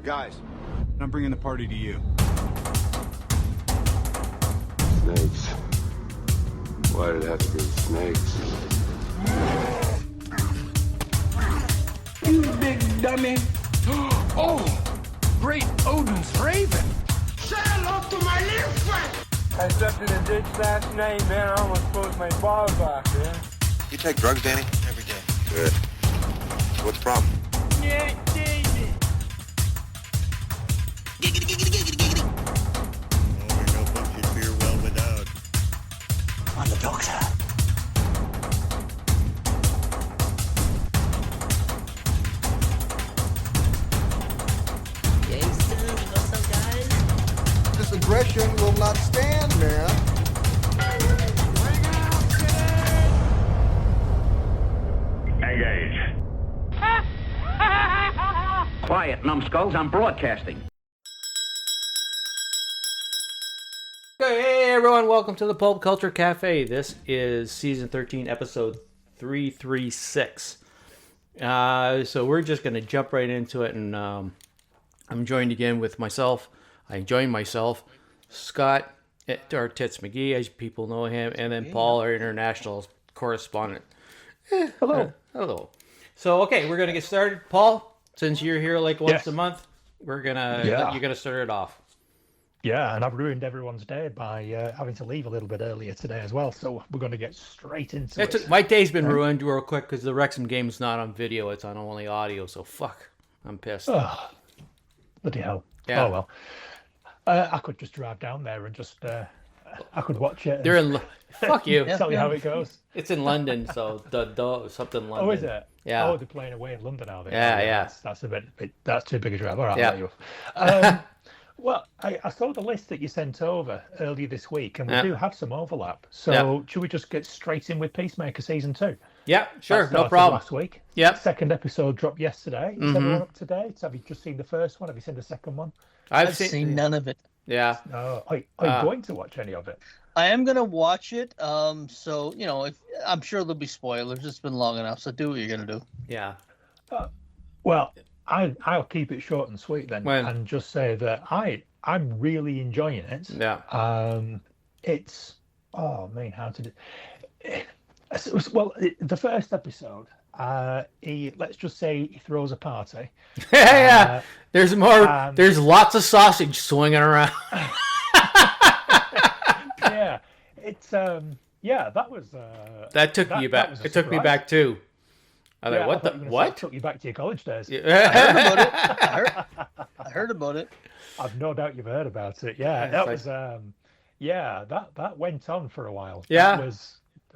Guys, I'm bringing the party to you. Snakes. Why did it have to be snakes? You big dummy. Oh, great Odin's raven. Say hello to my little friend. I stepped in a ditch last night, man. I almost pulled my balls off, man. You take drugs, Danny? Every day. Good. What's the problem? Yeah, David. Giggity, giggity, giggity, giggity. Oh, no punchy fear well without. I'm the doctor. Gangsters, what's up, guys? This aggression will not stand, man. Engage. Quiet, numbskulls. I'm broadcasting. Hey everyone, welcome to the Pulp Culture Cafe. This is season 13, episode 336. So we're just going to jump right into it, and I'm joined again with myself. I joined myself, Scott, our Tits McGee, as people know him, and then Paul, our international correspondent. Hello. Hello. So, okay, we're going to get started. Paul, since you're here like once a month, you're going to start it off. Yeah, and I've ruined everyone's day by having to leave a little bit earlier today as well, so we're going to get straight into it. My day's been ruined real quick because the Wrexham game's not on video, it's on only audio, so fuck, I'm pissed. Oh, bloody hell. Yeah. Oh, well. I could just drive down there and just, I could watch it. They're in, fuck you. Tell you how it goes. It's in London, so something London. Oh, is it? Yeah. Oh, they're playing away in London now. Yeah. That's a bit, that's too big a drive. All right, Yeah. I'll let you off. Well, I saw the list that you sent over earlier this week, and we do have some overlap. So should we just get straight in with Peacemaker Season 2? Yeah, sure, That no started problem. Last week. Yep. Second episode dropped yesterday. Is everyone up to date? Have you just seen the first one? Have you seen the second one? I've seen none of it. Yeah. Are you going to watch any of it? I am gonna watch it. So if I'm sure there'll be spoilers. It's been long enough. So do what you're gonna do. Yeah. Well, I'll keep it short and sweet then, and just say that I'm really enjoying it. Yeah. It's how to do. Well, the first episode, let's just say he throws a party. Yeah. There's more. There's lots of sausage swinging around. Yeah. It's that was. That took you back. It took me back too. I was like, what? Took you back to your college days. I heard about it. I heard about it. I've no doubt you've heard about it. Yeah, that was. That went on for a while. Yeah.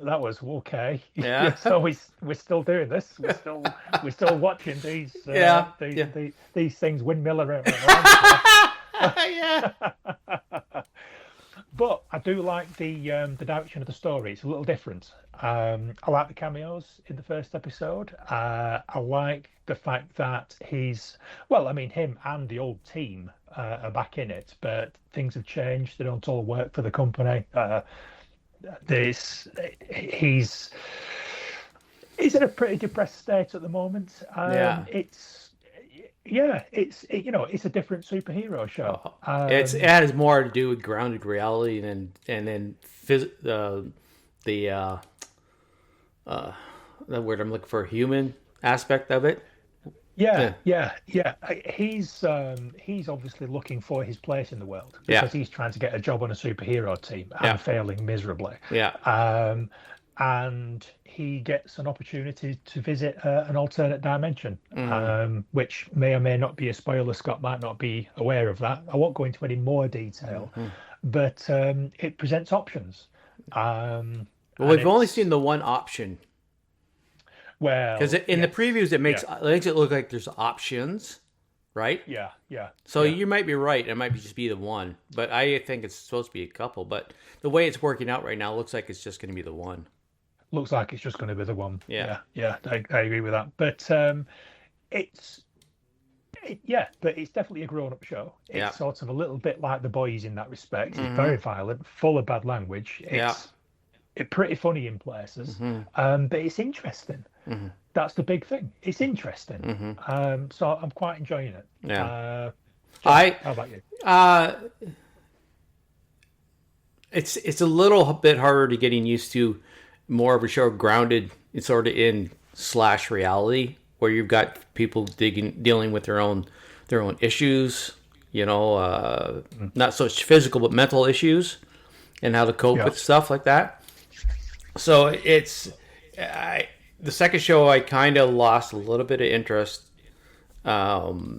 That was okay. Yeah. So we're still doing this. We're still watching these. These things windmill around. Yeah. But I do like the direction of the story. It's a little different. I like the cameos in the first episode. I like the fact that him and the old team are back in it, but things have changed. They don't all work for the company. He's in a pretty depressed state at the moment. It's a different superhero show. It has more to do with grounded reality and the word I'm looking for, human aspect of it. Yeah. He's obviously looking for his place in the world because he's trying to get a job on a superhero team and failing miserably. Yeah. And he gets an opportunity to visit an alternate dimension, which may or may not be a spoiler. Scott might not be aware of that. I won't go into any more detail, but it presents options. Well, we've only seen the one option. Well, because in the previews it makes it look like there's options, right? Yeah. So you might be right. It might just be the one, but I think it's supposed to be a couple. But the way it's working out right now, it looks like it's just going to be the one. Looks like it's just going to be the one. Yeah. I agree with that. But it's definitely a grown-up show. It's sort of a little bit like The Boys in that respect. It's very violent, full of bad language. It's pretty funny in places, but it's interesting. that's the big thing. It's interesting. Mm-hmm. So I'm quite enjoying it. Yeah. John, how about you? It's a little bit harder to getting used to more of a show grounded. It's sort of in / reality where you've got people dealing with their own issues. You know, not so much physical but mental issues, and how to cope with stuff like that. So the second show I kind of lost a little bit of interest, but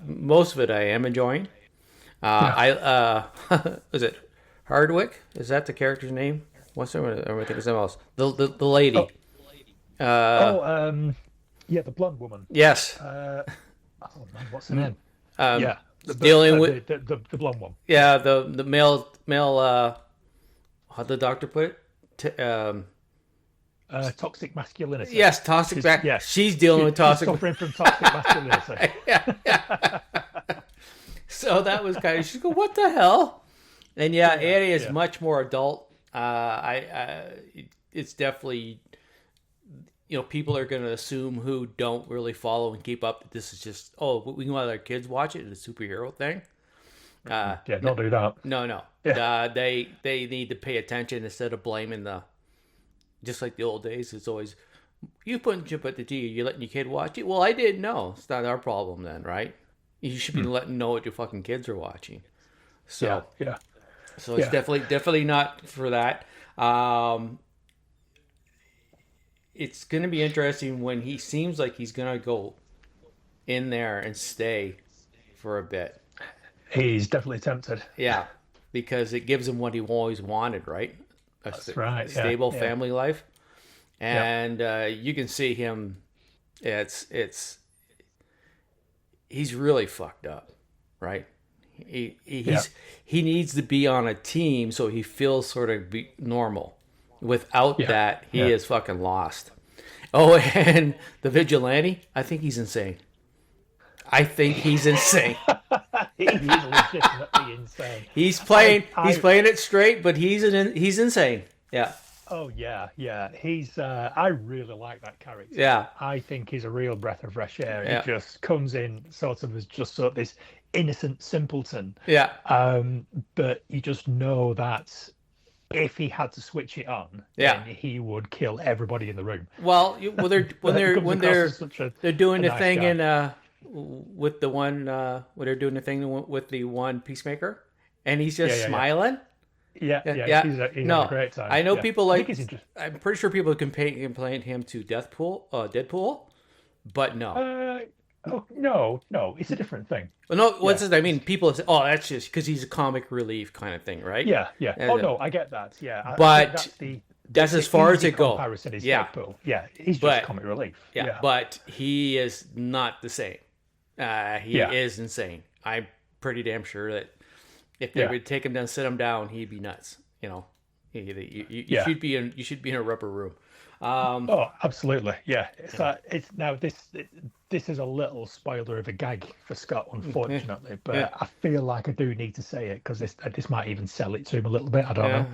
most of it I am enjoying. Was it Hardwick? Is that the character's name? What's her? I think it's something else. The lady. The blonde woman. Yes. Oh man, what's her name? Dealing with the blonde one. Yeah, the male. How'd the doctor put it? Toxic masculinity. Yes, toxic. Yes, she's dealing with toxic. She's suffering from toxic masculinity. Yeah. So that was kind of. She's going, what the hell? And Annie is much more adult. It's definitely, people are going to assume who don't really follow and keep up that this is just, we can let our kids watch it. It's a superhero thing. Don't do that. No. Yeah. They need to pay attention instead of blaming just like the old days. It's always, you put the TV, you're letting your kid watch it. Well, I didn't know. It's not our problem then, right? You should be letting know what your fucking kids are watching. So yeah. So it's definitely not for that. It's going to be interesting when he seems like he's going to go in there and stay for a bit. He's definitely tempted. Yeah, because it gives him what he always wanted, right? That's right. A stable family life. And you can see him. He's really fucked up, right? He needs to be on a team so he feels sort of normal. Without that, he is fucking lost. Oh, and the vigilante, I think he's insane. He's legitimately insane. He's playing it straight, but he's insane. Yeah. Oh yeah. He's I really like that character. Yeah. I think he's a real breath of fresh air. Yeah. He just comes in sort of as just sort of this innocent simpleton. Yeah. But you just know that if he had to switch it on, then he would kill everybody in the room. Well, they're doing the thing guy. with the one when they're doing the thing with the one Peacemaker, and he's just smiling. Yeah. He's having a great time. I know people I'm pretty sure people complain him to Deadpool, but no. No, it's a different thing. Well, no, what's it? I mean, people say, that's just because he's a comic relief kind of thing, right? Yeah. No, I get that. Yeah, but that's as far as it goes. Comparison is Deadpool. Yeah, he's just comic relief. Yeah, but he is not the same. He is insane. I'm pretty damn sure that if they would take him down, sit him down, he'd be nuts. You should be in a rubber room. Absolutely. Yeah. This is a little spoiler of a gag for Scott, unfortunately, but I feel like I do need to say it because this might even sell it to him a little bit. I don't know.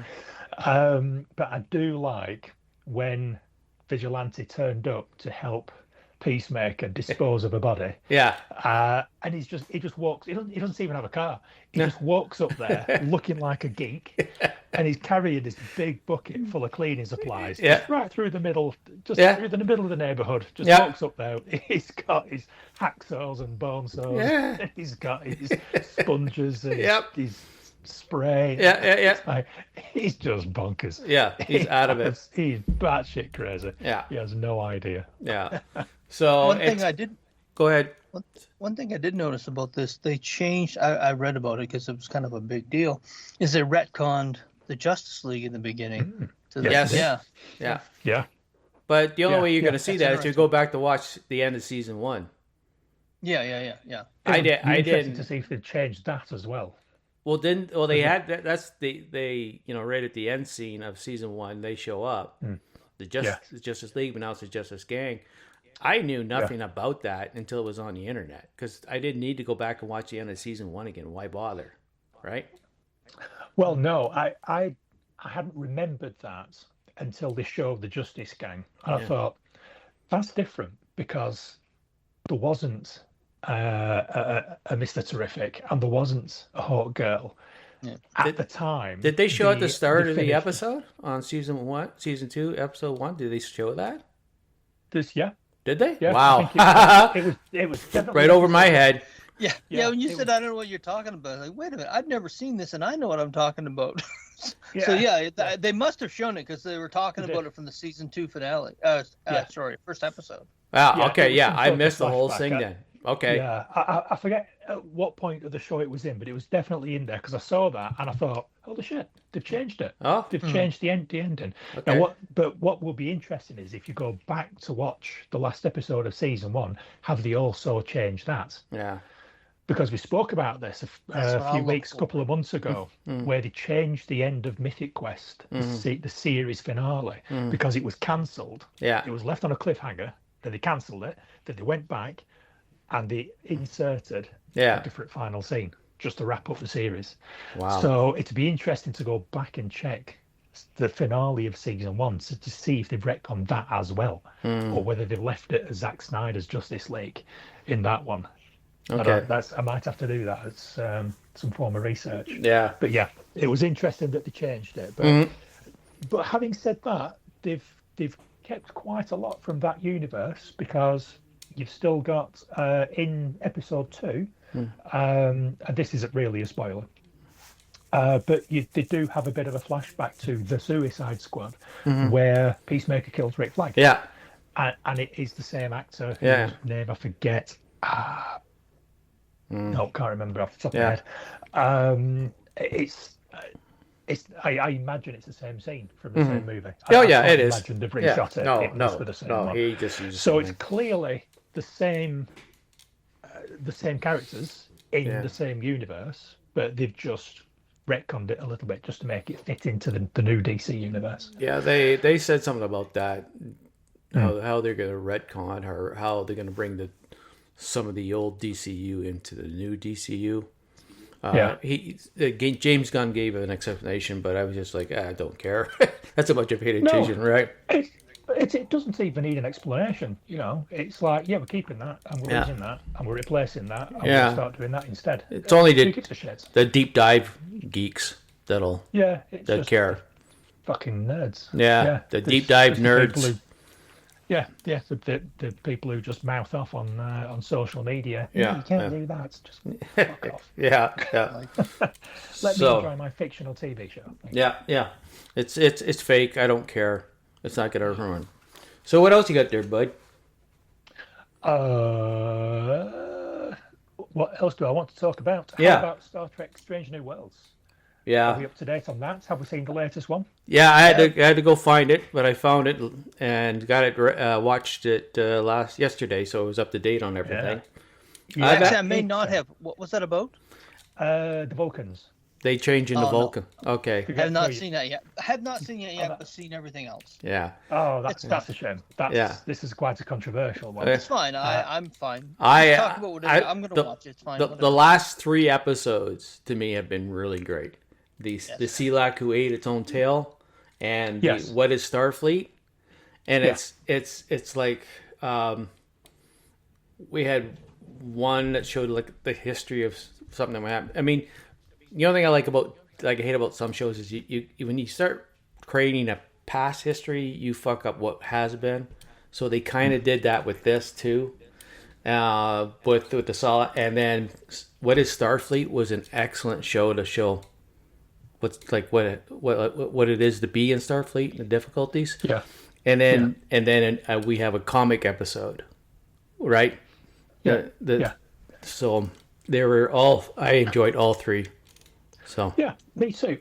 But I do like when Vigilante turned up to help Peacemaker dispose of a body. Yeah. And he just walks. He doesn't even have a car. He just walks up there looking like a geek, and he's carrying this big bucket full of cleaning supplies. Just right through the middle, through the middle of the neighbourhood. Just walks up there. He's got his hacksaws and bone saws. And he's got his sponges and his spray. He's just bonkers. Yeah, he's out of it. He's batshit crazy. Yeah, he has no idea. Yeah. So go ahead. One thing I did notice about this, they changed. I read about it because it was kind of a big deal. Is they retconned the Justice League in the beginning? Yeah. But the only way you're going to see that is to go back to watch the end of season 1. Yeah. I didn't to see if they changed that as well. Well, they had that's they right at the end scene of season 1 they show up. The Justice League, but now it's the Justice Gang. I knew nothing about that until it was on the internet because I didn't need to go back and watch the end of season 1 again. Why bother, right? Well, no, I hadn't remembered that until they showed the Justice Gang, and I thought that's different because there wasn't a Mr. Terrific and there wasn't a Hawk Girl at the time. Did they show at the start of the episode on season 2, episode 1? Did they show that? Did they? Yeah, wow. It was definitely right over my head. Yeah. When you said I don't know what you're talking about, like, wait a minute, I've never seen this, and I know what I'm talking about. So they must have shown it because they were talking about it from the season 2 finale. Sorry, first episode. Wow. Okay. I missed the whole thing then. Okay. Yeah, I forget at what point of the show it was in, but it was definitely in there because I saw that and I thought, holy shit, they've changed it. Oh, they've changed the ending. Okay. Now, what will be interesting is if you go back to watch the last episode of season 1, have they also changed that? Yeah. Because we spoke about this a few weeks, couple of months ago, where they changed the end of Mythic Quest, the series finale, because it was cancelled. Yeah. It was left on a cliffhanger. Then they cancelled it. Then they went back and they inserted a different final scene just to wrap up the series. Wow. So it'd be interesting to go back and check the finale of season 1 to see if they've retconned that as well, or whether they've left it as Zack Snyder's Justice League in that one. Okay. I might have to do that as some form of research. Yeah. But yeah, it was interesting that they changed it. But having said that, they've kept quite a lot from that universe because you've still got in episode 2, and this isn't really a spoiler, but they do have a bit of a flashback to the Suicide Squad where Peacemaker kills Rick Flag. Yeah. And it is the same actor whose name I forget. No, can't remember off the top of my head. I imagine it's the same scene from the same movie. It is. I imagine they've reshot it. No, for the same one. he just uses So it's clearly the same characters in the same universe, but they've just retconned it a little bit just to make it fit into the new DC universe. Yeah, they said something about that. How they're going to retcon or how they're going to bring some of the old DCU into the new DCU. James Gunn gave an explanation, but I was just like, I don't care. That's how much I paid attention, right? It doesn't even need an explanation. It's like, we're keeping that, and we're losing that, and we're replacing that, and we'll start doing that instead. It's only the deep dive geeks that'll care. Fucking nerds. Yeah, the deep dive nerds. The people who just mouth off on social media. Yeah, you can't do that. Just fuck off. Let me enjoy my fictional TV show. Yeah. It's fake. I don't care. It's not gonna ruin. So what else you got there, bud? What else do I want to talk about? How about Star Trek: Strange New Worlds? Yeah. Are we up to date on that? Have we seen the latest one? Yeah, I had to go find it, but I found it and got it. Watched it yesterday, so it was up to date on everything. I may not have. What was that about? The Vulcans. They change into Vulcan. No. Okay. I have not seen that yet. But seen everything else. Yeah. Oh, that's a shame. This is quite a controversial one. It's fine. I'm fine. I'm going to watch it. It's fine. The last 3 episodes to me have been really great. The Sealac who ate its own tail, and what is Starfleet, and it's like we had one that showed like the history of something that might happen. I mean, the only thing I hate about some shows is you when you start creating a past history, you fuck up what has been. So they kind of did that with this too, with the solid. And then what is Starfleet was an excellent show to show what's like what it is to be in Starfleet and the difficulties. Yeah. And then we have a comic episode, right? So they were all. I enjoyed all 3. So yeah, me too.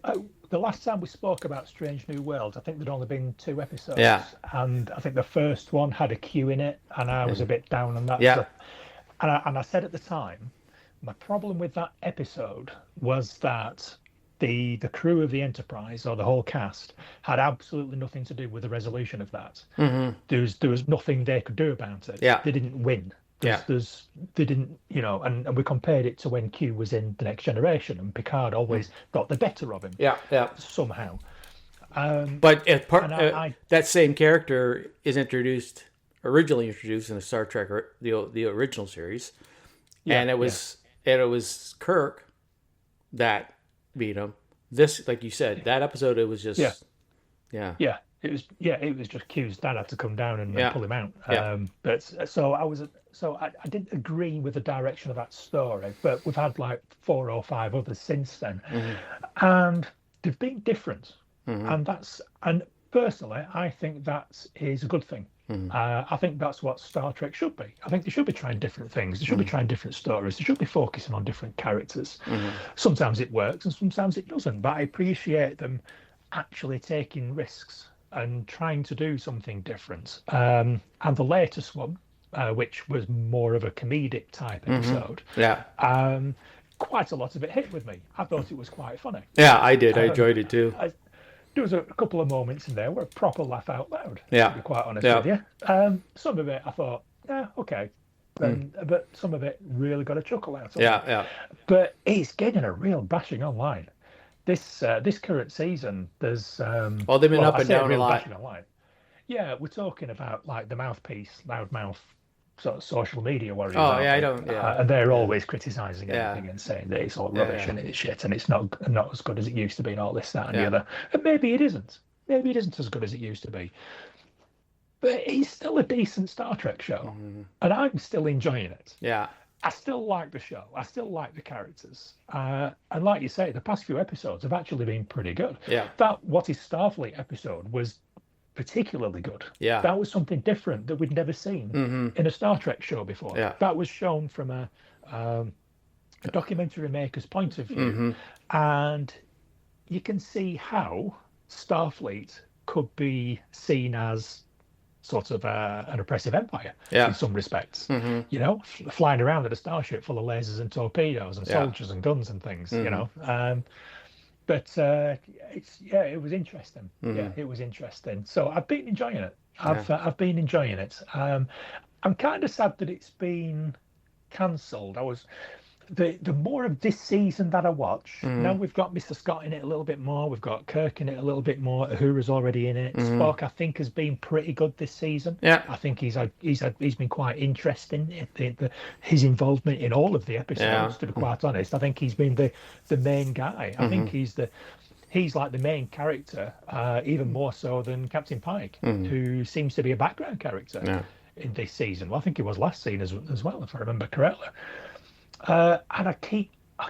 The last time we spoke about Strange New Worlds, I think there'd only been 2 episodes. Yeah. And I think the first one had a Q in it, and I was a bit down on that. Yeah. And I said at the time, my problem with that episode was that the crew of the Enterprise, or the whole cast, had absolutely nothing to do with the resolution of that. Mm-hmm. There was nothing they could do about it. Yeah. They didn't win. They didn't, and we compared it to when Q was in The Next Generation, and Picard always got the better of him. Yeah. Somehow. But that same character is originally introduced in the Star Trek, the original series, and it was Kirk that beat him. This, like you said, that episode, it was just it was just Q's dad had to come down and pull him out. I didn't agree with the direction of that story, but we've had like 4 or 5 others since then, and they've been different, and personally, I think that is a good thing. I think that's what Star Trek should be. I think they should be trying different things. They should be trying different stories. They should be focusing on different characters. Sometimes it works and sometimes it doesn't, but I appreciate them actually taking risks and trying to do something different. And the latest one, which was more of a comedic type episode, quite a lot of it hit with me. I thought it was quite funny. Yeah, I did. I enjoyed it too. There was a couple of moments in there where a proper laugh out loud, to be quite honest with you. Some of it I thought, okay. But some of it really got a chuckle out of it. But it's getting a real bashing online. This current season, there's they've been up and down a lot. Yeah, we're talking about like the mouthpiece, loudmouth, sort of social media warriors. And they're always criticising everything and saying that it's all rubbish and it's shit and it's not as good as it used to be and all this, that, and the other. And maybe it isn't. Maybe it isn't as good as it used to be. But it's still a decent Star Trek show, and I'm still enjoying it. Yeah. I still like the show. I still like the characters. And like you say, the past few episodes have actually been pretty good. Yeah. That What is Starfleet episode was particularly good. Yeah. That was something different that we'd never seen in a Star Trek show before. Yeah. That was shown from a documentary maker's point of view. And you can see how Starfleet could be seen as sort of an oppressive empire in some respects. You know, flying around at a starship full of lasers and torpedoes and soldiers and guns and things, you know. But it was interesting. Yeah, it was interesting. So I've been enjoying it. I've been enjoying it. I'm kind of sad that it's been cancelled. The more of this season that I watch, now we've got Mr. Scott in it a little bit more, we've got Kirk in it a little bit more, Uhura's already in it. Spock, I think, has been pretty good this season. Yeah, I think he's been quite interesting. His involvement in all of the episodes, to be quite honest. I think he's been the main guy. I think he's like the main character, even more so than Captain Pike, who seems to be a background character in this season. Well, I think he was last season as well, if I remember correctly. And I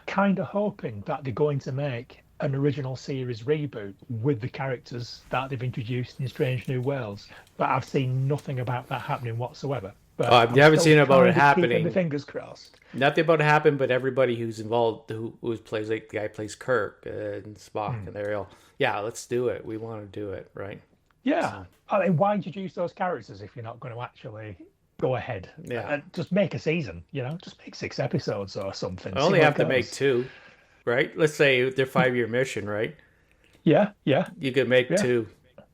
kind of hoping that they're going to make an original series reboot with the characters that they've introduced in Strange New Worlds, but I've seen nothing about that happening whatsover. But you haven't seen about it happening. My fingers crossed. Nothing about it happen, but everybody who's involved, who plays, like the guy plays Kirk and Spock, and they're all, let's do it. We want to do it, right? Yeah. So. I mean, why introduce those characters if you're not going to actually go ahead? Just make a season, just make 6 episodes or something. I only have to make 2, right? Let's say their 5-year mission, right? Yeah. You could make 2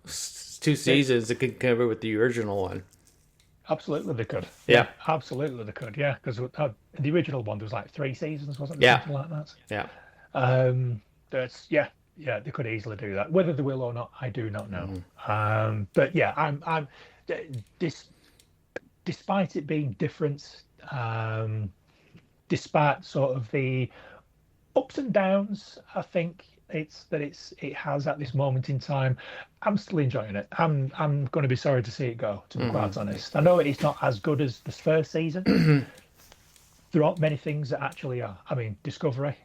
seasons that could cover with the original one. Absolutely, they could. Yeah, absolutely, they could. Yeah, because the original one there was like 3 seasons, wasn't it? Something like that. Yeah. They could easily do that. Whether they will or not, I do not know. But yeah, I'm despite it being different, despite sort of the ups and downs, I think it has at this moment in time. I'm still enjoying it. I'm going to be sorry to see it go, to be quite honest. I know it's not as good as the first season. There aren't many things that actually are. I mean, Discovery,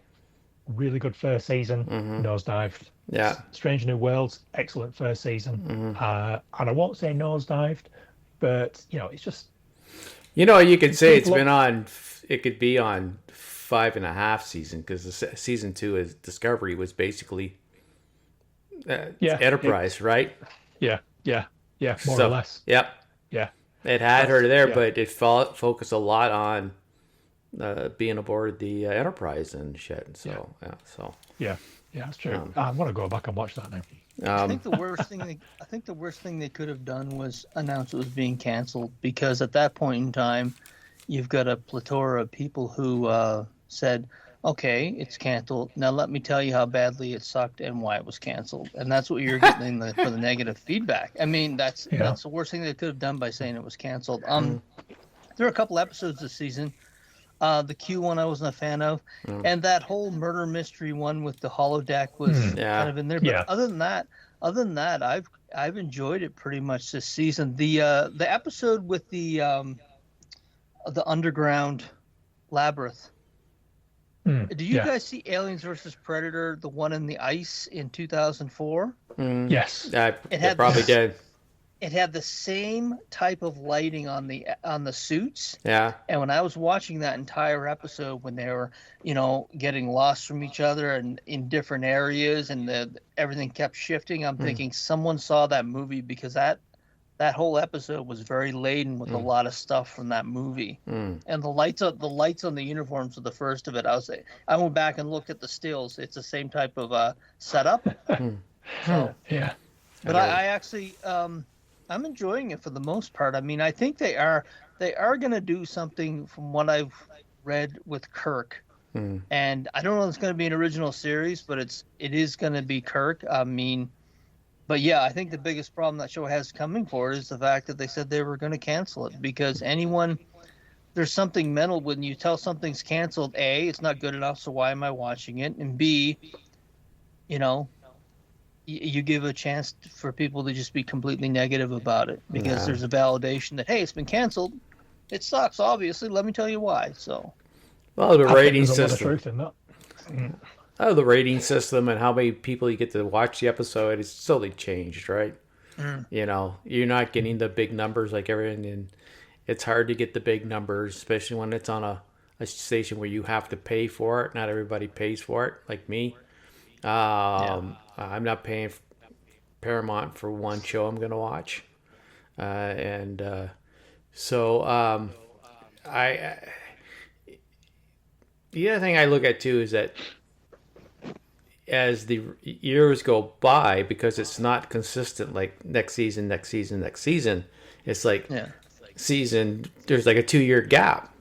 really good first season, nosedived. Yeah. Strange New Worlds, excellent first season. And I won't say nosedived, but it's just. You could say it's been on. It could be on 5.5 season, because the season 2 is Discovery was basically Enterprise, right? Yeah, more or less. Yep. Yeah. It had her there, but it focused a lot on being aboard the Enterprise and shit. So yeah, that's true. I want to go back and watch that now. I think the worst thing they could have done was announce it was being canceled, because at that point in time, you've got a plethora of people who said, okay, it's canceled. Now let me tell you how badly it sucked and why it was canceled. And that's what you're getting for the negative feedback. I mean, that's the worst thing they could have done by saying it was canceled. There are a couple episodes this season. The Q one I wasn't a fan of, and that whole murder mystery one with the holodeck was kind of in there. But other than that, I've enjoyed it pretty much this season. The episode with the underground labyrinth. Do you guys see Aliens versus Predator, the one in the ice in 2004? Yes, it probably did. It had the same type of lighting on the suits. Yeah. And when I was watching that entire episode, when they were, getting lost from each other and in different areas, and everything kept shifting, I'm thinking someone saw that movie, because that whole episode was very laden with a lot of stuff from that movie. And the lights on the uniforms of the first of it, I went back and looked at the stills. It's the same type of setup. So, yeah. But I actually. I'm enjoying it for the most part. I mean, I think they are going to do something from what I've read with Kirk. And I don't know if it's going to be an original series, but it is going to be Kirk. I mean, but yeah, I think the biggest problem that show has coming for it is the fact that they said they were going to cancel it, because there's something mental when you tell something's canceled. A, it's not good enough, so why am I watching it? And B, you give a chance for people to just be completely negative about it, because there's a validation that, hey, it's been canceled. It sucks, obviously. Let me tell you why. So, well, the rating system. Truth in that. The rating system and how many people you get to watch the episode is totally changed, right? You're not getting the big numbers like everything, and it's hard to get the big numbers, especially when it's on a station where you have to pay for it. Not everybody pays for it, like me. I'm not paying Paramount for one show I'm going to watch. So the other thing I look at too is that as the years go by, because it's not consistent, like next season, it's like season, there's like a 2-year gap.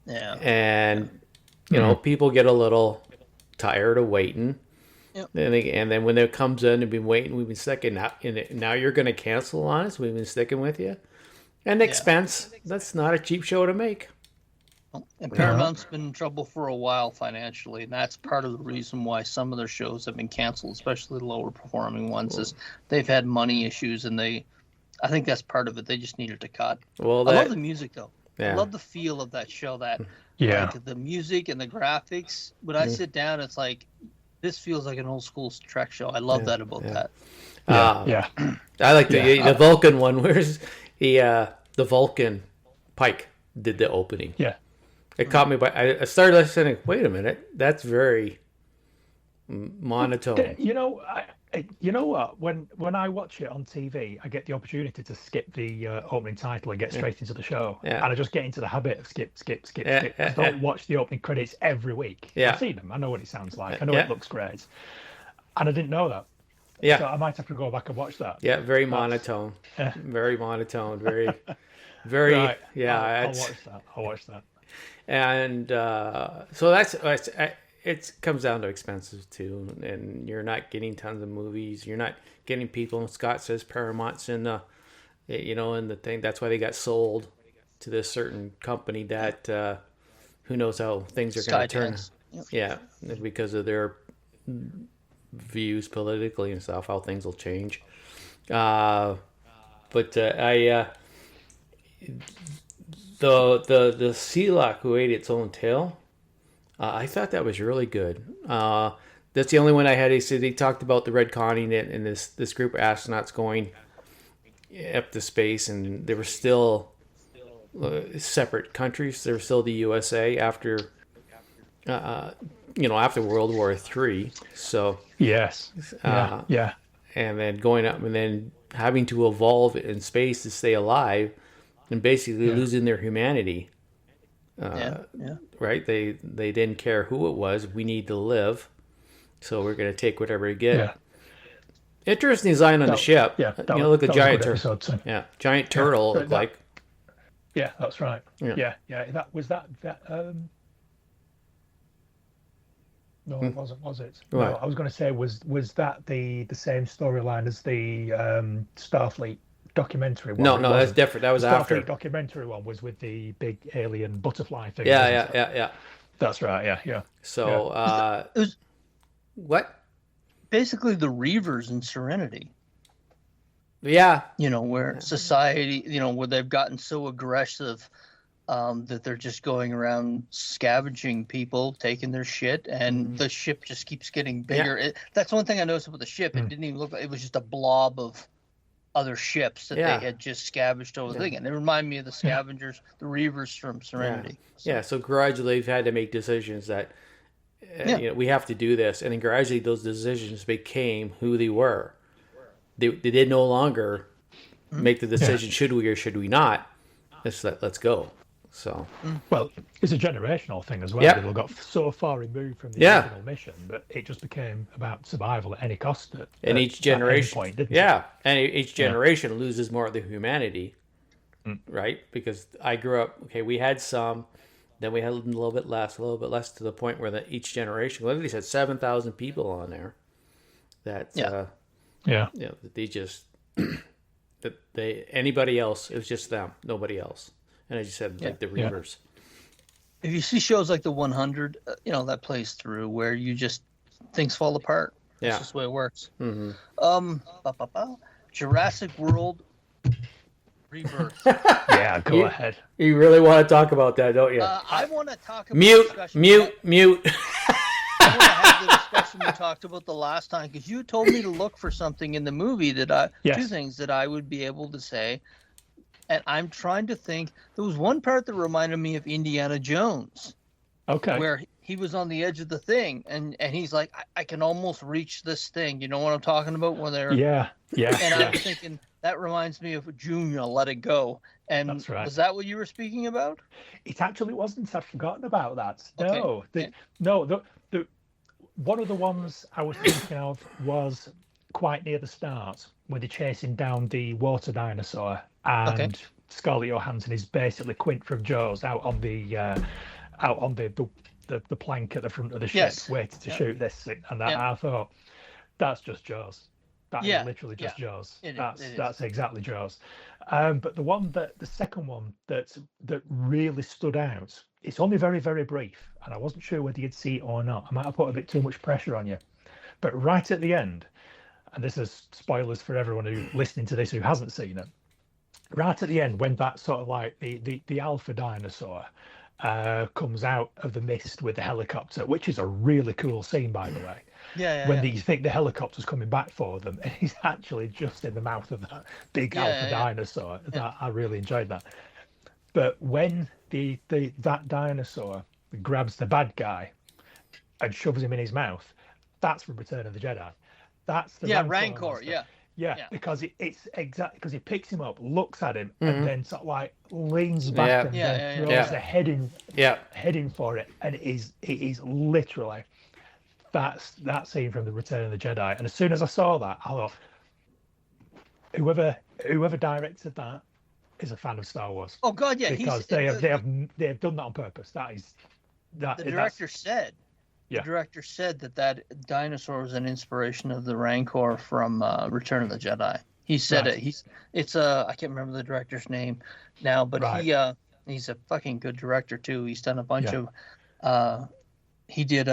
Yeah. And, people get a little tired of waiting. Yep. And then when it comes in, we've been sticking. Now you're going to cancel on us. We've been sticking with you. And expense, that's not a cheap show to make. And Paramount's been in trouble for a while financially, and that's part of the reason why some of their shows have been canceled, especially the lower performing ones, is they've had money issues, and I think that's part of it. They just needed to cut. Well, I love the music, though. Yeah. I love the feel of that show, like the music and the graphics. When I sit down, it's like, this feels like an old school Trek show. I love that about that. I like the Vulcan one. Where's the Vulcan Pike did the opening? Yeah, it caught me. I started listening. Wait a minute, that's very monotone. You know what? When I watch it on TV, I get the opportunity to skip the opening title and get straight into the show. Yeah. And I just get into the habit of skip. I don't watch the opening credits every week. Yeah. I've seen them. I know what it sounds like. I know it looks great. And I didn't know that. Yeah. So I might have to go back and watch that. Yeah, very monotone. Very monotone. Very, very. Right. Yeah. I'll watch that. And so that's it comes down to expenses too, and you're not getting tons of movies. You're not getting people. And Scott says Paramount's in the, in the thing. That's why they got sold to this certain company that who knows how things are going to turn. Yep. Yeah, because of their views politically and stuff, how things will change. The Sealock who ate its own tail. I thought that was really good. That's the only one I had. He talked about the Red Conning and this group of astronauts going up to space, and they were still separate countries. They were still the USA after World War III. So yes, yeah, and then going up and then having to evolve in space to stay alive, and basically losing their humanity. Right? They didn't care who it was. We need to live, so we're going to take whatever we get. Yeah. Interesting design on the ship. Yeah, look at giant turtle. Yeah, giant turtle. Like. Yeah, that's right. Yeah. That No, it wasn't, was it? Right. No, I was going to say, was that the same storyline as the Starfleet documentary one? No, It no, that's wasn't. different. That was The after. Starfleet documentary one was with the big alien butterfly thing. Yeah, wasn't yeah, it? yeah, yeah. That's right. Yeah, yeah. So, It was what? basically the Reavers in Serenity. Yeah. Where society, where they've gotten so aggressive that they're just going around scavenging people, taking their shit, and the ship just keeps getting bigger. Yeah. That's one thing I noticed about the ship. It didn't even look like it was just a blob of other ships that they had just scavenged over the thing. And it reminded me of the scavengers, the Reavers from Serenity. So gradually they've had to make decisions that we have to do this, and then gradually those decisions became who they were. They did no longer make the decision, should we or should we not. Let's go. So, well, it's a generational thing as well. Yep. People got so far removed from the original mission, but it just became about survival at any cost. And each generation, point, didn't it? and each generation loses more of the humanity, right? Because I grew up. Okay, we had some, then we had a little bit less, to the point where each generation. Well, they said 7,000 people on there. That they just anybody else, it was just them, nobody else. And as you said, like the Reavers. If you see shows like the 100, that plays through where you just things fall apart. That's just the way it works. Mm-hmm. Jurassic World Rebirth. Yeah, go ahead. You really want to talk about that, don't you? I want to talk about mute. I want to have the discussion we talked about the last time, because you told me to look for something in the movie two things that I would be able to say. And I'm trying to think. There was one part that reminded me of Indiana Jones. Okay. Where he was on the edge of the thing, and he's like, I can almost reach this thing. You know what I'm talking about? When they're yeah. And I was thinking that reminds me of Junior, Let It Go. And that's right. Was that what you were speaking about? It actually wasn't. I'd forgotten about that. Okay. No. The one of the ones I was thinking of was quite near the start, where they're chasing down the water dinosaur. And Scarlett Johansson is basically Quint from Jaws out on the plank at the front of the ship, waiting to shoot this. And that I thought, that's just Jaws. That is literally just Jaws. That's exactly Jaws. But the second one that really stood out. It's only very, very brief, and I wasn't sure whether you'd see it or not. I might have put a bit too much pressure on you. But right at the end, and this is spoilers for everyone who's listening to this who hasn't seen it. Right at the end, when that sort of like the alpha dinosaur comes out of the mist with the helicopter, which is a really cool scene, by the way. You think the helicopter's coming back for them, and he's actually just in the mouth of that big alpha dinosaur. I really enjoyed that. But when that dinosaur grabs the bad guy and shoves him in his mouth, that's from Return of the Jedi. That's the Rancor. Yeah, because it's exactly because he picks him up, looks at him, and then sort of like leans back and then throws the head in for it, and it is literally that scene from the Return of the Jedi. And as soon as I saw that, I thought, whoever directed that is a fan of Star Wars. Oh God, yeah, because they have done that on purpose. The director said that dinosaur was an inspiration of the Rancor from Return of the Jedi. He said it. I can't remember the director's name now, but he's a fucking good director too. He's done a bunch of. He did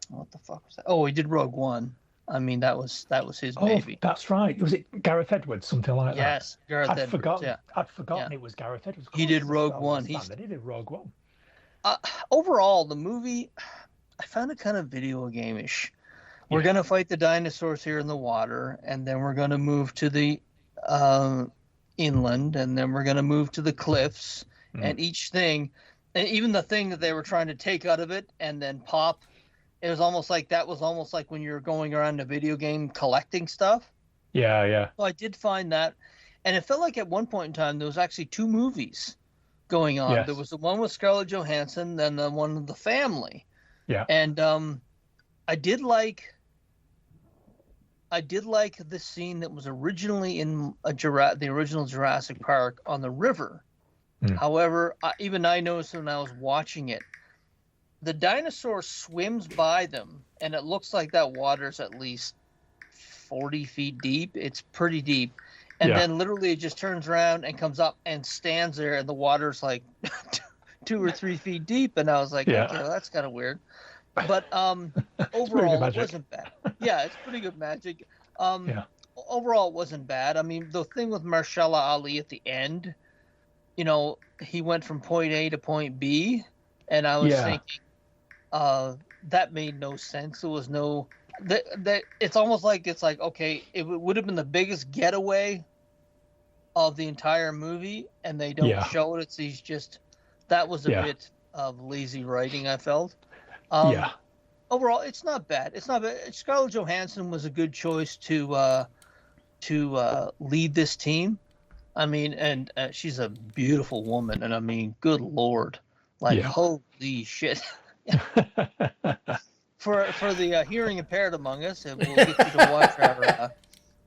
what the fuck was that? Oh, he did Rogue One. I mean, that was his baby. That's right. Was it Gareth Edwards, something like that? Yes, Gareth Edwards. I'd forgotten it was Gareth Edwards. He did Rogue One. He did Rogue One. Overall, the movie, I found it kind of video game-ish. We're going to fight the dinosaurs here in the water, and then we're going to move to the inland, and then we're going to move to the cliffs, and each thing, and even the thing that they were trying to take out of it and then pop, it was almost like when you're going around a video game collecting stuff. Yeah. So I did find that, and it felt like at one point in time there was actually two movies going on. There was the one with Scarlett Johansson, then the one with the family. Yeah. And I did like the scene that was originally in the original Jurassic Park on the river. However, even I noticed when I was watching it, the dinosaur swims by them, and it looks like that water's at least 40 feet deep. It's pretty deep. And then literally it just turns around and comes up and stands there, and the water's like 2 or 3 feet deep. And I was like, okay, well, that's kind of weird. But overall, it wasn't bad. Yeah, it's pretty good magic. Overall, it wasn't bad. I mean, the thing with Mahershala Ali at the end, you know, he went from point A to point B, and I was thinking, that made no sense. There was no that. It's almost like okay, it would have been the biggest getaway of the entire movie, and they don't show it. He's just that was a bit of lazy writing, I felt. Overall, it's not bad. It's not bad. Scarlett Johansson was a good choice to lead this team. I mean, and she's a beautiful woman, and I mean, good Lord, like holy shit. For the hearing impaired among us, we'll get you to watch our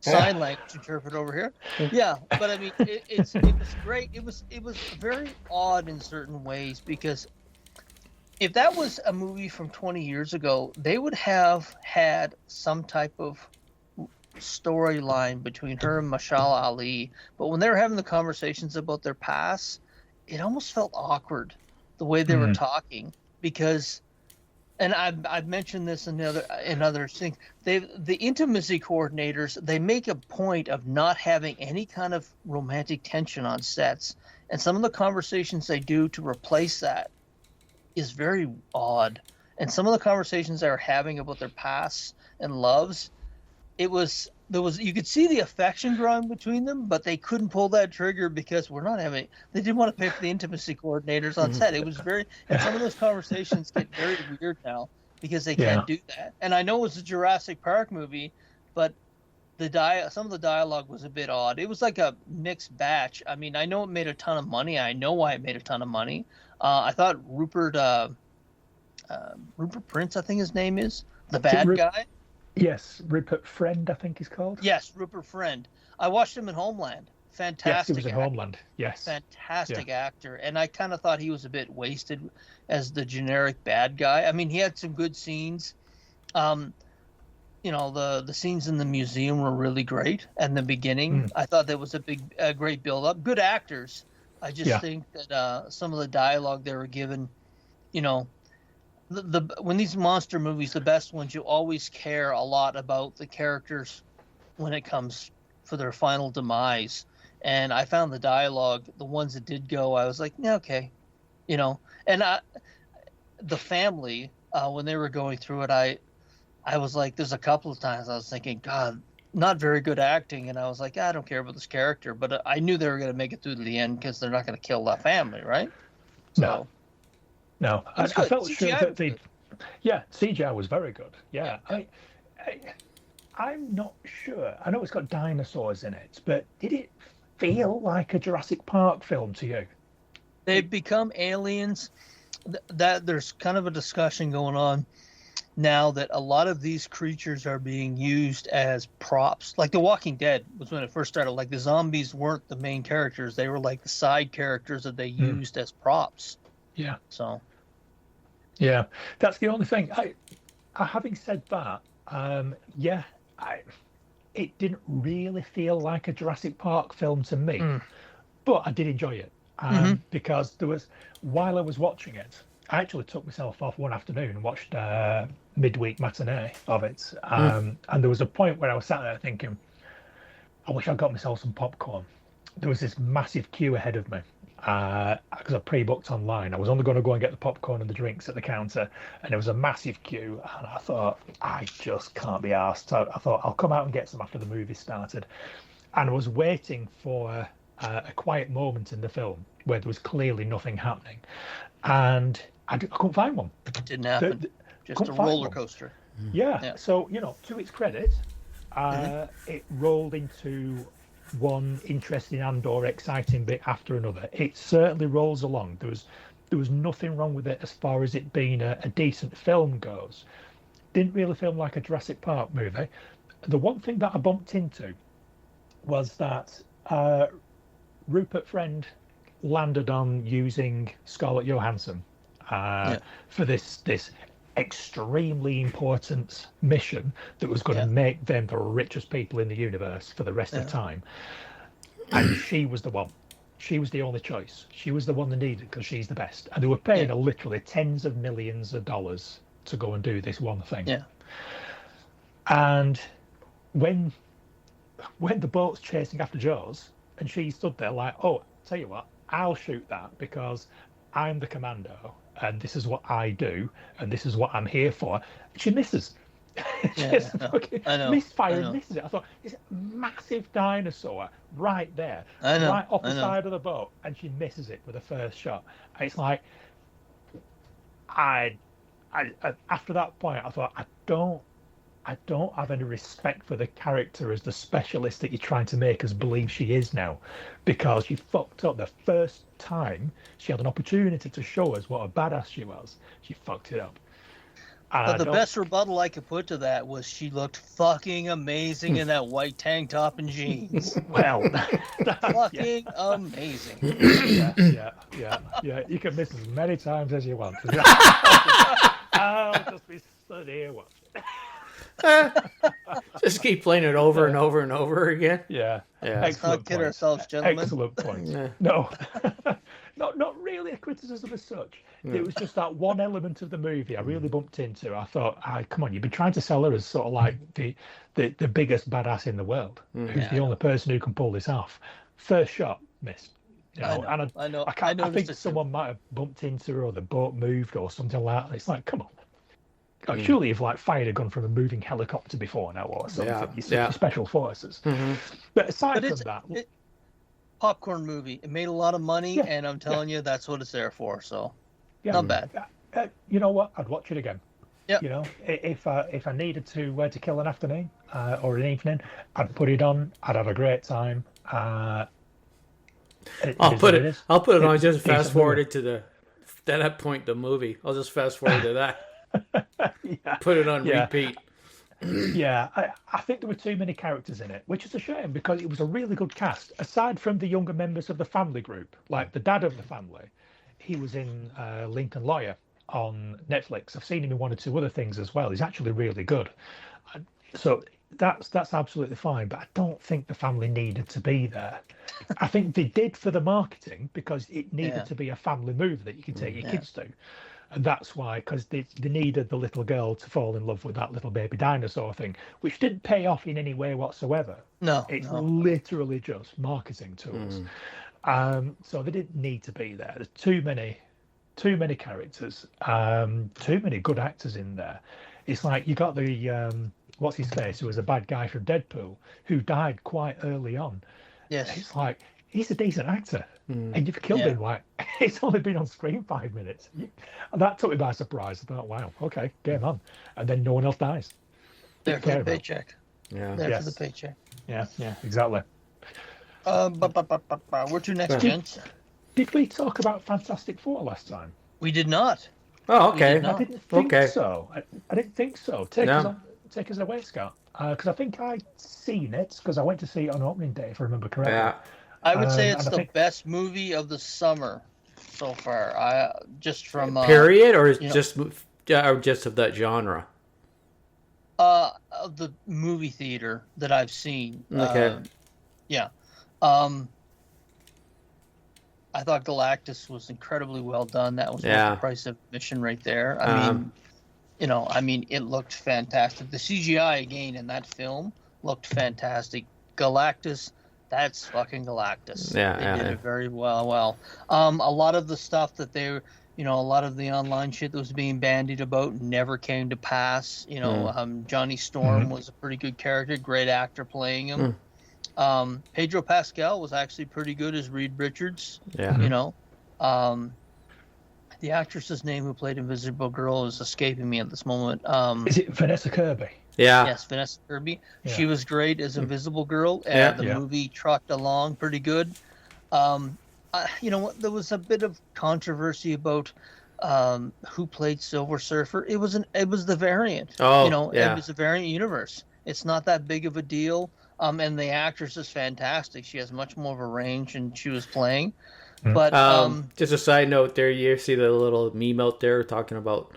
sign language interpret over here. Yeah, but I mean, it was great. It was very odd in certain ways, because if that was a movie from 20 years ago, they would have had some type of storyline between her and Mahershala Ali. But when they were having the conversations about their past, it almost felt awkward the way they were talking, because, and I've mentioned this in other things, the intimacy coordinators, they make a point of not having any kind of romantic tension on sets, and some of the conversations they do to replace that is very odd. And some of the conversations they were having about their pasts and loves, there was you could see the affection growing between them, but they couldn't pull that trigger because they didn't want to pay for the intimacy coordinators on set. It was and some of those conversations get very weird now because they can't do that. And I know it was a Jurassic Park movie, but some of the dialogue was a bit odd. It was like a mixed batch. I mean, I know it made a ton of money. I know why it made a ton of money. I thought Rupert Prince, I think his name is, the bad guy. Yes, Rupert Friend, I think he's called. Yes, Rupert Friend. I watched him in Homeland. Fantastic. Yes, he was in Homeland. Yes. Fantastic actor. And I kind of thought he was a bit wasted as the generic bad guy. I mean, he had some good scenes. You know, the scenes in the museum were really great. And the beginning, I thought that was a great build-up. Good actors. I just think that some of the dialogue they were given, you know, when these monster movies, the best ones, you always care a lot about the characters when it comes for their final demise. And I found the dialogue, the ones that did go, I was like, yeah, okay, you know. And the family, when they were going through it, I was like, there's a couple of times I was thinking, God, not very good acting. And I was like, I don't care about this character, but I knew they were going to make it through to the end because they're not going to kill that family, right? So. No, I felt sure that CGI was very good. Yeah. I'm not sure. I know it's got dinosaurs in it, but did it feel like a Jurassic Park film to you? They've become aliens. That there's kind of a discussion going on now that a lot of these creatures are being used as props. Like The Walking Dead was when it first started. Like the zombies weren't the main characters; they were like the side characters that they used as props. Yeah. So. Yeah, that's the only thing. Having said that, it didn't really feel like a Jurassic Park film to me, but I did enjoy it because while I was watching it, I actually took myself off one afternoon and watched midweek matinee of it, and there was a point where I was sat there thinking, I wish I got myself some popcorn. There was this massive queue ahead of me. Because I pre-booked online. I was only going to go and get the popcorn and the drinks at the counter, and there was a massive queue, and I thought, I just can't be arsed. So I thought, I'll come out and get some after the movie started. And I was waiting for a quiet moment in the film where there was clearly nothing happening, and I couldn't find one. It didn't happen. Just a roller coaster. Yeah. So, you know, to its credit, it rolled into one interesting and/or exciting bit after another. It certainly rolls along. There was nothing wrong with it as far as it being a decent film goes. Didn't really feel like a Jurassic Park movie. The one thing that I bumped into was that Rupert Friend landed on using Scarlett Johansson for this extremely important mission that was going to make them the richest people in the universe for the rest of time. And she was the one. She was the only choice. She was the one they needed because she's the best. And they were paying her literally tens of millions of dollars to go and do this one thing. Yeah. And when the boat's chasing after Jaws, and she stood there like, oh, tell you what, I'll shoot that because I'm the commando and this is what I do and this is what I'm here for. She misses. I know. Misfire and misses it. I thought, it's a massive dinosaur right there, right off the side of the boat, and she misses it with the first shot. And it's like, I after that point, I thought, I don't have any respect for the character as the specialist that you're trying to make us believe she is now, because she fucked up the first time she had an opportunity to show us what a badass she was. She fucked it up. But the best rebuttal I could put to that was she looked fucking amazing in that white tank top and jeans. Well, fucking amazing. Yeah. You can miss as many times as you want. I'll just be stood here watching. Just keep playing it over and over and over again. Yeah. Let's not kid ourselves, gentlemen. Excellent point. No, not really a criticism as such. It was just that one element of the movie I really bumped into. I thought, come on, you've been trying to sell her as sort of like the biggest badass in the world, who's the only person who can pull this off. First shot, missed. You know, I know. I think someone might have bumped into her, or the boat moved, or something like that. It's like, come on. Surely you've like fired a gun from a moving helicopter before now, or something. Your special forces. But aside from that, popcorn movie. It made a lot of money, and I'm telling you, that's what it's there for. So, not bad. You know what? I'd watch it again. Yeah. You know, if I needed to kill an afternoon or an evening, I'd put it on. I'd have a great time. I'll put it on. Just fast forward it to that point, the movie. I'll just fast forward to that. Put it on repeat. I think there were too many characters in it, which is a shame because it was a really good cast. Aside from the younger members of the family group, like the dad of the family, he was in Lincoln Lawyer on Netflix. I've seen him in one or two other things as well. He's actually really good. So that's absolutely fine, but I don't think the family needed to be there. I think they did for the marketing because it needed to be a family movie that you can take your kids to. And that's why, because they needed the little girl to fall in love with that little baby dinosaur thing, which didn't pay off in any way whatsoever. It's literally just marketing tools. So they didn't need to be there. There's too many characters, too many good actors in there. It's like you got the what's his face, who was a bad guy from Deadpool, who died quite early on. Yes, it's like he's a decent actor, and you've killed him. Like he's only been on screen 5 minutes. And that took me by surprise. I thought, wow, okay, game on, and then no one else dies. There for the paycheck. Yeah, there for the paycheck. Yeah, exactly. Where to next, gents? Did we talk about Fantastic Four last time? We did not. Oh, okay. I didn't think so. I didn't think so. Take us away, Scott. Because I think I'd seen it, because I went to see it on opening day, if I remember correctly. Yeah. I would say it's the best movie of the summer so far. Just from period, or just of that genre. Of the movie theater that I've seen. Okay. I thought Galactus was incredibly well done. That was worth the price of admission right there. I mean, it looked fantastic. The CGI again in that film looked fantastic. Galactus, that's fucking Galactus. They did it very well. A lot of the stuff that a lot of the online shit that was being bandied about never came to pass. Johnny Storm was a pretty good character, great actor playing him. Pedro Pascal was actually pretty good as Reed Richards. The actress's name who played Invisible Girl is escaping me at this moment. Is it Vanessa Kirby? Yeah. Yes, Vanessa Kirby. Yeah. She was great as Invisible Girl. The movie trucked along pretty good. There was a bit of controversy about who played Silver Surfer. It was the variant. It was a variant universe. It's not that big of a deal. And the actress is fantastic. She has much more of a range, and she was playing. But just a side note there, you see the little meme out there talking about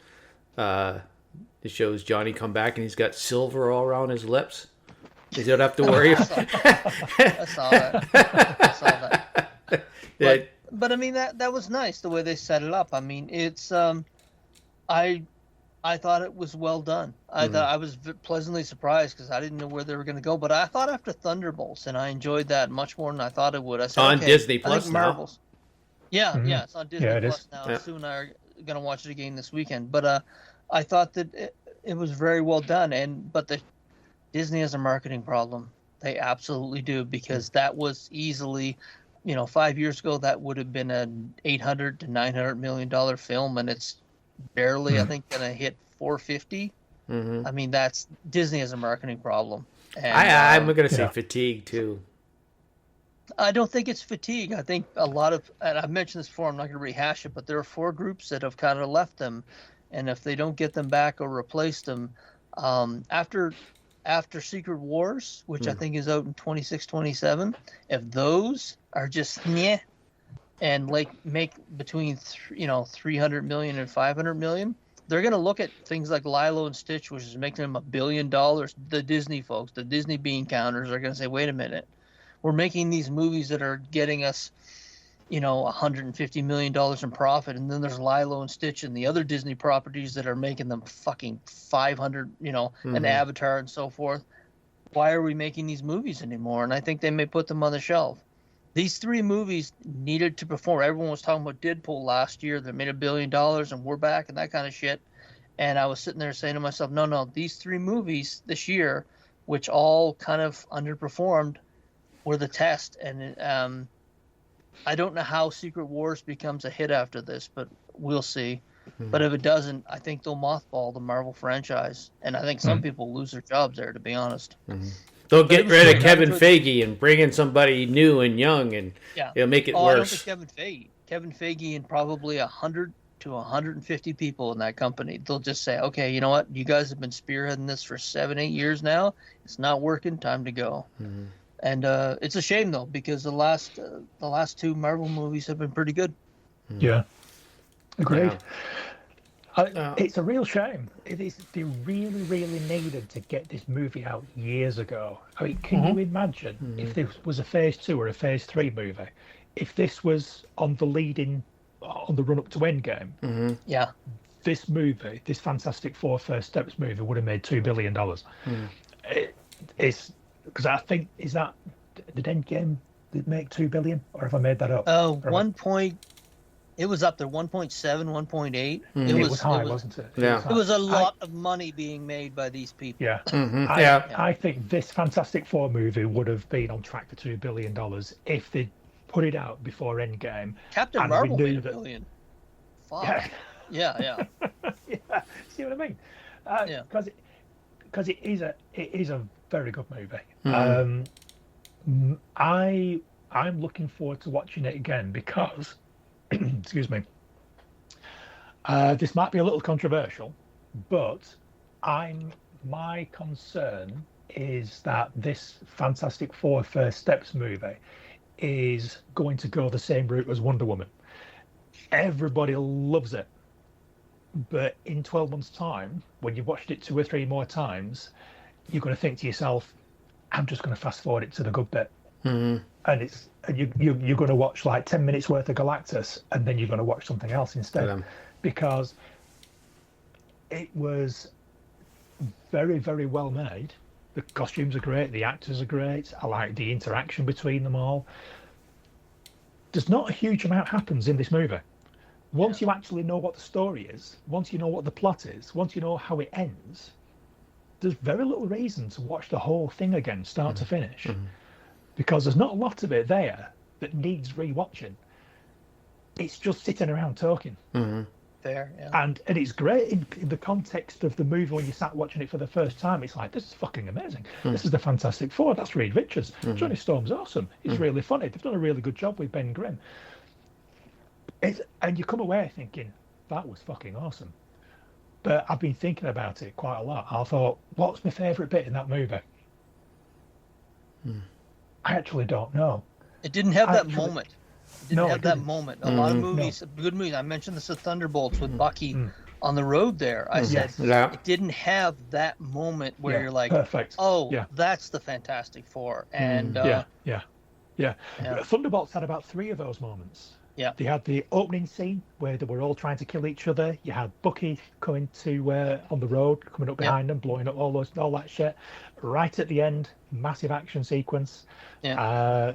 it shows Johnny come back and he's got silver all around his lips. You don't have to worry. I saw that. But I mean that was nice the way they set it up. I mean it's I thought it was well done. I thought I was pleasantly surprised because I didn't know where they were going to go. But I thought after Thunderbolts, and I enjoyed that much more than I thought it would. I said, on okay, Disney Plus now. Yeah, Mm-hmm. yeah, it's on Disney Plus now. Yeah. Soon I'm going to watch it again this weekend. But I thought that it was very well done. But Disney has a marketing problem. They absolutely do, because that was easily, 5 years ago that would have been an $800 to $900 million film, and it's barely, I think, gonna hit 450. I mean, Disney has a marketing problem. And, I'm gonna say fatigue too. I don't think it's fatigue. I think a lot of, and I've mentioned this before, I'm not gonna rehash it, but there are 4 groups that have kind of left them, and if they don't get them back or replace them, after Secret Wars, which I think is out in 26, 27, if those are just and make between 300 million and 500 million, they're going to look at things like Lilo and Stitch, which is making them $1 billion. The Disney folks, the Disney bean counters, are going to say, wait a minute, we're making these movies that are getting us $150 million in profit, and then there's Lilo and Stitch and the other Disney properties that are making them fucking 500, an Avatar and so forth. Why are we making these movies anymore? And I think they may put them on the shelf. These 3 movies needed to perform. Everyone was talking about Deadpool last year that made $1 billion and we're back and that kind of shit. And I was sitting there saying to myself, no, these 3 movies this year, which all kind of underperformed, were the test. And I don't know how Secret Wars becomes a hit after this, but we'll see. But if it doesn't, I think they'll mothball the Marvel franchise. And I think some people lose their jobs there, to be honest. They'll get rid of Kevin Feige and bring in somebody new and young, and it'll make it worse. I don't think Kevin Feige and probably 100 to 150 people in that company. They'll just say, okay, you know what? You guys have been spearheading this for 7-8 years now. It's not working. Time to go. And it's a shame, though, because the last 2 Marvel movies have been pretty good. Yeah. Agreed. It's a real shame. It is. They really, really needed to get this movie out years ago. I mean, can you imagine if this was a Phase 2 or a Phase 3 movie? If this was on the run up to Endgame, this movie, this Fantastic Four First Steps movie, would have made $2 billion. It's because I think, did Endgame make $2 billion, or have I made that up? It was up there, 1.7, 1.8. It was high, wasn't it? Yeah. It was a lot of money being made by these people. Yeah. I think this Fantastic Four movie would have been on track for $2 billion if they'd put it out before Endgame. Captain Marvel made $1 billion. Fuck. Yeah. See what I mean? Because it is a very good movie. I'm looking forward to watching it again because, excuse me, this might be a little controversial, but my concern is that this Fantastic Four First Steps movie is going to go the same route as Wonder Woman. Everybody loves it, but in 12 months' time, when you've watched it 2 or 3 more times, you're going to think to yourself, I'm just going to fast forward it to the good bit. And you're going to watch like 10 minutes worth of Galactus, and then you're going to watch something else instead, because it was very, very well made. The costumes are great, the actors are great. I like the interaction between them all. There's not a huge amount happens in this movie. Once you actually know what the story is, once you know what the plot is, once you know how it ends, there's very little reason to watch the whole thing again, start to finish, because there's not a lot of it there that needs rewatching. It's just sitting around talking. Fair, yeah. And it's great in the context of the movie when you sat watching it for the first time. It's like, this is fucking amazing. This is the Fantastic Four. That's Reed Richards. Johnny Storm's awesome. It's really funny. They've done a really good job with Ben Grimm. And you come away thinking, that was fucking awesome. But I've been thinking about it quite a lot. I thought, what's my favourite bit in that movie? I actually don't know. It didn't have that moment. It didn't have that moment. A lot of movies, good movies. I mentioned this at Thunderbolts with Bucky on the road there. I said it didn't have that moment where you're like, perfect. That's the Fantastic Four. And Thunderbolts had about 3 of those moments. Yeah. They had the opening scene where they were all trying to kill each other. You had Bucky coming on the road, coming up behind them, blowing up all that shit. Right at the end, massive action sequence. Yeah.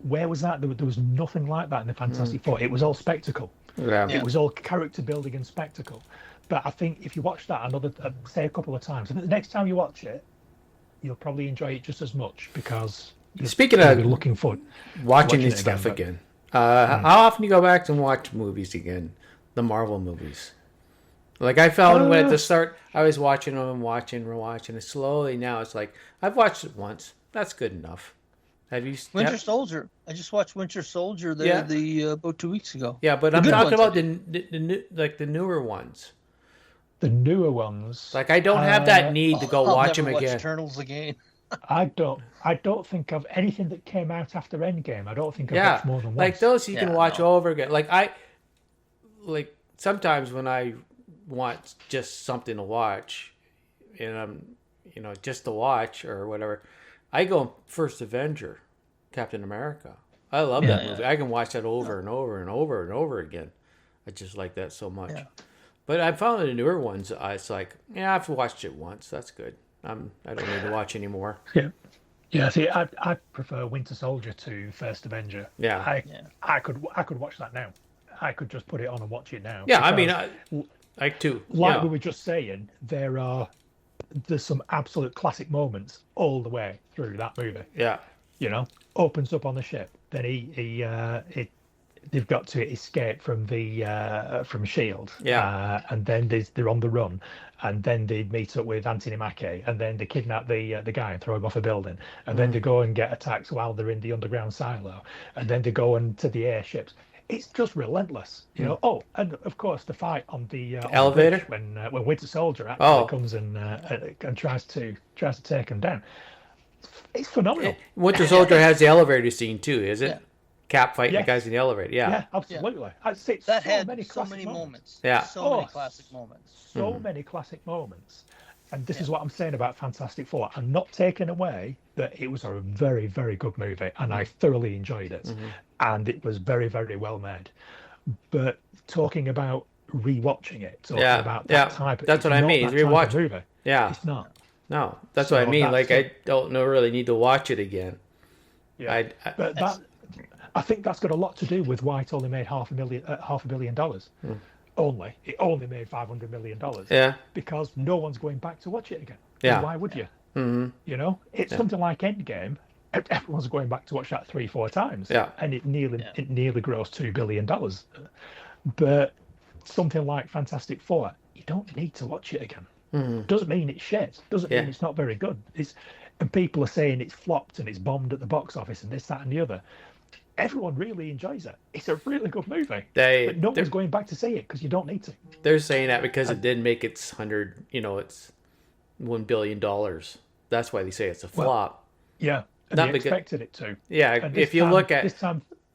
Where was that? There was nothing like that in the Fantastic Four. It was all spectacle. Yeah. It was all character building and spectacle. But I think if you watch that say a couple of times, and the next time you watch it, you'll probably enjoy it just as much because speaking of looking for watching this stuff again, how often do you go back and watch movies again? The Marvel movies. Like I found at the start, I was watching them and watching, and slowly now it's like I've watched it once. That's good enough. Have you? Winter Soldier. I just watched Winter Soldier about 2 weeks ago. Yeah, but I'm talking about the newer ones. The newer ones. Like I don't have that need to go watch them again. Eternals again. I don't think of anything that came out after Endgame. I don't think I've watched more than once. Like those you can watch over again. Like sometimes when I want just something to watch, and I'm just to watch or whatever, I go First Avenger, Captain America. I love that movie. I can watch that over and over and over and over again. I just like that so much. Yeah. But I found the newer ones. It's like, I've watched it once. That's good. I don't need to watch anymore. Yeah. See, I prefer Winter Soldier to First Avenger. Yeah. I could watch that now. I could just put it on and watch it now. Yeah, I mean, I too. Like we were just saying, there's some absolute classic moments all the way through that movie. Yeah. Opens up on the ship. Then they've got to escape from from Shield. Yeah. And then they're on the run, and then they meet up with Anthony Mackie, and then they kidnap the guy and throw him off a building, and then they go and get attacked while they're in the underground silo, and then they go into the airships. It's just relentless, Oh, and of course the fight on the elevator when Winter Soldier actually comes and tries to take him down. It's phenomenal. Winter Soldier has the elevator scene too, is it? Yeah. Cap fighting the guys in the elevator. Yeah, absolutely. I'd say that had so many moments. Yeah, so many classic moments. So many classic moments. And this is what I'm saying about Fantastic Four. I'm not taking away that it was a very, very good movie, and I thoroughly enjoyed it, and it was very, very well made. But talking about rewatching it, about that type of, that's what I mean. Rewatch movie. Yeah, it's not. No, that's what I mean. Like I don't really need to watch it again. Yeah, I think that's got a lot to do with why it only made $500 million. It only made $500 million. Yeah. Because no one's going back to watch it again. Yeah. And why would you? Mm-hmm. It's something like Endgame. Everyone's going back to watch that 3-4 times. Yeah. And it nearly grossed $2 billion. But something like Fantastic Four, you don't need to watch it again. Doesn't mean it's shit. Doesn't mean it's not very good. And people are saying it's flopped and it's bombed at the box office and this, that, and the other. Everyone really enjoys it. It's a really good movie. But no one's going back to see it because you don't need to. They're saying that because it didn't make its it's $1 billion. That's why they say it's a flop. Yeah, and they expected it to. Yeah, if you look at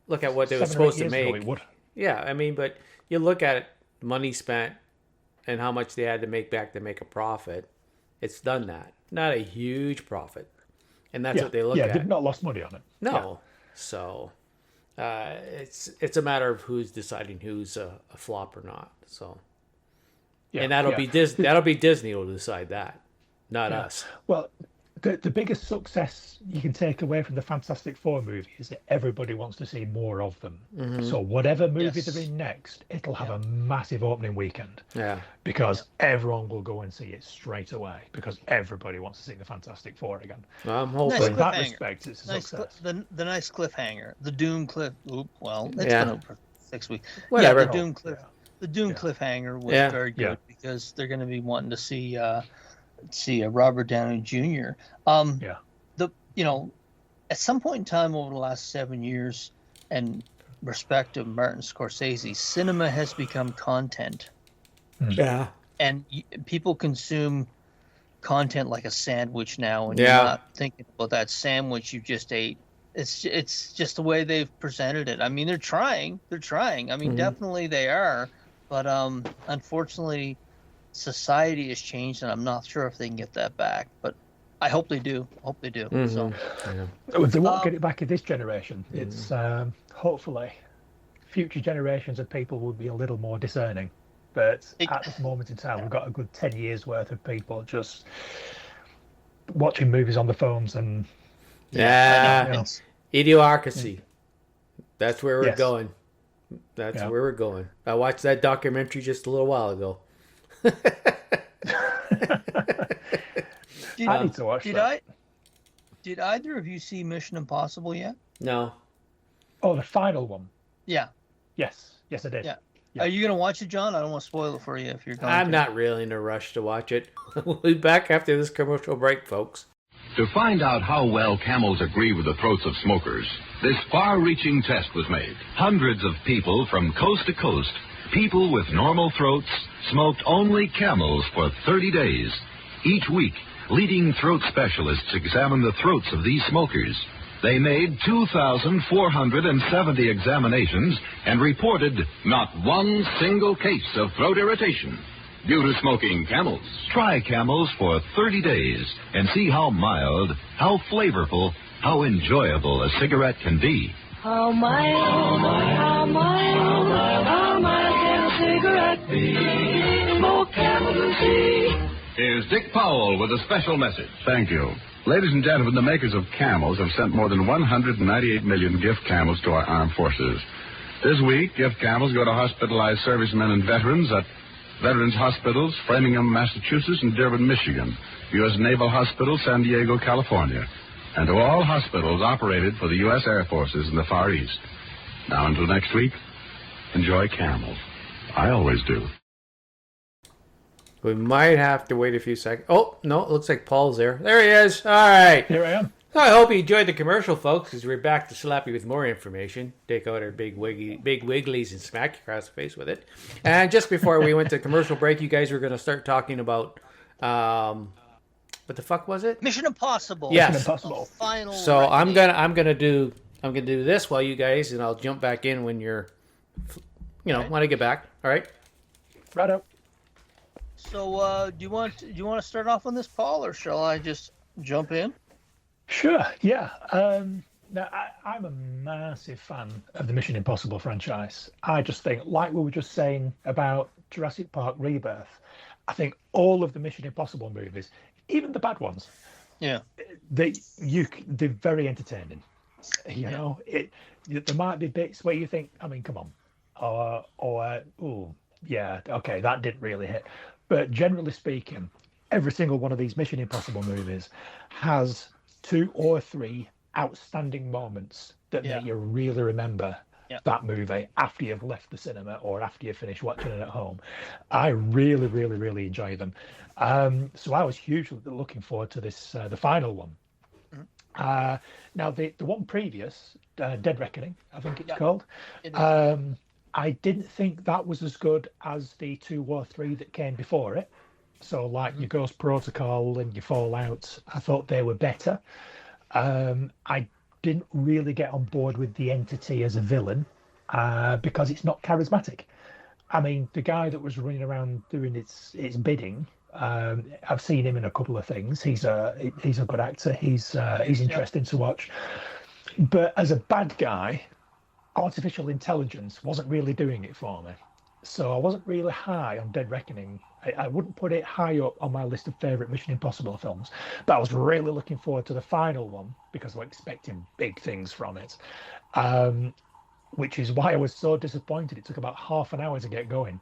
what they were supposed to make. Yeah, I mean, but you look at it, money spent and how much they had to make back to make a profit. It's done that. Not a huge profit. And that's what they look at. Yeah, they've not lost money on it. No. Yeah. So it's a matter of who's deciding who's a flop or not. So, and that'll be Disney. That'll be Disney will decide that, not us. Well, the biggest success you can take away from the Fantastic Four movie is that everybody wants to see more of them. So whatever movie they're in next, it'll have a massive opening weekend. Yeah. Because everyone will go and see it straight away because everybody wants to see the Fantastic Four again. I'm hoping. In that respect, it's a success. The nice cliffhanger, the Doom cliff. It's been over for 6 weeks. Whatever. Yeah, the Doom cliffhanger was very good because they're going to be wanting to see Robert Downey Jr. At some point in time over the last 7 years, and respect of Martin Scorsese, cinema has become content. Yeah. And people consume content like a sandwich now, and you're not thinking about that sandwich you just ate It's just the way they've presented it. I mean, they're trying. I mean, definitely they are, but unfortunately, society has changed, and I'm not sure if they can get that back. But I hope they do. So they won't get it back in this generation. It's hopefully future generations of people will be a little more discerning. But at this moment in time, we've got a good 10 years worth of people just watching movies on the phones and idiocracy. That's where we're Yes. going. That's where we're going. I watched that documentary just a little while ago. I need to watch that. Did either of you see Mission Impossible yet? No. Oh, the final one. Yeah. Yes, I did. Yeah. Are you going to watch it, John? I don't want to spoil it for you if you're going I'm to. not really in a rush to watch it. We'll be back after this commercial break, folks. To find out how well camels agree with the throats of smokers, this far-reaching test was made. Hundreds of people from coast to coast, people with normal throats, smoked only camels for 30 days. Each week, leading throat specialists examined the throats of these smokers. They made 2,470 examinations and reported not one single case of throat irritation due to smoking camels. Try camels for 30 days and see how mild, how flavorful, how enjoyable a cigarette can be. How mild, how mild, how mild can a cigarette be? Smoke camels and see. Here's Dick Powell with a special message. Thank you. Ladies and gentlemen, the makers of Camels have sent more than 198 million gift camels to our armed forces. This week, gift camels go to hospitalized servicemen and veterans at Veterans Hospitals, Framingham, Massachusetts, and Dearborn, Michigan, U.S. Naval Hospital, San Diego, California, and to all hospitals operated for the U.S. Air Forces in the Far East. Now, until next week, enjoy Camels. I always do. We might have to wait a few seconds. Oh, no, it looks like Paul's there. There he is. All right. Here I am. So I hope you enjoyed the commercial, folks, because we're back to slap you with more information. Take out our big wigglies and smack you across the face with it. And just before we went to commercial break, you guys were going to start talking about, what the fuck was it? Mission Impossible. Yes. Mission Impossible. Final. So I'm gonna do this while you guys, and I'll jump back in when you're, when I get back. All right. Right up. So do you want to start off on this, Paul, or shall I just jump in? Sure, yeah. Now, I'm a massive fan of the Mission Impossible franchise. I just think, like we were just saying about Jurassic Park Rebirth, I think all of the Mission Impossible movies, even the bad ones, they're very entertaining. There might be bits where you think, I mean, come on, okay, that didn't really hit. But generally speaking, every single one of these Mission Impossible movies has 2 or 3 outstanding moments that make you really remember that movie after you've left the cinema or after you finish watching it at home. I really, really, really enjoy them. So I was hugely looking forward to this, the final one. Now, the one previous, Dead Reckoning, I think it's called, I didn't think that was as good as the 2 or 3 that came before it. So, like your Ghost Protocol and your Fallout, I thought they were better. I didn't really get on board with the Entity as a villain because it's not charismatic. I mean, the guy that was running around doing its bidding, I've seen him in a couple of things. He's a good actor. He's interesting to watch. But as a bad guy, artificial intelligence wasn't really doing it for me. So I wasn't really high on Dead Reckoning. I wouldn't put it high up on my list of favourite Mission Impossible films, but I was really looking forward to the final one because we're expecting big things from it, which is why I was so disappointed. It took about half an hour to get going.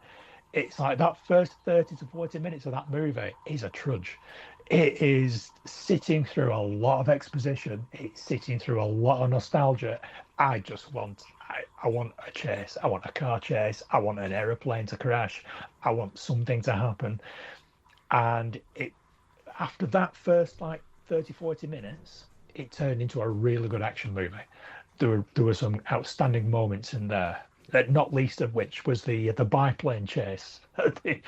It's like that first 30 to 40 minutes of that movie is a trudge. It is sitting through a lot of exposition. It's sitting through a lot of nostalgia. I want a chase. I want a car chase. I want an aeroplane to crash. I want something to happen. And after that first 30, 40 minutes, it turned into a really good action movie. There were some outstanding moments in there. not least of which was the biplane chase at the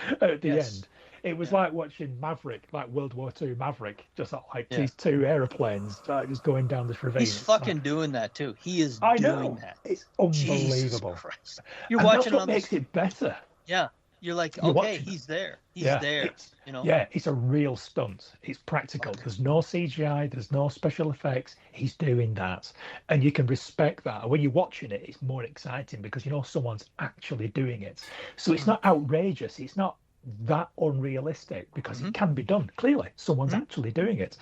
end. It was like watching Maverick, like World War II Maverick, just like these two airplanes just going down this ravine. He's fucking doing that too. He is doing that. It's unbelievable. Christ. You're and watching that's what on makes this... it better. Yeah. You're like, You're okay, watching he's there. He's Yeah, there. You know? Yeah, it's a real stunt. It's practical. There's no CGI. There's no special effects. He's doing that, and you can respect that. When you're watching it, it's more exciting because you know someone's actually doing it. So it's not outrageous. It's not that unrealistic because it can be done. Clearly, someone's actually doing it.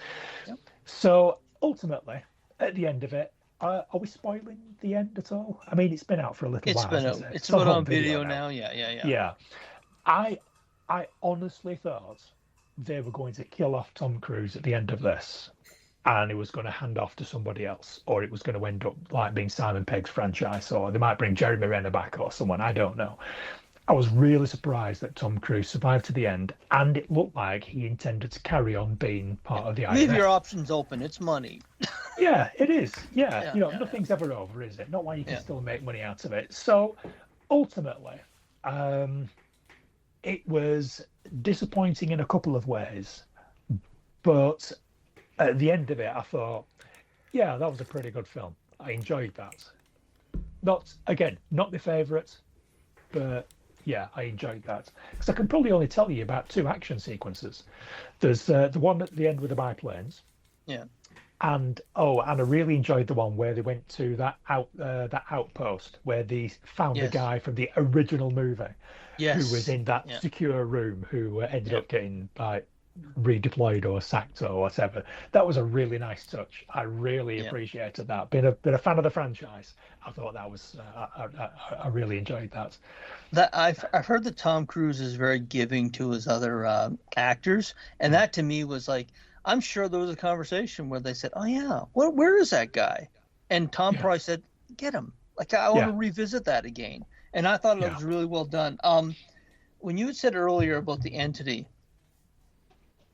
Yep. So ultimately, at the end of it, are we spoiling the end at all? I mean, it's been out for a little while. It's been on video now. Yeah. I honestly thought they were going to kill off Tom Cruise at the end of this, and it was going to hand off to somebody else, or it was going to end up like being Simon Pegg's franchise, or they might bring Jeremy Renner back or someone. I don't know. I was really surprised that Tom Cruise survived to the end, and it looked like he intended to carry on being part of the IMF. Leave your options open. It's money. Yeah, it is. Yeah, nothing's ever over, is it? Not while you can still make money out of it. So, ultimately, it was disappointing in a couple of ways, but at the end of it, I thought, yeah, that was a pretty good film. I enjoyed that. Not my favourite, but yeah, I enjoyed that. Because I can probably only tell you about 2 action sequences. There's the one at the end with the biplanes. Yeah. And I really enjoyed the one where they went to that outpost where they found the guy from the original movie, who was in that secure room, who ended up getting like redeployed or sacked or whatever. That was a really nice touch. I really appreciated that. Been a fan of the franchise. I thought that was I really enjoyed that. That I've heard that Tom Cruise is very giving to his other actors, and that to me was like, I'm sure there was a conversation where they said, "Oh yeah, where is that guy?" And Tom probably said, "Get him." Like I want to revisit that again, and I thought it was really well done. When you had said earlier about the entity,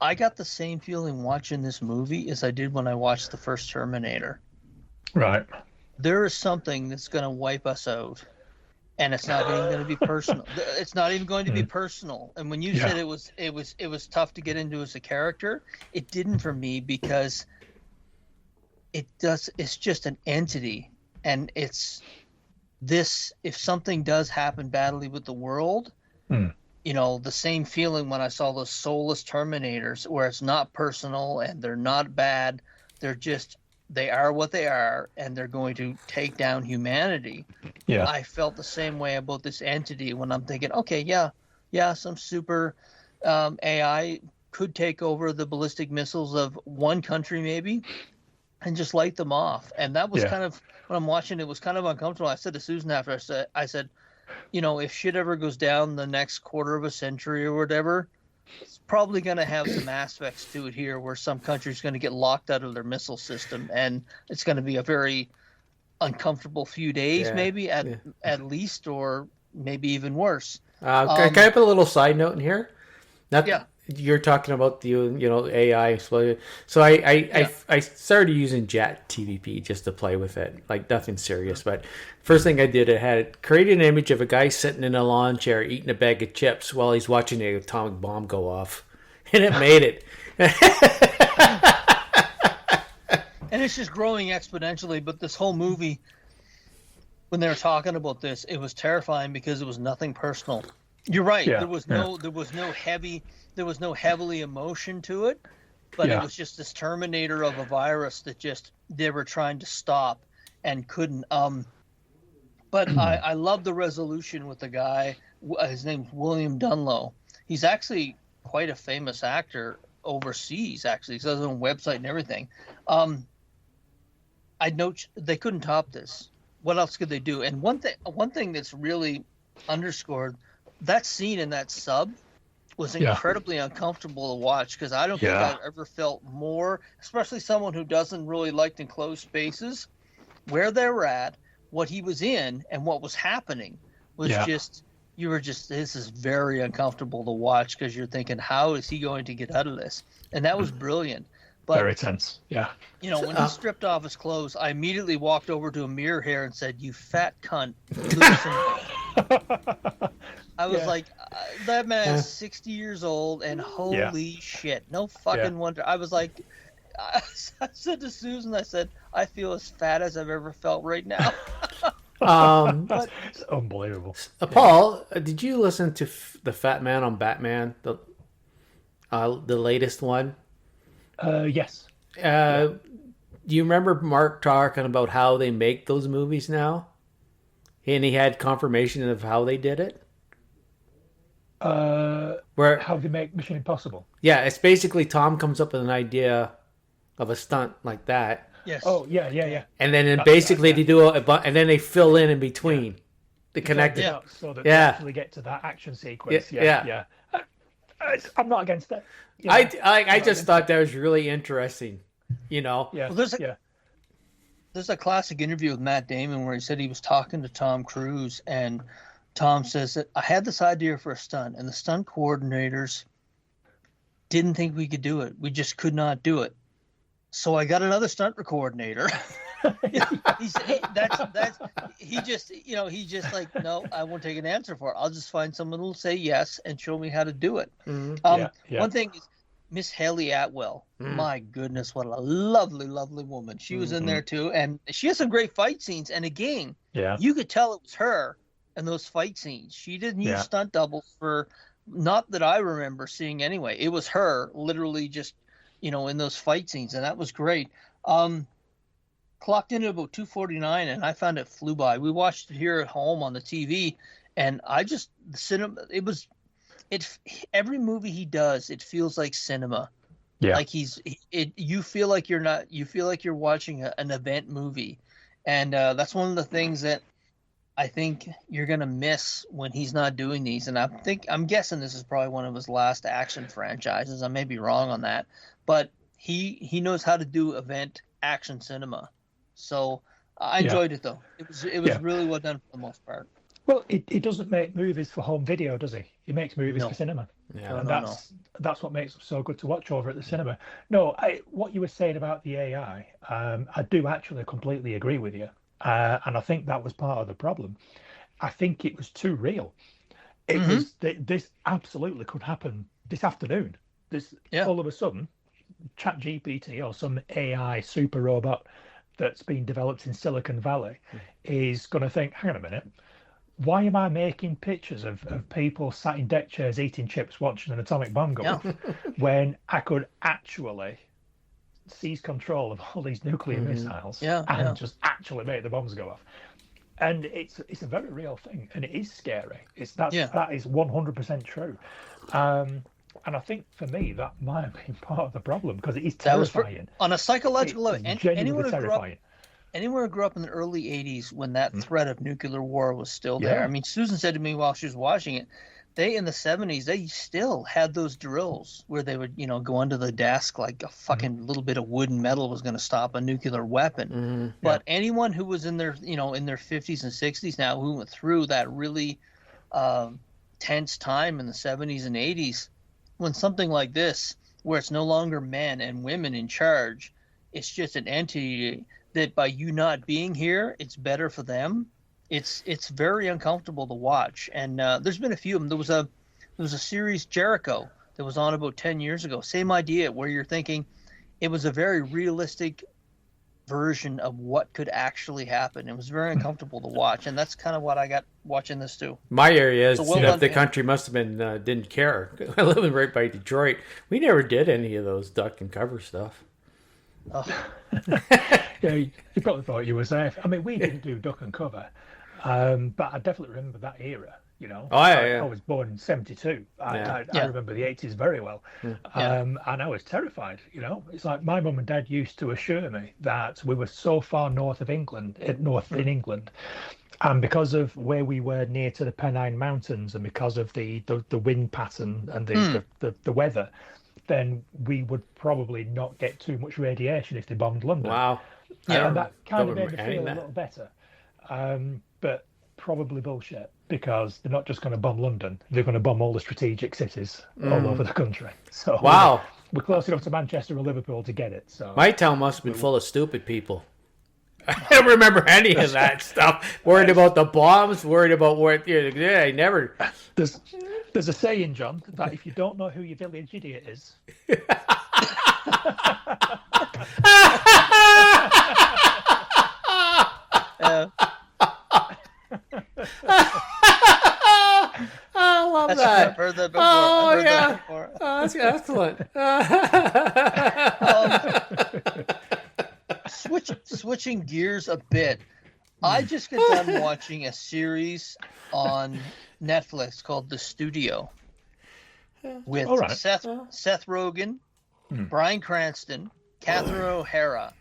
I got the same feeling watching this movie as I did when I watched the first Terminator. Right. There is something that's going to wipe us out, and it's not even going to be personal. It's not even going to be personal. And when you said it was tough to get into as a character, it didn't for me because it's just an entity, and it's this. If something does happen badly with the world. You know, the same feeling when I saw those soulless Terminators where it's not personal and they're not bad. They are what they are, and they're going to take down humanity. Yeah. I felt the same way about this entity when I'm thinking, okay, some super AI could take over the ballistic missiles of one country maybe and just light them off. And that was kind of, when I'm watching it was kind of uncomfortable. I said to Susan after I said, you know, if shit ever goes down the next quarter of a century or whatever, it's probably going to have some aspects to it here where some country's going to get locked out of their missile system, and it's going to be a very uncomfortable few days, maybe at least, or maybe even worse. Can I put a little side note in here? You're talking about the AI. So I started using ChatGPT just to play with it, like nothing serious. But first thing I did, it had it create an image of a guy sitting in a lawn chair eating a bag of chips while he's watching an atomic bomb go off, and it made it. And it's just growing exponentially. But this whole movie, when they were talking about this, it was terrifying because it was nothing personal. You're right. There was no heavily emotion to it, but it was just this Terminator of a virus that they were trying to stop and couldn't. But I love the resolution with the guy. His name's William Dunlow. He's actually quite a famous actor overseas. Actually, he has his own website and everything. I know they couldn't top this. What else could they do? And one thing that's really underscored, that scene in that sub was incredibly uncomfortable to watch, because I don't think I've ever felt more, especially someone who doesn't really like enclosed spaces, where they were at, what he was in, and what was happening was this is very uncomfortable to watch, because you're thinking, how is he going to get out of this? And that was brilliant. But, very tense. Yeah. You know, when he stripped off his clothes, I immediately walked over to a mirror here and said, "You fat cunt, loosen me." I was like, that man is 60 years old, and holy shit, no fucking wonder. I was like, I said to Susan, I said, I feel as fat as I've ever felt right now. But, it's unbelievable. Paul, did you listen to the Fat Man on Batman, the latest one? Yes. Do you remember Mark talking about how they make those movies now? And he had confirmation of how they did it? How they make Mission Impossible? Yeah, it's basically Tom comes up with an idea of a stunt like that. Yes. Oh, yeah. And then basically they do and then they fill in between the connected. Yeah, so that they actually get to that action sequence. Yeah. I'm not against it. You know, I just thought that was really interesting. You know. Yeah. Well, there's a classic interview with Matt Damon where he said he was talking to Tom Cruise, and Tom says that I had this idea for a stunt, and the stunt coordinators didn't think we could do it. We just could not do it. So I got another stunt coordinator. He said, hey, he just like, no, I won't take an answer for it. I'll just find someone who'll say yes and show me how to do it. Mm-hmm. One thing is Miss Haley Atwell. My goodness, what a lovely, lovely woman. She was in there too, and she has some great fight scenes. And again, you could tell it was her in those fight scenes. She didn't use stunt doubles for, not that I remember seeing anyway. It was her literally just, in those fight scenes, and that was great. Clocked in at about 2:49, and I found it flew by. We watched it here at home on the TV, and the cinema. Every movie he does, it feels like cinema. Yeah. Like you feel like you're watching an event movie, and that's one of the things that I think you're gonna miss when he's not doing these. And I'm guessing this is probably one of his last action franchises. I may be wrong on that, but he knows how to do event action cinema. So I enjoyed it though. It was really well done for the most part. Well, he doesn't make movies for home video, does he? He makes movies for cinema. Yeah, and that's what makes them so good to watch over at the cinema. No, what you were saying about the AI, I do actually completely agree with you. And I think that was part of the problem. I think it was too real. It was this absolutely could happen this afternoon. All of a sudden, ChatGPT or some AI super robot that's been developed in Silicon Valley is going to think, hang on a minute, why am I making pictures of people sat in deck chairs eating chips watching an atomic bomb go off when I could actually seize control of all these nuclear missiles and just actually make the bombs go off? And it's a very real thing, and it is scary. That is 100% true. And I think for me that might have been part of the problem, because it is terrifying. On a psychological level, anyone who grew up in the early 80s when that threat of nuclear war was still there. I mean, Susan said to me while she was watching it, in the 70s, they still had those drills where they would, go under the desk like a fucking little bit of wood and metal was going to stop a nuclear weapon. But anyone who was in their, in their 50s and 60s now, who went through that really tense time in the 70s and 80s, when something like this, where it's no longer men and women in charge, it's just an entity that by you not being here, it's better for them. It's very uncomfortable to watch. And there's been a few of them. There was a series, Jericho, that was on about 10 years ago. Same idea, where you're thinking it was a very realistic version of what could actually happen. It was very uncomfortable to watch, and that's kind of what I got watching this too. My area is the country must have been didn't care. I live right by Detroit. We never did any of those duck and cover stuff. Oh. Yeah, you probably thought you were safe. I mean, we didn't do duck and cover, but I definitely remember that era. I was born in 72. I remember the 80s very well. And I was terrified. It's like my mum and dad used to assure me that we were so far north in England, and because of where we were near to the Pennine Mountains, and because of the wind pattern and the weather, then we would probably not get too much radiation if they bombed London. Wow. And that kind of made me feel a little better. But probably bullshit, because they're not just going to bomb London, they're going to bomb all the strategic cities all over the country. So wow. we're close enough to Manchester or Liverpool to get it. So my town must have been full of stupid people. I don't remember any of that stuff. Worried about the bombs, worried about where. I never. There's a saying, John, that if you don't know who your village idiot is. I love that. I've heard that before. Oh, yeah. Oh, that's excellent. Switching gears a bit, I just got done watching a series on Netflix called The Studio with Seth Rogen, Bryan Cranston, Catherine O'Hara.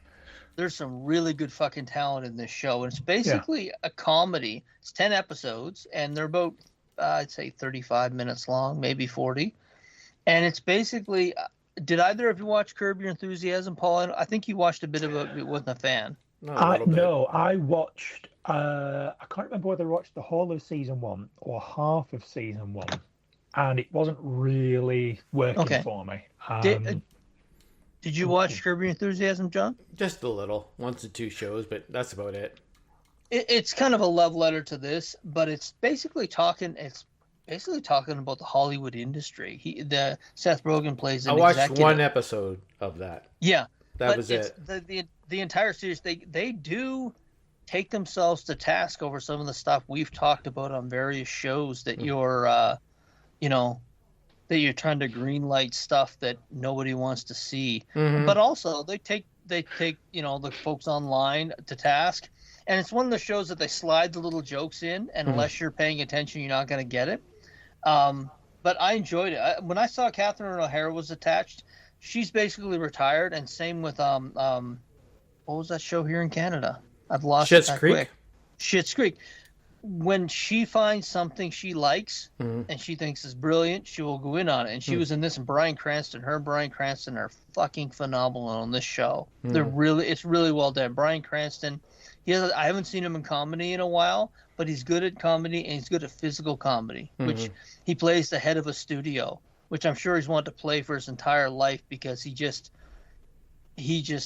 There's some really good fucking talent in this show, and it's basically a comedy. It's 10 episodes, and they're about I'd say 35 minutes long, maybe 40. And it's basically, did either of you watch Curb Your Enthusiasm, Paul? I think you watched a bit of it, wasn't a fan. No, I watched, I can't remember whether I watched the whole of season 1 or half of season 1. And it wasn't really working for me. Did you watch Curb Your Enthusiasm, John? Just a little. 1 to 2 shows, but that's about it. It's kind of a love letter to this, but it's basically talking about the Hollywood industry. Seth Rogen plays an executive. I watched 1 episode of that. Yeah. That was it. The entire series, they do take themselves to task over some of the stuff we've talked about on various shows that you're that you're trying to greenlight stuff that nobody wants to see. Mm-hmm. But also they take the folks online to task. And it's one of the shows that they slide the little jokes in, and unless you're paying attention, you're not going to get it. But I enjoyed it. When I saw Catherine O'Hara was attached, she's basically retired, and same with what was that show here in Canada? I've lost it. Schitt's Creek. Schitt's Creek. When she finds something she likes and she thinks is brilliant, she will go in on it. And she was in this, and Bryan Cranston. Her and Bryan Cranston are fucking phenomenal on this show. It's really well done. Bryan Cranston. I haven't seen him in comedy in a while, but he's good at comedy and he's good at physical comedy, which he plays the head of a studio, which I'm sure he's wanted to play for his entire life because he just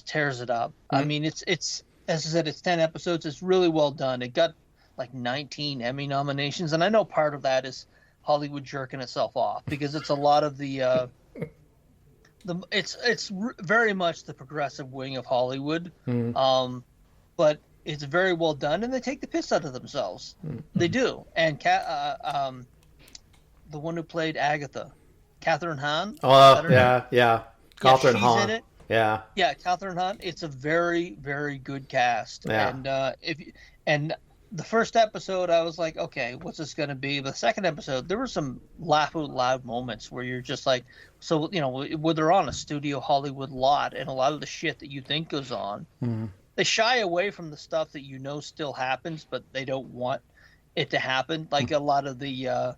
tears it up. I mean, it's as I said, it's 10 episodes. It's really well done. It got like 19 Emmy nominations, and I know part of that is Hollywood jerking itself off because it's a lot of it's very much the progressive wing of Hollywood, but it's very well done, and they take the piss out of themselves. They do. And the one who played Agatha, Catherine Hahn. Oh, yeah. Catherine Hahn. In it. Yeah. Yeah, Catherine Hahn. It's a very, very good cast. Yeah. And the first episode, I was like, okay, what's this going to be? The second episode, there were some laugh out loud moments where you're just like, so, where they're on a studio Hollywood lot, and a lot of the shit that you think goes on, they shy away from the stuff that still happens, but they don't want it to happen. Like a lot of the,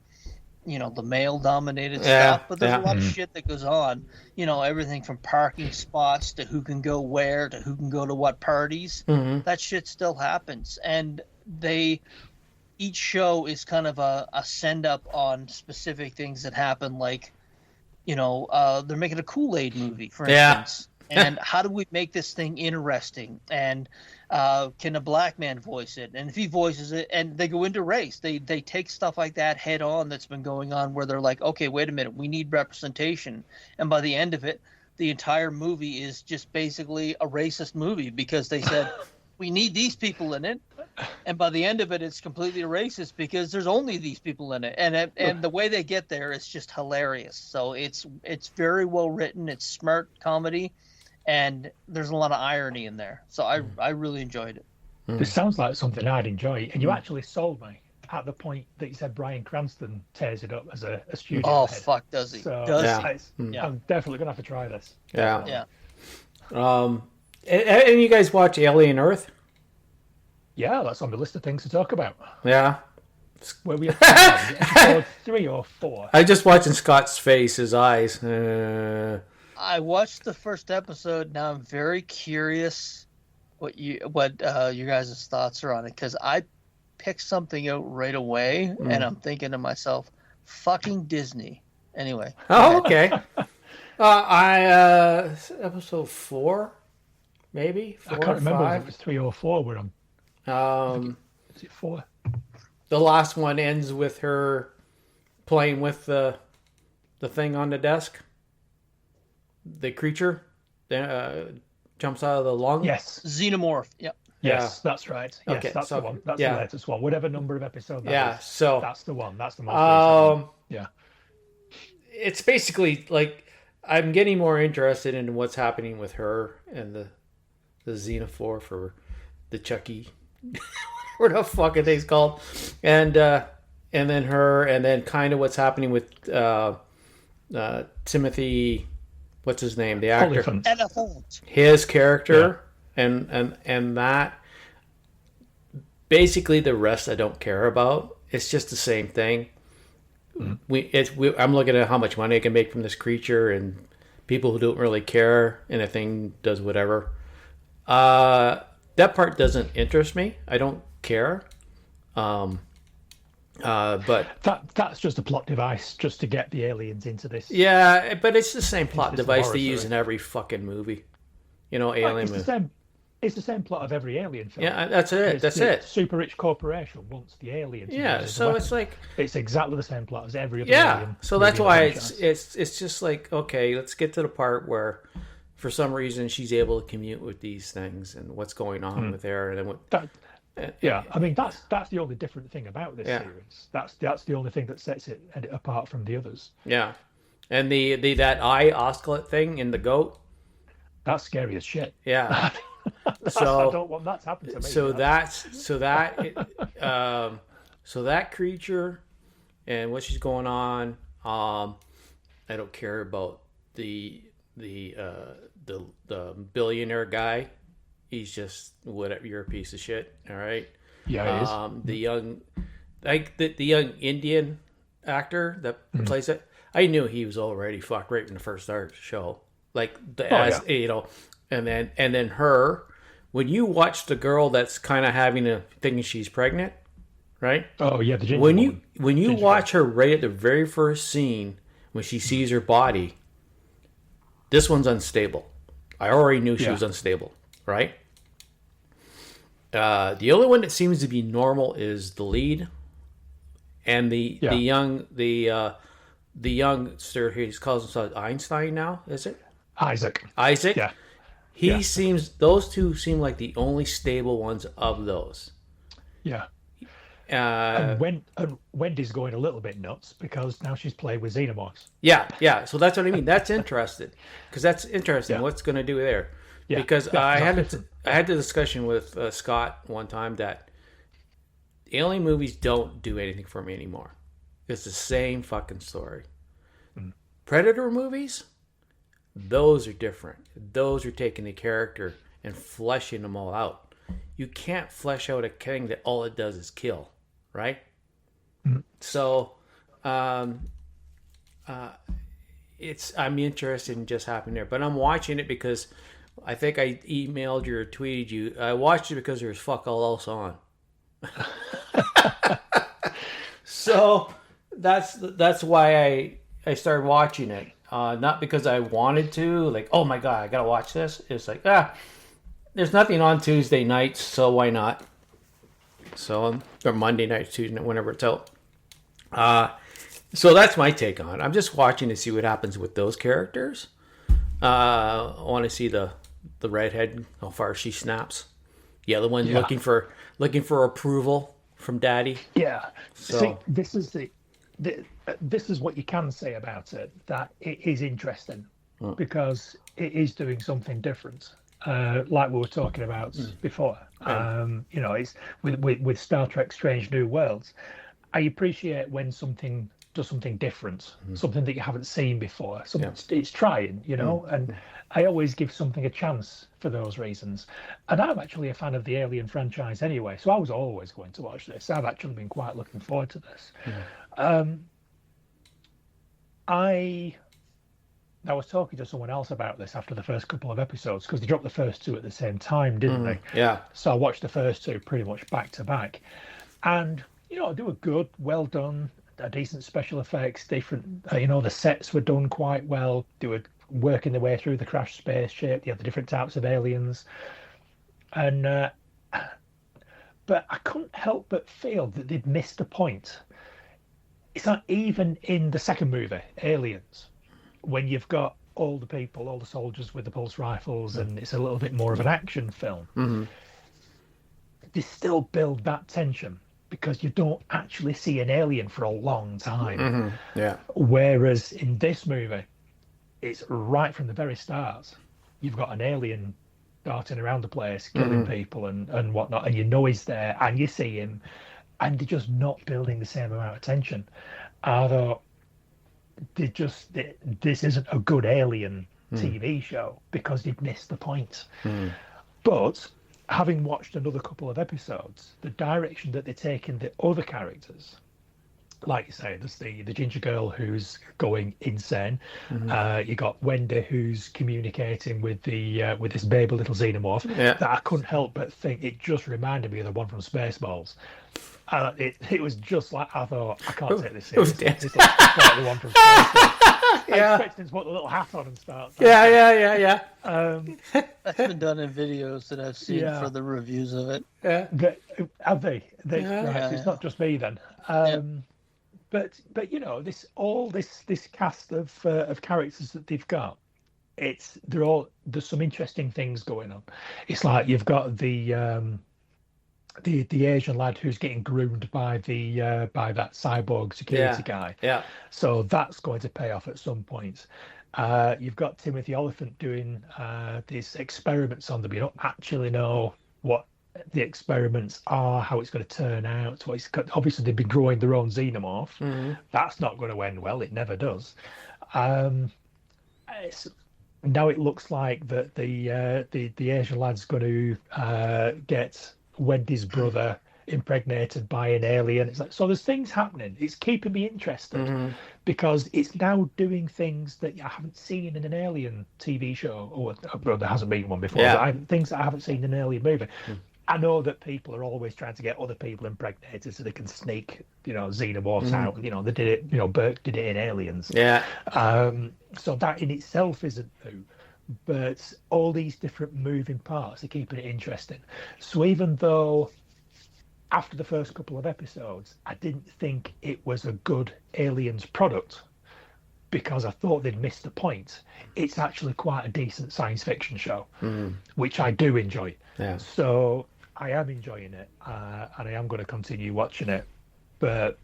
the male-dominated stuff. But there's a lot of shit that goes on. Everything from parking spots to who can go where to who can go to what parties. That shit still happens. And each show is kind of a send-up on specific things that happen. Like, they're making a Kool-Aid movie, for instance. And how do we make this thing interesting? And can a black man voice it? And if he voices it, and they go into race, they take stuff like that head on that's been going on, where they're like, okay, wait a minute, we need representation. And by the end of it, the entire movie is just basically a racist movie because they said, we need these people in it. And by the end of it, it's completely racist because there's only these people in it. And the way they get there is just hilarious. So it's very well written. It's smart comedy. And there's a lot of irony in there. So I really enjoyed it. This sounds like something I'd enjoy. And you actually sold me at the point that you said Bryan Cranston tears it up as a studio Oh, head. fuck, does he? So Yeah. I'm definitely going to have to try this. Yeah. And you guys watch Alien Earth? Yeah, that's on the list of things to talk about. Yeah. Where we episode 3 or 4. I just watching Scott's face, his eyes. I watched the first episode. Now I'm very curious what your guys' thoughts are on it, because I picked something out right away, and I'm thinking to myself, fucking Disney. Anyway. Oh, okay. Episode 4, maybe 4 I can't remember if 5. it was 3 or 4 we're on. Is it 4? The last one ends with her playing with the thing on the desk. The creature jumps out of the lung. Yes. Xenomorph. Yep. Yes, that's right. Yes, Okay, that's so, the one. That's yeah. the latest one. Whatever number of episode that Yeah, is. so That's the one. That's the most recent one. Yeah. It's basically like I'm getting more interested in what's happening with her and the xenophore or the Chucky, what the fuck are things called, and then her, and then kind of what's happening with Timothy, what's his name, the actor, Elephant. his character, and that. Basically, the rest I don't care about. It's just the same thing. I'm looking at how much money I can make from this creature, and people who don't really care, and a thing does whatever. That part doesn't interest me. I don't care. But that's just a plot device just to get the aliens into this. Yeah, but it's the same plot device they use in every fucking movie. Alien movie. It's the same plot of every Alien film. Yeah, that's it. That's it. Super rich corporation wants the alien. Yeah, so it's like it's exactly the same plot as every other. Yeah, Alien so that's why franchise. it's just like, okay, let's get to the part where, for some reason, she's able to commute with these things and what's going on with her, and then what. Yeah, I mean that's the only different thing about this series. That's the only thing that sets it apart from the others. Yeah, and the that eye oscillate thing in the goat. That's scary as shit. Yeah. So I don't want that to happen to me. So that creature and what she's going on. I don't care about the billionaire guy. He's just whatever. You're a piece of shit. All right. Yeah, he is. The young Indian actor that plays it. I knew he was already fucked right from the first start of the show. And then her, when you watch the girl that's kind of having a thinking she's pregnant, right? Oh yeah, the ginger when woman. you watch her right at the very first scene when she sees her body, this one's unstable. I already knew she was unstable, right? The only one that seems to be normal is the lead, and the youngster. He calls himself Einstein now. Is it Isaac? Yeah. Those two seem like the only stable ones of those. Yeah. And Wendy's going a little bit nuts because now she's playing with xenomorphs. Yeah. So that's what I mean. That's interesting because that's interesting. Yeah. What's going to do there? Yeah. Because I had the discussion with Scott one time that alien movies don't do anything for me anymore. It's the same fucking story. Predator movies. Those are different. Those are taking the character and fleshing them all out. You can't flesh out a king that all it does is kill, right? So, I'm interested in just happening there, but I'm watching it because I think I emailed you or tweeted you. I watched it because there's fuck all else on. So that's why I started watching it. Not because I wanted to, like, oh my god, I gotta watch this. It's like, there's nothing on Tuesday nights, so why not? So, or Monday night, Tuesday night, whenever it's out. So that's my take on it. I'm just watching to see what happens with those characters. I want to see the redhead, how far she snaps. The other one looking for approval from daddy. Yeah. So see, this is what you can say about it, that it is interesting because it is doing something different, like we were talking about before. It's with Star Trek Strange New Worlds. I appreciate when something does something different, something that you haven't seen before. It's trying, and I always give something a chance for those reasons. And I'm actually a fan of the Alien franchise anyway, so I was always going to watch this. I've actually been quite looking forward to this. I was talking to someone else about this after the first couple of episodes because they dropped the first two at the same time, didn't they? Yeah. So I watched the first two pretty much back to back, and they were good, well done, a decent special effects, different. The sets were done quite well. They were working their way through the crashed spaceship. You have the different types of aliens, and but I couldn't help but feel that they'd missed a point. It's not even in the second movie, Aliens, when you've got all the people, all the soldiers with the pulse rifles, and it's a little bit more of an action film. Mm-hmm. They still build that tension because you don't actually see an alien for a long time. Mm-hmm. Yeah. Whereas in this movie, it's right from the very start. You've got an alien darting around the place, killing people and whatnot, and you know he's there, and you see him, and they're just not building the same amount of tension. I thought, this isn't a good Alien TV show because they've missed the point. But having watched another couple of episodes, the direction that they're taking the other characters, like you say, there's the ginger girl who's going insane. You got Wendy who's communicating with with this baby little xenomorph. That I couldn't help but think it just reminded me of the one from Spaceballs. It was just like, I thought, I can't take this seriously. It's like the one from Spaceballs. I expected him to put the little hat on and start. Yeah. That's been done in videos that I've seen for the reviews of it. Have they? Right, it's not just me then. But you know, this cast of characters that they've got, there's some interesting things going on. It's like you've got the Asian lad who's getting groomed by that cyborg security guy. Yeah. So that's going to pay off at some point. You've got Timothy Oliphant doing these experiments on them. You don't actually know what the experiments are, how it's going to turn out. Obviously, they've been growing their own xenomorph. That's not going to end well. It never does. Now it looks like that the Asian lad's going to get Wendy's brother impregnated by an alien. It's like, so there's things happening. It's keeping me interested because it's now doing things that I haven't seen in an Alien TV show, or there hasn't been one before. But things that I haven't seen in an Alien movie. I know that people are always trying to get other people impregnated so they can sneak, xenomorphs out. They did it. Burke did it in Aliens. Yeah. So that in itself isn't new. But all these different moving parts are keeping it interesting. So even though after the first couple of episodes, I didn't think it was a good Aliens product because I thought they'd missed the point, it's actually quite a decent science fiction show, which I do enjoy. Yeah. So I am enjoying it, and I am going to continue watching it. But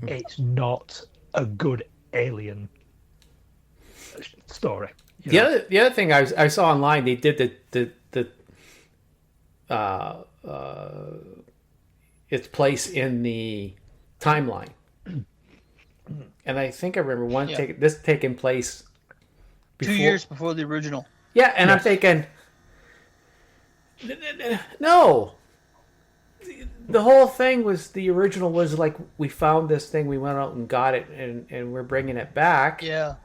it's not a good Alien story. The other thing I saw online, they did its place in the timeline, and I think I remember this taking place before, 2 years before the original. Yeah, and I'm thinking, no. The whole thing was, the original was like, we found this thing, we went out and got it, and we're bringing it back. Yeah.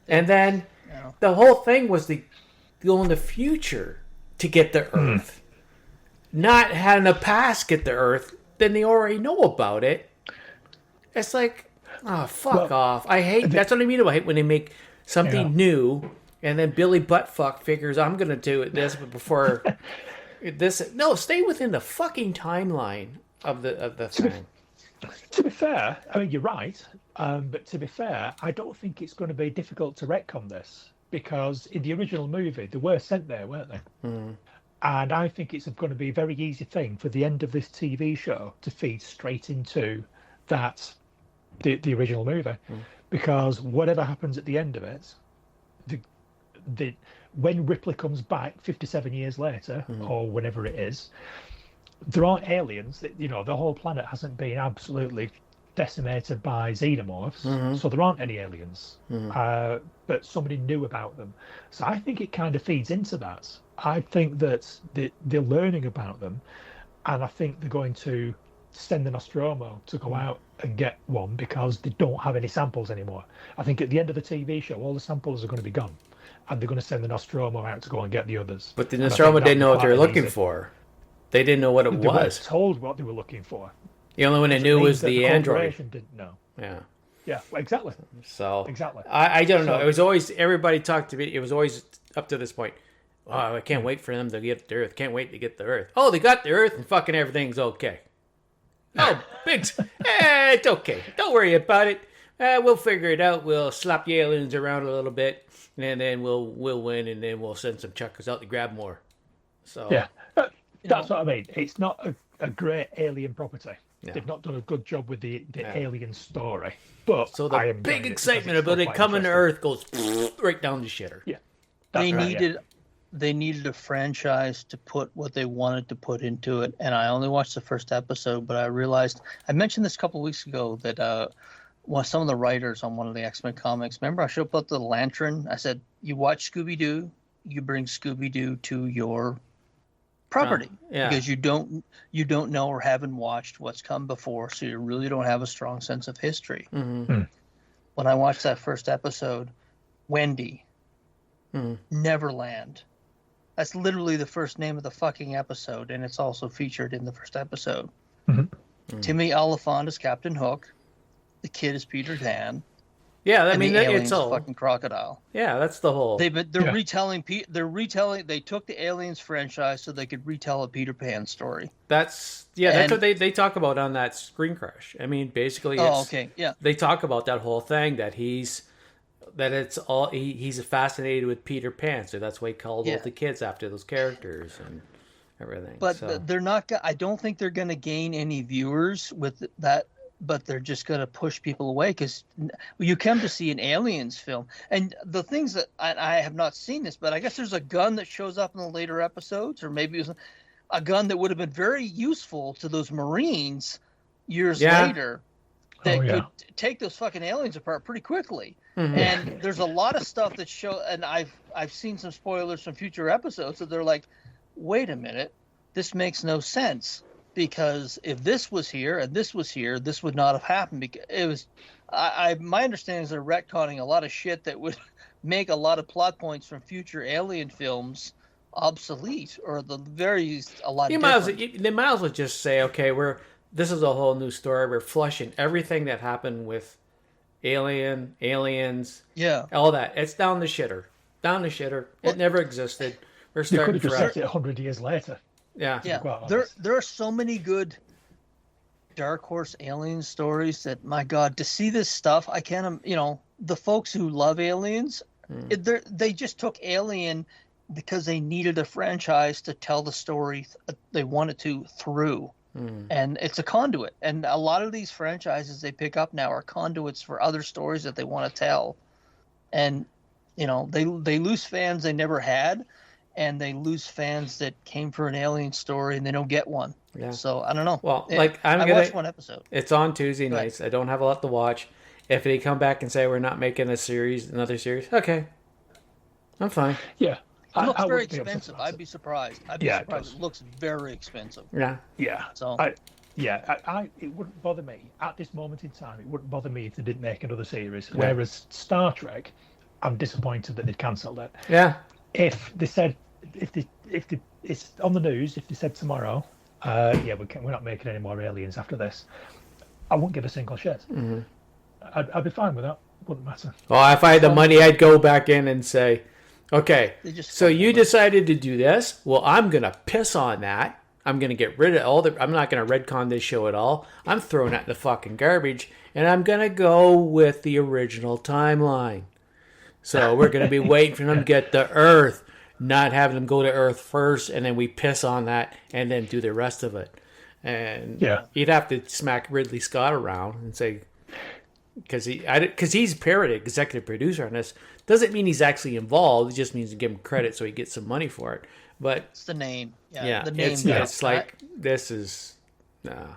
And then the whole thing was to go in the future to get the Earth. Not having the past get the Earth, then they already know about it. It's like, oh, fuck off. I hate, that's what I mean about when they make something new, and then Billy Buttfuck figures, I'm going to do this before this. No, stay within the fucking timeline of the thing. To be fair, I mean, you're right. But to be fair, I don't think it's going to be difficult to retcon this, because in the original movie, they were sent there, weren't they? And I think it's going to be a very easy thing for the end of this TV show to feed straight into the original movie, because whatever happens at the end of it, when Ripley comes back 57 years later, or whenever it is, there aren't aliens. The whole planet hasn't been absolutely decimated by xenomorphs, so there aren't any aliens. But somebody knew about them. So I think it kind of feeds into that. I think that they're learning about them, and I think they're going to send the Nostromo to go out and get one, because they don't have any samples anymore. I think at the end of the TV show, all the samples are going to be gone, and they're going to send the Nostromo out to go and get the others. But the Nostromo didn't know what they were looking for. They didn't know what They it was. weren't told what they were looking for. The only one that knew was the android. Didn't know. Yeah. Yeah, exactly. So exactly. I don't know. It was always everybody talked to me. It was always up to this point. Oh, I can't wait for them to get the Earth. Can't wait to get the Earth. Oh, they got the Earth and fucking everything's okay. Oh, Biggs, it's okay. Don't worry about it. We'll figure it out. We'll slap the aliens around a little bit, and then we'll win, and then we'll send some chuckers out to grab more. So yeah, that's what I mean. It's not a great alien property. Yeah. They've not done a good job with the alien story. But so the big excitement about it coming to Earth goes right down the shitter. Yeah, they needed a franchise to put what they wanted to put into it, and I only watched the first episode, but I realized I mentioned this a couple of weeks ago that some of the writers on one of the X-Men comics, remember I showed up the lantern. I said, you watch Scooby-Doo, you bring Scooby-Doo to your property because you don't know or haven't watched what's come before, so you really don't have a strong sense of history. Mm-hmm. When I watched that first episode, Wendy, Neverland. That's literally the first name of the fucking episode, and it's also featured in the first episode. Timmy Oliphant is Captain Hook. The kid is Peter Pan. Yeah, I mean, it's all fucking crocodile. Yeah, that's the whole. They're retelling. They took the Aliens franchise so they could retell a Peter Pan story. That's what they talk about on that Screen Crush. I mean, basically, they talk about that whole thing that he's fascinated with Peter Pan, so that's why he called all the kids after those characters and everything. But they're not. I don't think they're going to gain any viewers with that. But they're just going to push people away because you come to see an Aliens film. And the things that I have not seen this, but I guess there's a gun that shows up in the later episodes, or maybe it was a gun that would have been very useful to those Marines years later that could take those fucking aliens apart pretty quickly. Mm-hmm. And there's a lot of stuff that and I've seen some spoilers from future episodes that they're like, wait a minute, this makes no sense. Because if this was here and this was here, this would not have happened. Because it was, my understanding is they're retconning a lot of shit that would make a lot of plot points from future Alien films obsolete, or the very a lot. They might as well just say, okay, this is a whole new story. We're flushing everything that happened with aliens, all that. It's down the shitter. It never existed. We're starting. They could have just said it 100 years later. Yeah. There are so many good Dark Horse alien stories that, my God, to see this stuff, I can't. The folks who love aliens, they just took Alien because they needed a franchise to tell the story they wanted to through, and it's a conduit. And a lot of these franchises they pick up now are conduits for other stories that they want to tell, and they lose fans they never had. And they lose fans that came for an alien story and they don't get one. Yeah. So I don't know. Well, I watched one episode. It's on Tuesday nights. I don't have a lot to watch. If they come back and say we're not making another series, okay, I'm fine. Yeah. It looks very expensive. I'd be surprised. It looks very expensive. Yeah. Yeah. So. It wouldn't bother me at this moment in time. It wouldn't bother me if they didn't make another series. Yeah. Whereas Star Trek, I'm disappointed that they'd cancelled it. Yeah. If they said, if it's on the news, if they said tomorrow, we're not making any more aliens after this, I wouldn't give a single shit. Mm-hmm. I'd be fine with that. Wouldn't matter. Well, if I had the money, I'd go back in and say, okay, so you decided to do this. Well, I'm gonna piss on that. I'm gonna get rid of I'm not gonna retcon this show at all. I'm throwing that in the fucking garbage, and I'm gonna go with the original timeline. So we're going to be waiting for them to get to Earth, not having them go to Earth first, and then we piss on that and then do the rest of it. And you'd have to smack Ridley Scott around and say, because he's parody executive producer on this, doesn't mean he's actually involved. It just means to give him credit so he gets some money for it. But it's the name. Yeah, the name. It's like this is, Yeah.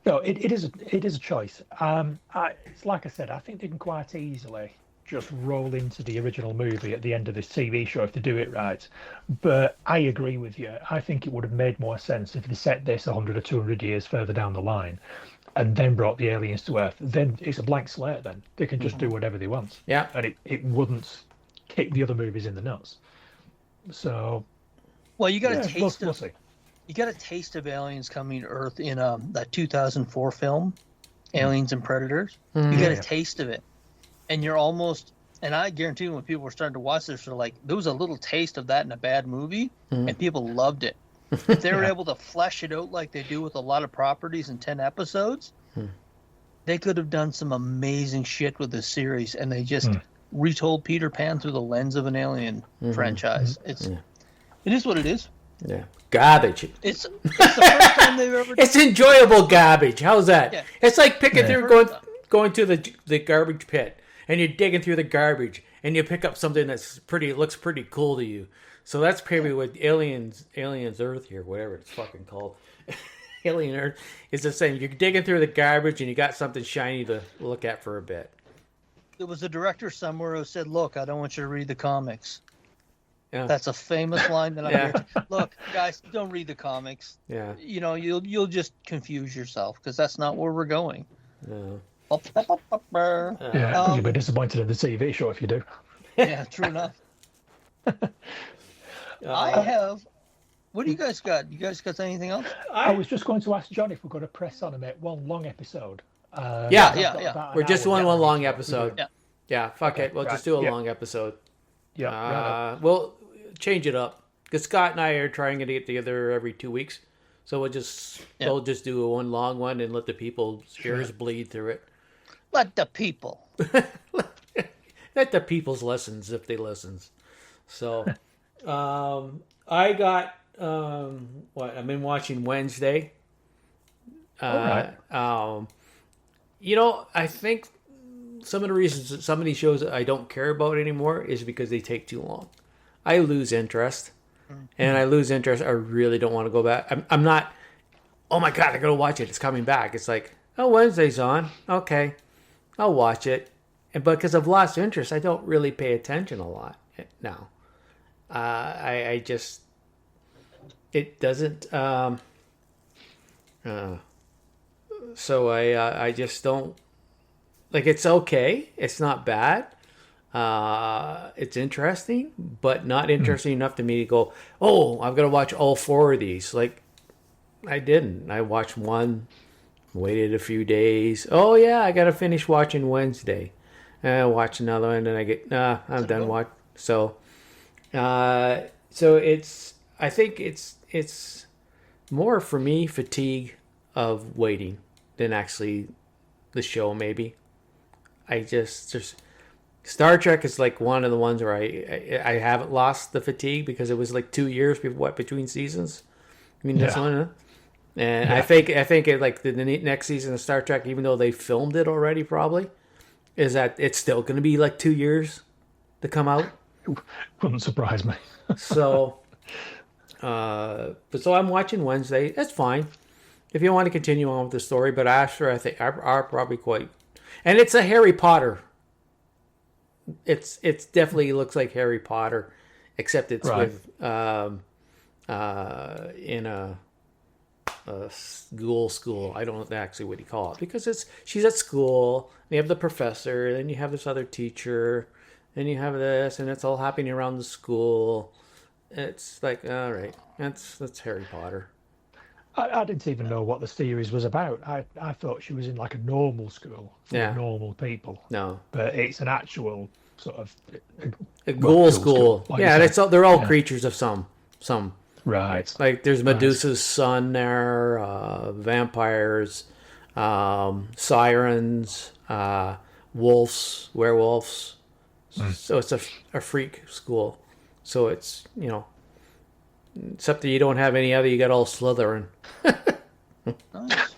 No, it is a choice. It's like I said, I think they can quite easily just roll into the original movie at the end of this TV show if they do it right. But I agree with you. I think it would have made more sense if they set this 100 or 200 years further down the line and then brought the aliens to Earth. Then it's a blank slate then. They can just do whatever they want. Yeah. And it wouldn't kick the other movies in the nuts. So... Well, you got a taste of... You got a taste of aliens coming to Earth in that 2004 film, Aliens and Predators. You get a taste of it, and you're almost. And I guarantee when people were starting to watch this, they're like, there was a little taste of that in a bad movie, and people loved it. If they were able to flesh it out like they do with a lot of properties in 10 episodes, they could have done some amazing shit with this series, and they just retold Peter Pan through the lens of an Alien franchise. It is what it is. Yeah, garbage. It's the first time they've ever. It's enjoyable garbage. How's that? Yeah. It's like picking through going to the garbage pit, and you're digging through the garbage, and you pick up something that's looks pretty cool to you. So that's probably what Aliens Earth here, whatever it's fucking called. Alien Earth is the same. You're digging through the garbage, and you got something shiny to look at for a bit. There was a director somewhere who said, "Look, I don't want you to read the comics." Yeah. That's a famous line that I'm hearing. Look, guys, don't read the comics. Yeah. You know, you'll just confuse yourself because that's not where we're going. No. You'll be disappointed in the TV show if you do. Yeah, true enough. I have. What do you guys got? You guys got anything else? I was just going to ask John if we're going to press on and make one long episode. Yeah. We're just doing one long episode. Yeah. Fuck it. We'll just do a long episode. Yeah. We'll change it up because Scott and I are trying to get together every 2 weeks, so we'll just do one long one and let the people's ears bleed through it. Let the people. Let the people's lessons if they listens. So, I got I've been watching Wednesday. All right. I think some of the reasons that some of these shows I don't care about anymore is because they take too long. I lose interest. And I lose interest. I really don't want to go back. I'm not, oh my God, I got to watch it. It's coming back. It's like, oh, Wednesday's on. Okay. I'll watch it. And because I've lost interest, I don't really pay attention a lot now. I just, it doesn't, so I just don't, like, it's okay. It's not bad. It's interesting, but not interesting enough to me to go, oh, I've got to watch all 4 of these. Like, I didn't. I watched one, waited a few days. Oh, yeah, I got to finish watching Wednesday. I watch another one, and I get, I'm done watching. So it's, I think it's more for me fatigue of waiting than actually the show, maybe. Just Star Trek is like one of the ones where I haven't lost the fatigue because it was like 2 years between seasons. I mean, that's one. And I think it, like the next season of Star Trek, even though they filmed it already, probably is that it's still going to be like 2 years to come out. Wouldn't surprise me. So I'm watching Wednesday. That's fine if you want to continue on with the story. But after, I think are probably quite, and it's a Harry Potter. It's definitely looks like Harry Potter, except it's with in a school. I don't know actually what you call it because she's at school. And you have the professor, then you have this other teacher, then you have this, and it's all happening around the school. It's like, all right, that's Harry Potter. I didn't even know what the series was about. I thought she was in like a normal school for normal people. No, but it's an actual sort of a ghoul school. Like they're all creatures of some. Right. Like there's Medusa's son there, vampires, sirens, wolves, werewolves. So it's a freak school. So it's, except that you don't have any other, you got all Slytherin. Nice.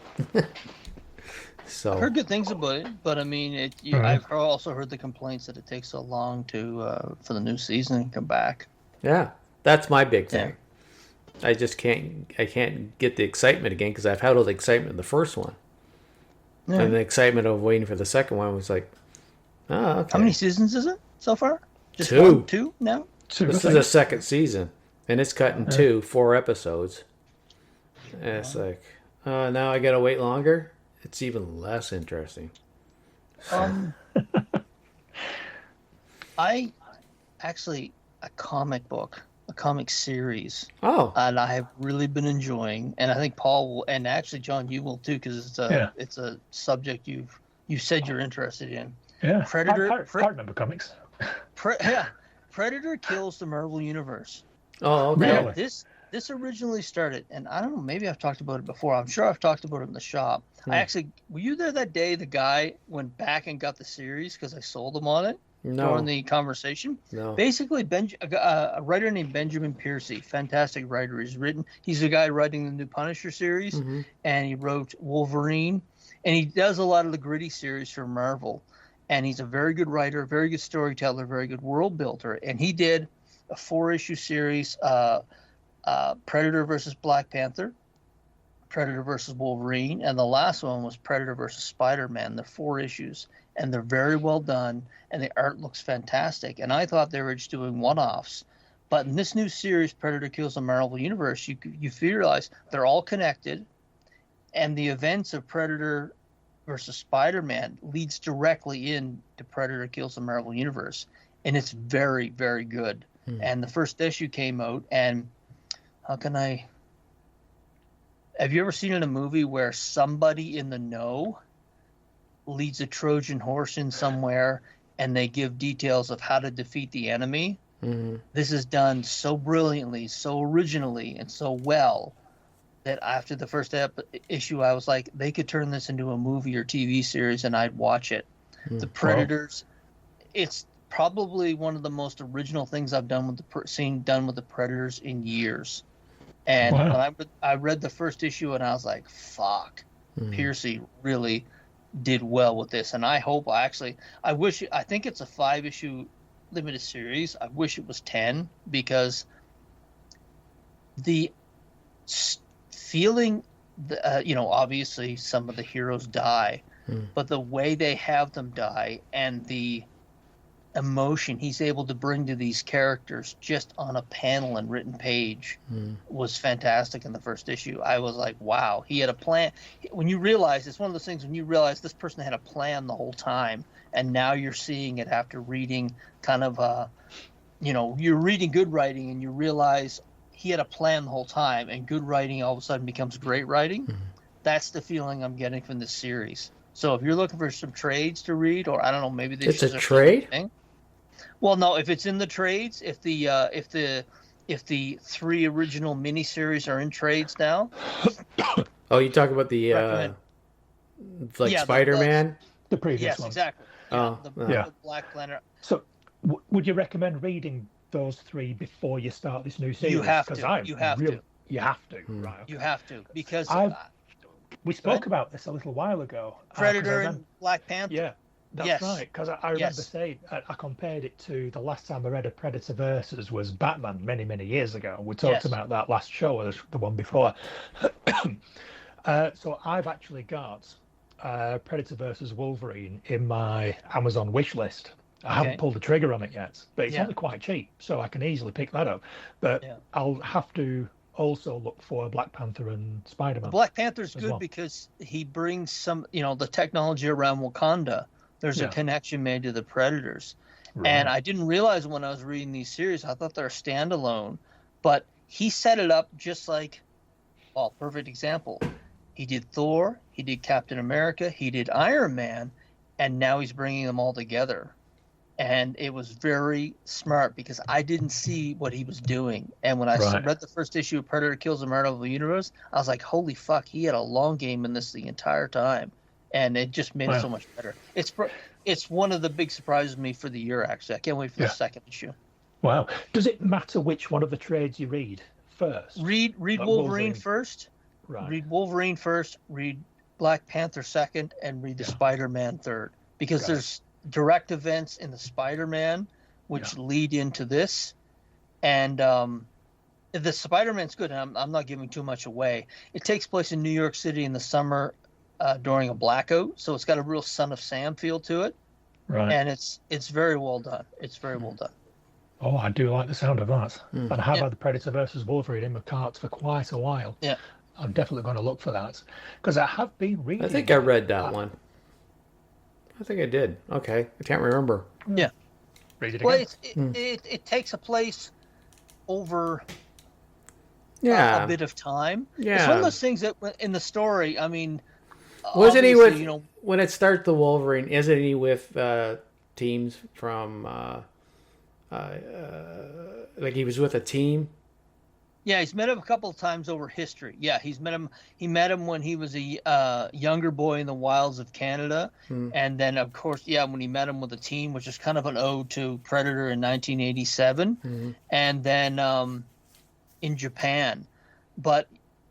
So I've heard good things about it, but I mean, I've also heard the complaints that it takes so long for the new season to come back. Yeah, that's my big thing. I just can't get the excitement again because I've had all the excitement in the first one, and the excitement of waiting for the second one was like, oh, okay. How many seasons is it so far? Just 2. 2 now? 2. This is the second season, and it's cut in 4 episodes. And it's like, now I gotta wait longer. It's even less interesting. I actually a comic book comic series. Oh. And I have really been enjoying, and I think Paul will, and actually John, you will too, because it's a subject you said you're interested in. Yeah. Predator. I remember comics. Predator kills the Marvel Universe. Oh, okay. Now, this originally started, and I don't know, maybe I've talked about it before. I'm sure I've talked about it in the shop. Were you there that day the guy went back and got the series because I sold him on it? No. During the conversation? No. Basically, a writer named Benjamin Piercy, fantastic writer. He's the guy writing the new Punisher series, and he wrote Wolverine, and he does a lot of the gritty series for Marvel. And he's a very good writer, very good storyteller, very good world builder. And he did a 4-issue series, Predator versus Black Panther, Predator versus Wolverine, and the last one was Predator versus Spider-Man. They're 4 issues, and they're very well done, and the art looks fantastic. And I thought they were just doing one-offs. But in this new series, Predator Kills the Marvel Universe, you realize they're all connected, and the events of Predator versus Spider-Man leads directly into Predator Kills the Marvel Universe, and it's very, very good. And the first issue came out, and have you ever seen in a movie where somebody in the know leads a Trojan horse in somewhere and they give details of how to defeat the enemy? This is done so brilliantly, so originally, and so well that after the first issue, I was like, they could turn this into a movie or TV series and I'd watch it. The Predators, it's probably one of the most original things I've done with the Predators in years. And when I read the first issue and I was like, fuck, Piercy really did well with this. And I hope I think it's a 5-issue limited series. I wish it was 10, because the feeling, obviously some of the heroes die, but the way they have them die and the emotion he's able to bring to these characters just on a panel and written page was fantastic in the first issue. I was like, wow, he had a plan. When you realize, it's one of those things when you realize this person had a plan the whole time, and now you're seeing it after reading kind of you're reading good writing and you realize he had a plan the whole time, and good writing all of a sudden becomes great writing. That's the feeling I'm getting from this series. So if you're looking for some trades to read, or I don't know, maybe this is a trade. Well, no, if it's in the trades, if the 3 original miniseries are in trades now. Oh, you talk about the Spider-Man? The previous Yes, ones. exactly. The Black Planet. So, would you recommend reading those 3 before you start this new series? You have to. You have to. You have to. Right. You have to, because we spoke about this a little while ago. Predator and Black Panther. Yeah. That's right, because I remember saying, I compared it to the last time I read a Predator Versus was Batman many, many years ago. We talked about that last show, or the one before. So I've actually got Predator Versus Wolverine in my Amazon wish list. I haven't pulled the trigger on it yet, but it's only quite cheap, so I can easily pick that up. But I'll have to also look for Black Panther and Spider-Man. Black Panther's good because he brings some, the technology around Wakanda. There's a connection made to the Predators. Right. And I didn't realize when I was reading these series, I thought they're standalone. But he set it up just like, perfect example. He did Thor, he did Captain America, he did Iron Man, and now he's bringing them all together. And it was very smart because I didn't see what he was doing. And when I read the first issue of Predator Kills the Marvel Universe, I was like, holy fuck, he had a long game in this the entire time. And it just made it so much better. It's one of the big surprises to me for the year, actually. I can't wait for the second issue. Wow. Does it matter which one of the trades you read first? Read Wolverine first. Right. Read Wolverine first. Read Black Panther second. And read the Spider-Man third. Because there's direct events in the Spider-Man which lead into this. And the Spider-Man's good. And I'm not giving too much away. It takes place in New York City in the summer during a blackout, so it's got a real Son of Sam feel to it, right? And it's very well done. It's very well done. Oh, I do like the sound of that. And I have had the Predator versus Wolverine in my carts for quite a while. Yeah, I'm definitely going to look for that because I have been reading. I think I read that one. I think I did. Okay, I can't remember. Yeah, read it again. Well, it takes a place over Yeah. a bit of time. Yeah. It's one of those things that in the story, I mean, wasn't he with, you know, when it starts the Wolverine, isn't he with teams from, like he was with a team? Yeah, he's met him a couple of times over history. Yeah, he's met him. He met him when he was a younger boy in the wilds of Canada, and then of course, yeah, when he met him with a team, which is kind of an ode to Predator in 1987, and then in Japan. But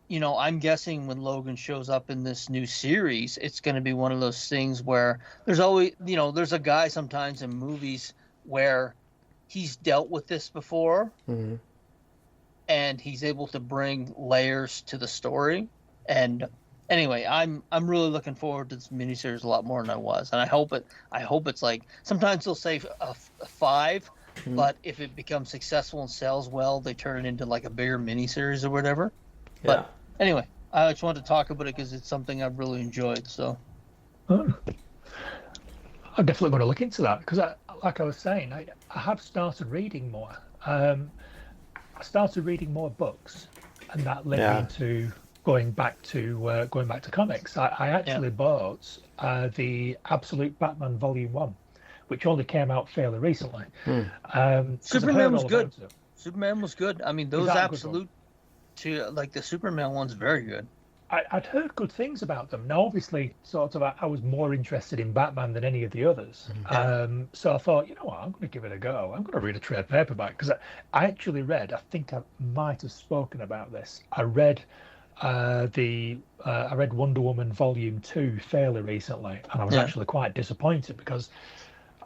you know, I'm guessing when Logan shows up in this new series, it's going to be one of those things where there's always, you know, there's a guy sometimes in movies where he's dealt with this before. And he's able to bring layers to the story. And anyway, I'm really looking forward to this miniseries a lot more than I was, and I hope it's like, sometimes they'll say a 5, but if it becomes successful and sells well, they turn it into like a bigger miniseries or whatever. Yeah. But anyway, I just wanted to talk about it because it's something I've really enjoyed. So I'm definitely going to look into that because, like I was saying, I have started reading more. I started reading more books, and that led me into going back to comics. I actually bought the Absolute Batman Volume 1, which only came out fairly recently. Superman was good. Superman was good. I mean, those Absolute, like the Superman one's very good. I'd heard good things about them. Now, obviously, sort of, I was more interested in Batman than any of the others. So I thought, you know what, I'm going to give it a go. I'm going to read a trade paperback because I actually read. I think I might have spoken about this. I read I read Wonder Woman Volume 2 fairly recently, and I was actually quite disappointed because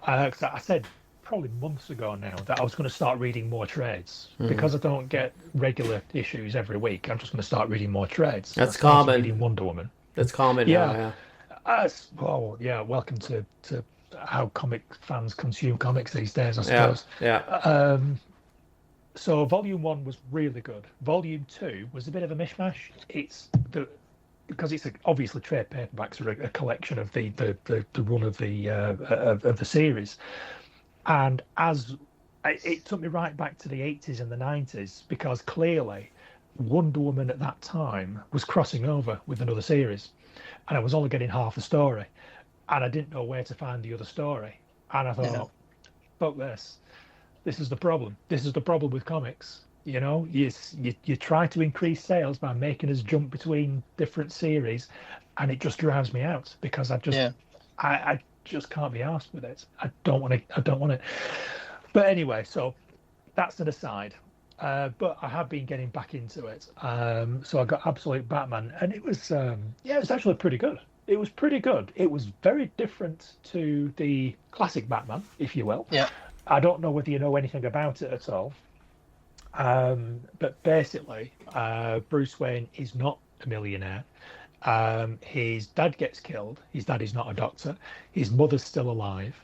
I said probably months ago now that I was going to start reading more trades because I don't get regular issues every week. I'm just going to start reading more trades. That's common. Reading Wonder Woman. That's common now. Yeah. Welcome to how comic fans consume comics these days, I suppose. So Volume 1 was really good. Volume 2 was a bit of a mishmash. Because it's obviously trade paperbacks are a collection of the run of the series. And it took me right back to the 80s and the 90s because clearly Wonder Woman at that time was crossing over with another series, and I was only getting half the story, and I didn't know where to find the other story. And I thought, fuck this. This is the problem. This is the problem with comics. You know, you try to increase sales by making us jump between different series, and it just drives me out because I just can't be arsed with it. I don't want it. But anyway, so that's an aside. But I have been getting back into it. So I got Absolute Batman, and it was it was actually pretty good. It was pretty good. It was very different to the classic Batman, if you will. Yeah. I don't know whether you know anything about it at all. But basically, Bruce Wayne is not a millionaire. His dad gets killed. His dad is not a doctor. His mother's still alive.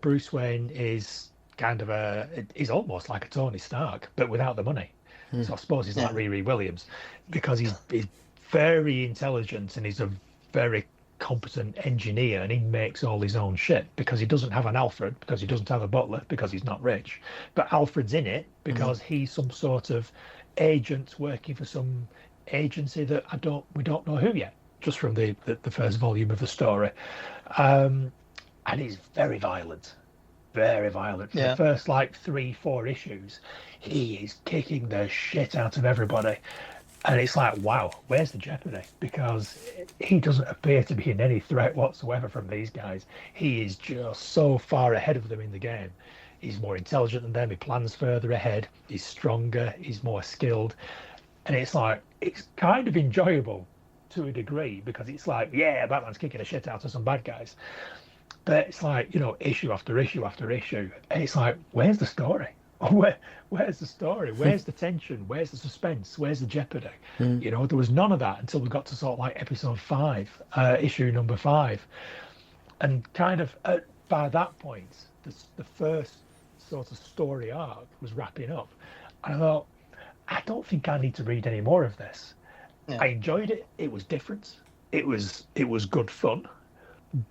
Bruce Wayne is kind of he's almost like a Tony Stark, but without the money. So I suppose he's like Riri Williams because he's very intelligent and he's a very competent engineer, and he makes all his own shit because he doesn't have an Alfred, because he doesn't have a butler, because he's not rich. But Alfred's in it because he's some sort of agent working for some agency that we don't know who yet, just from the first volume of the story. And he's very violent for the first like 3-4 issues. He is kicking the shit out of everybody, and it's like, wow, where's the jeopardy? Because he doesn't appear to be in any threat whatsoever from these guys. He is just so far ahead of them in the game. He's more intelligent than them. He plans further ahead. He's stronger. He's more skilled. And it's like, it's kind of enjoyable to a degree because it's like, yeah, Batman's kicking the shit out of some bad guys. But it's like, you know, issue after issue after issue. And it's like, where's the story? Where's the story? Where's the tension? Where's the suspense? Where's the jeopardy? You know, there was none of that until we got to sort of like episode 5, issue number 5. And kind of by that point, the first sort of story arc was wrapping up. And I thought, I don't think I need to read any more of this. I enjoyed it. It was different. It was good fun.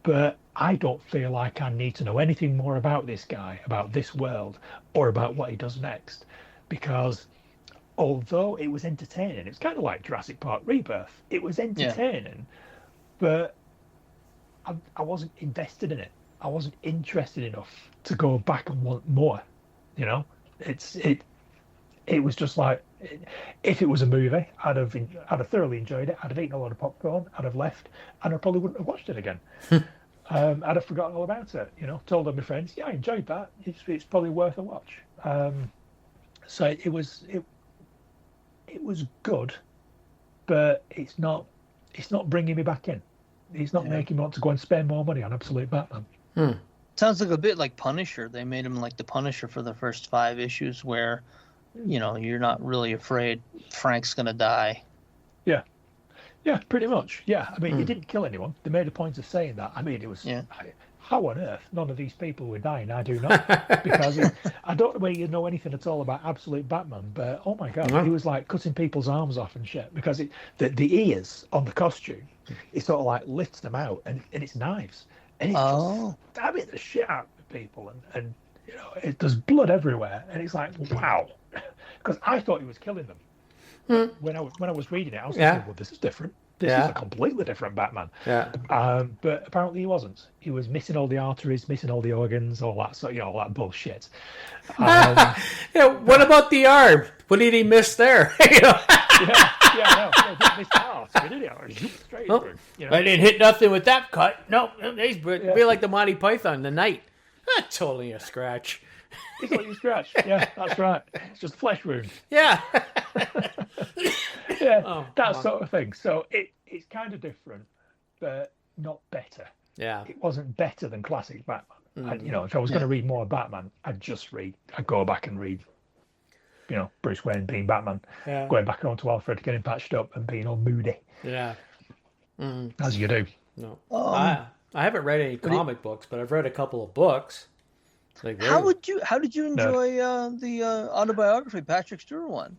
But I don't feel like I need to know anything more about this guy, about this world, or about what he does next, because although it was entertaining, it was kind of like Jurassic Park Rebirth. It was entertaining, but I wasn't invested in it. I wasn't interested enough to go back and want more. You know, it was just like, if it was a movie, I'd have thoroughly enjoyed it. I'd have eaten a lot of popcorn. I'd have left, and I probably wouldn't have watched it again. I'd have forgotten all about it. You know, told all my friends, yeah, I enjoyed that. It's probably worth a watch. So it was good, but it's not bringing me back in. It's not making me want to go and spend more money on Absolute Batman. Sounds like a bit like Punisher. They made him like the Punisher for the first 5 issues, where, you know, you're not really afraid Frank's gonna die. Yeah, pretty much. Yeah, I mean, he didn't kill anyone. They made a point of saying that. I mean, it was how on earth none of these people were dying? I do not, because I don't know whether you know anything at all about Absolute Batman, but oh my god, he was like cutting people's arms off and shit, because the ears on the costume, it sort of like lifts them out, and it's knives, and it's just stabbing the shit out of people, and you know, there's blood everywhere, and it's like, wow, because I thought he was killing them. When I was reading it, I was thinking, well, this is different. This is a completely different Batman. But apparently he wasn't. He was missing all the arteries, missing all the organs, all that, so, you know, all that bullshit. What about the arm? What did he miss there? You know? No, he didn't miss the artery, did he? Straight through, you know? I didn't hit nothing with that cut. No, he's be like the Monty Python, the Knight. Totally a scratch. It's like you scratch. Yeah, that's right. It's just a flesh wound. Yeah. That sort of thing. So it's kind of different, but not better. Yeah. It wasn't better than classic Batman. You know, if I was going to read more Batman, I'd go back and read, you know, Bruce Wayne being Batman, going back on to Alfred, getting patched up and being all moody. Yeah. As you do. No. I haven't read any comic books, but I've read a couple of books. Like, how did you enjoy the autobiography, Patrick Stewart one?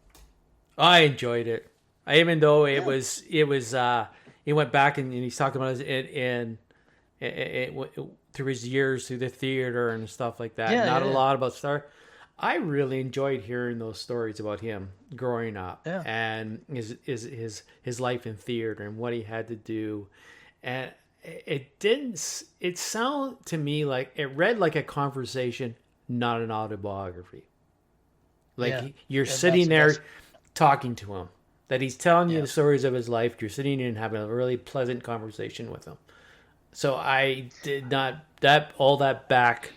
I enjoyed it, even though it was he went back and he's talking about it through his years through the theater and stuff like that. Not a lot about Star. I really enjoyed hearing those stories about him growing up and his life in theater and what he had to do, and it sounded to me like it read like a conversation, not an autobiography. Like you're sitting there talking to him, that he's telling you the stories of his life. You're sitting in and having a really pleasant conversation with him. So I did not all that back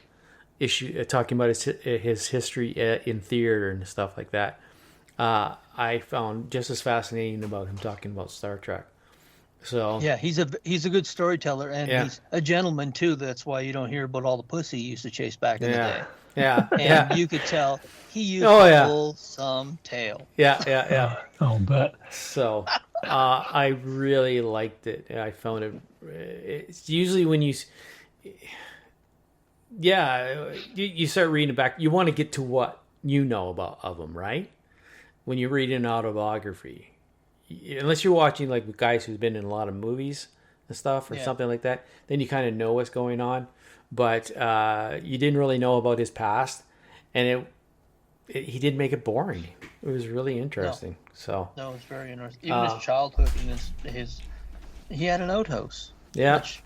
issue talking about his history in theater and stuff like that. I found just as fascinating about him talking about Star Trek. So yeah, he's a good storyteller, and he's a gentleman too. That's why you don't hear about all the pussy he used to chase back in the day. And you could tell he used to pull some tail. Oh, but so I really liked it. I found it. It's usually when you start reading it back, you want to get to what you know of them, right? When you read an autobiography. Unless you're watching like guys who've been in a lot of movies and stuff or something like that, then you kind of know what's going on. But you didn't really know about his past, and he did make it boring. It was really interesting. No, it was very interesting. Even his childhood and he had an outhouse. Yeah. Which,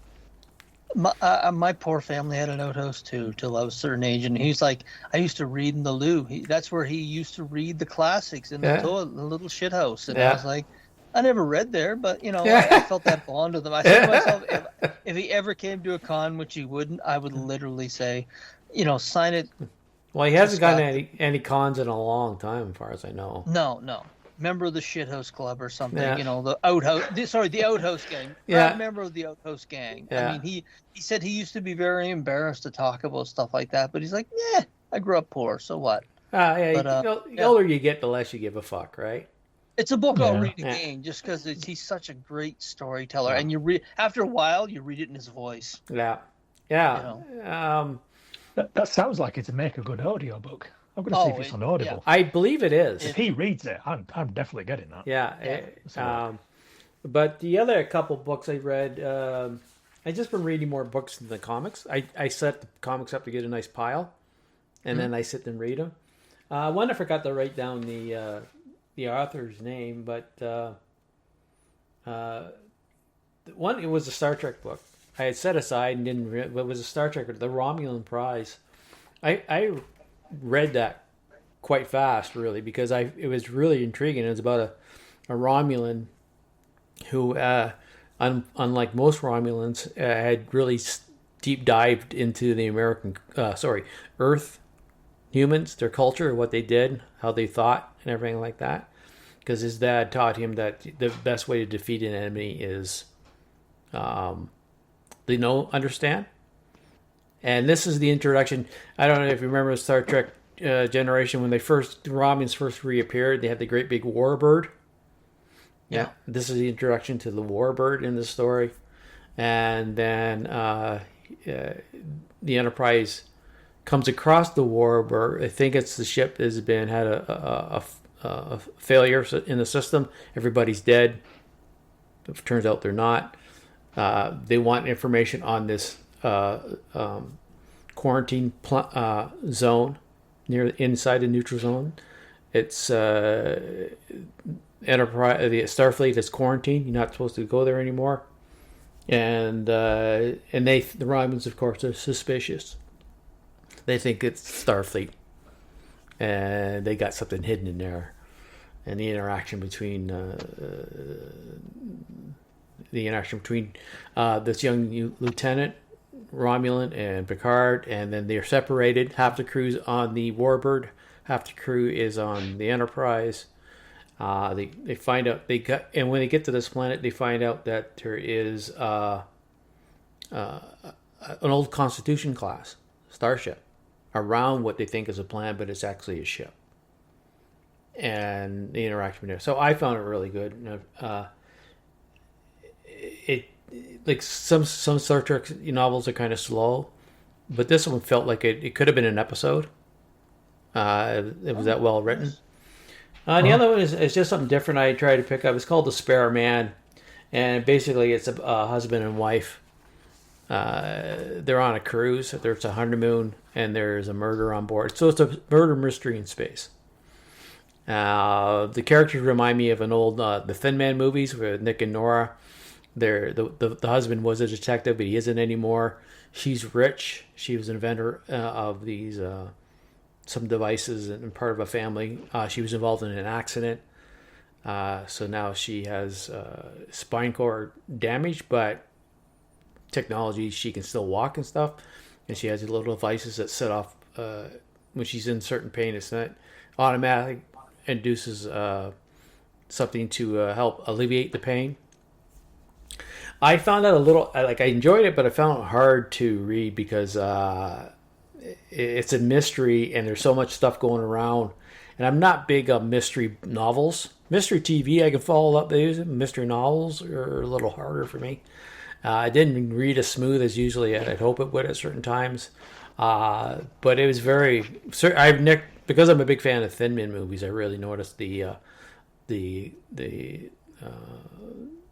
my poor family had an outhouse too till I was a certain age, and he's like, I used to read in the loo. That's where he used to read the classics in the toilet, the little shit house. And I was like, I never read there, but you know, I felt that bond with him. I said to myself, if he ever came to a con, which he wouldn't, I would literally say, you know, sign it. Well, he hasn't gotten any cons in a long time, as far as I know. No. Member of the Shithouse Club or something, you know, the Outhouse. The Outhouse Gang. Member of the Outhouse Gang. I mean, he said he used to be very embarrassed to talk about stuff like that, but he's like, I grew up poor, so what? The older you get, the less you give a fuck, right? It's a book I'll read again, just because he's such a great storyteller, and you read after a while, you read it in his voice. Yeah. You know? That sounds like it'd make a good audiobook. I'm going to see if it's on Audible. I believe it is. If he reads it, I'm definitely getting that. Yeah. But the other couple books I read, I just been reading more books than the comics. I set the comics up to get a nice pile, and then I sit and read them. One, I forgot to write down the author's name, but one, it was a Star Trek book. I had set aside and didn't. But it was a Star Trek, the Romulan Prize. I read that quite fast, really, because it was really intriguing. It was about a Romulan who, unlike most Romulans, had really deep dived into the Earth humans, their culture, what they did, how they thought, and everything like that. Because his dad taught him that the best way to defeat an enemy is, understand. And this is the introduction. I don't know if you remember Star Trek Generation, when the Romulans first reappeared, they had the great big warbird. Yeah. This is the introduction to the warbird in the story. And then the Enterprise comes across the warbird. I think it's the ship has had a failure in the system. Everybody's dead. It turns out they're not. They want information on this quarantine zone inside the neutral zone. It's Enterprise, the Starfleet is quarantined. You're not supposed to go there anymore. And the Romulans, of course, are suspicious. They think it's Starfleet, and they got something hidden in there. And the interaction between this young lieutenant Romulan and Picard, and then they're separated. Half the crew's on the warbird, half the crew is on the Enterprise. They find out and when they get to this planet, they find out that there is an old Constitution class starship around what they think is a planet, but it's actually a ship. And the interaction there. So I found it really good. It like some Star Trek novels are kind of slow, but this one felt like it could have been an episode. It was that well written. The other one is just something different I tried to pick up. It's called The Spare Man, and basically it's a husband and wife. They're on a cruise. There's a honeymoon, and there's a murder on board. So it's a murder mystery in space. The characters remind me of an old the Thin Man movies with Nick and Nora. The husband was a detective, but he isn't anymore. She's rich. She was an inventor of these some devices and part of a family. She was involved in an accident, so now she has spine cord damage, but technology, she can still walk and stuff, and she has little devices that set off when she's in certain pain. It's not automatic. Induces something to help alleviate the pain. I found that I enjoyed it, but I found it hard to read because it's a mystery and there's so much stuff going around. And I'm not big on mystery novels. Mystery TV I can follow up these. Mystery novels are a little harder for me. I didn't read as smooth as usually I'd hope it would at certain times. But it was because I'm a big fan of Thin Man movies, I really noticed the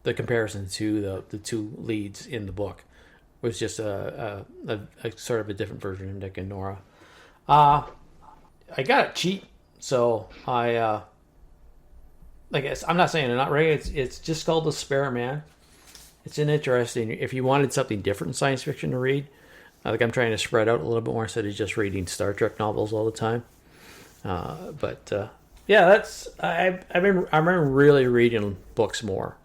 comparison to the two leads in the book. It was just a sort of a different version of Nick and Nora. I got it cheap, so I'm not saying I'm not right. It's just called The Spare Man. It's an interesting. If you wanted something different in science fiction to read, I'm trying to spread out a little bit more instead of just reading Star Trek novels all the time. Yeah, that's I remember really reading books more.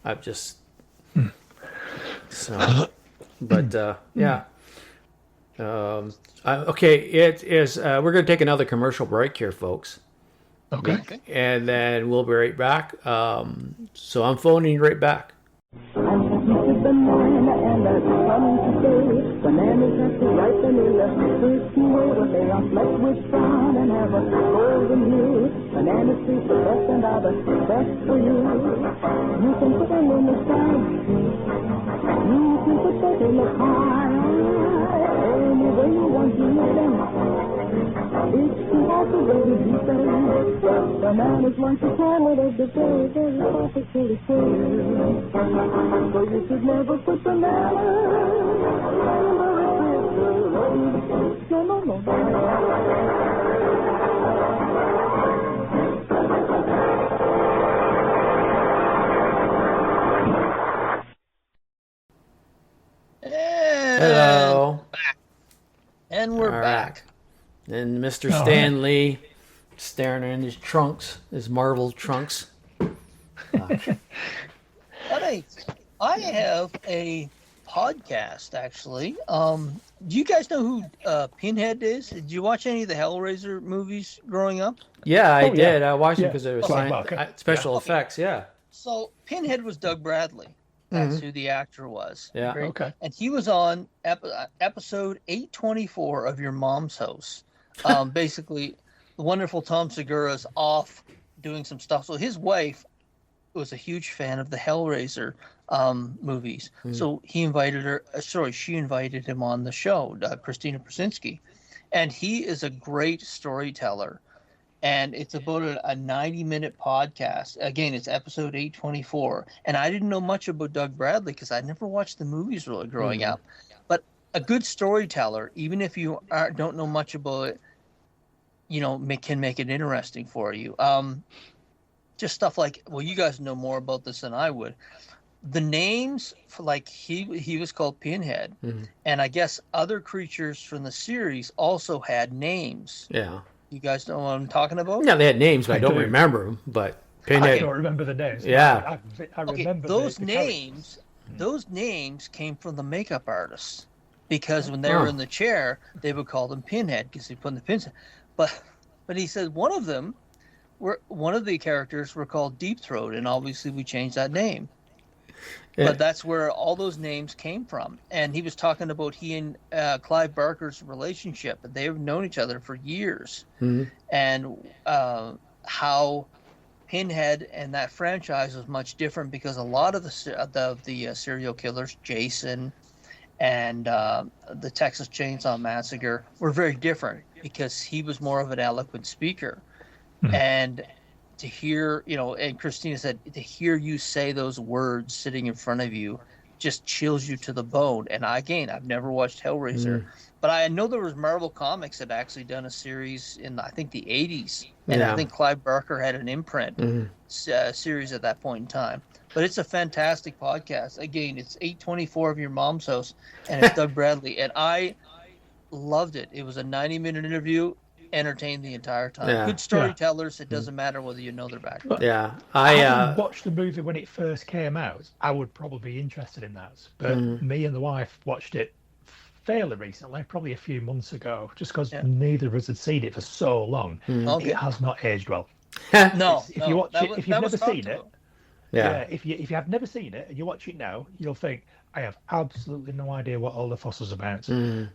I've just so, but yeah. Okay, it is. We're going to take another commercial break here, folks. Okay. And then we'll be right back. So I'm phoning right back. Bananas have to ripen in the certain way, but they are flecked with brown and have a golden hue. Bananas taste the best and are the best for you. You can put them in the salad. You can put them in the pie. Any way you want to eat them. It's the awesome way to eat them. Bananas once a time of the very, very perfect to the food. So you should never put bananas. And we're All back. Right. And Mr. Stan Lee staring in his trunks, his Marvel trunks. But I have a podcast, actually. Do you guys know who Pinhead is? Did you watch any of the Hellraiser movies growing up? Yeah, I did. I watched them because it was special Okay. effects, yeah. So Pinhead was Doug Bradley. That's who the actor was. Yeah. Great. Okay. And he was on episode 824 of Your Mom's House. Basically, the wonderful Tom Segura's off doing some stuff. So his wife was a huge fan of the Hellraiser movies. So he invited her. She invited him on the show, Christina Krasinski, and he is a great storyteller. And it's about a 90-minute podcast. Again, it's episode 824. And I didn't know much about Doug Bradley because I never watched the movies really growing up. But a good storyteller, even if you don't know much about it, can make it interesting for you. Just stuff like, well, you guys know more about this than I would. The names, he was called Pinhead. And I guess other creatures from the series also had names. Yeah. You guys know what I'm talking about? Yeah, they had names, but I don't remember them. But Pinhead. I don't remember the names. Yeah. I remember those the names. Those names came from the makeup artists, because when they were in the chair, they would call them Pinhead because they put in the pins. But he said one of the characters were called Deep Throat, and obviously we changed that name. Yeah. But that's where all those names came from. And he was talking about he and Clive Barker's relationship. They've known each other for years. And how Pinhead and that franchise was much different because a lot of the serial killers, Jason and the Texas Chainsaw Massacre, were very different because he was more of an eloquent speaker. And to hear, and Christina said, to hear you say those words sitting in front of you just chills you to the bone. And again, I've never watched Hellraiser, but I know there was Marvel Comics that actually done a series in, I think, the 80s. And I think Clive Barker had an imprint series at that point in time. But it's a fantastic podcast. Again, it's 824 of Your Mom's House, and it's Doug Bradley. And I loved it. It was a 90-minute interview. Entertained the entire time. Yeah. Good storytellers. It doesn't matter whether you know their background. Yeah, I watched the movie when it first came out. I would probably be interested in that, but me and the wife watched it fairly recently, probably a few months ago, just because neither of us had seen it for so long. It has not aged well. If you watch it, if you've never seen it, if you have never seen it and you watch it now, you'll think, I have absolutely no idea what all the fuss was about.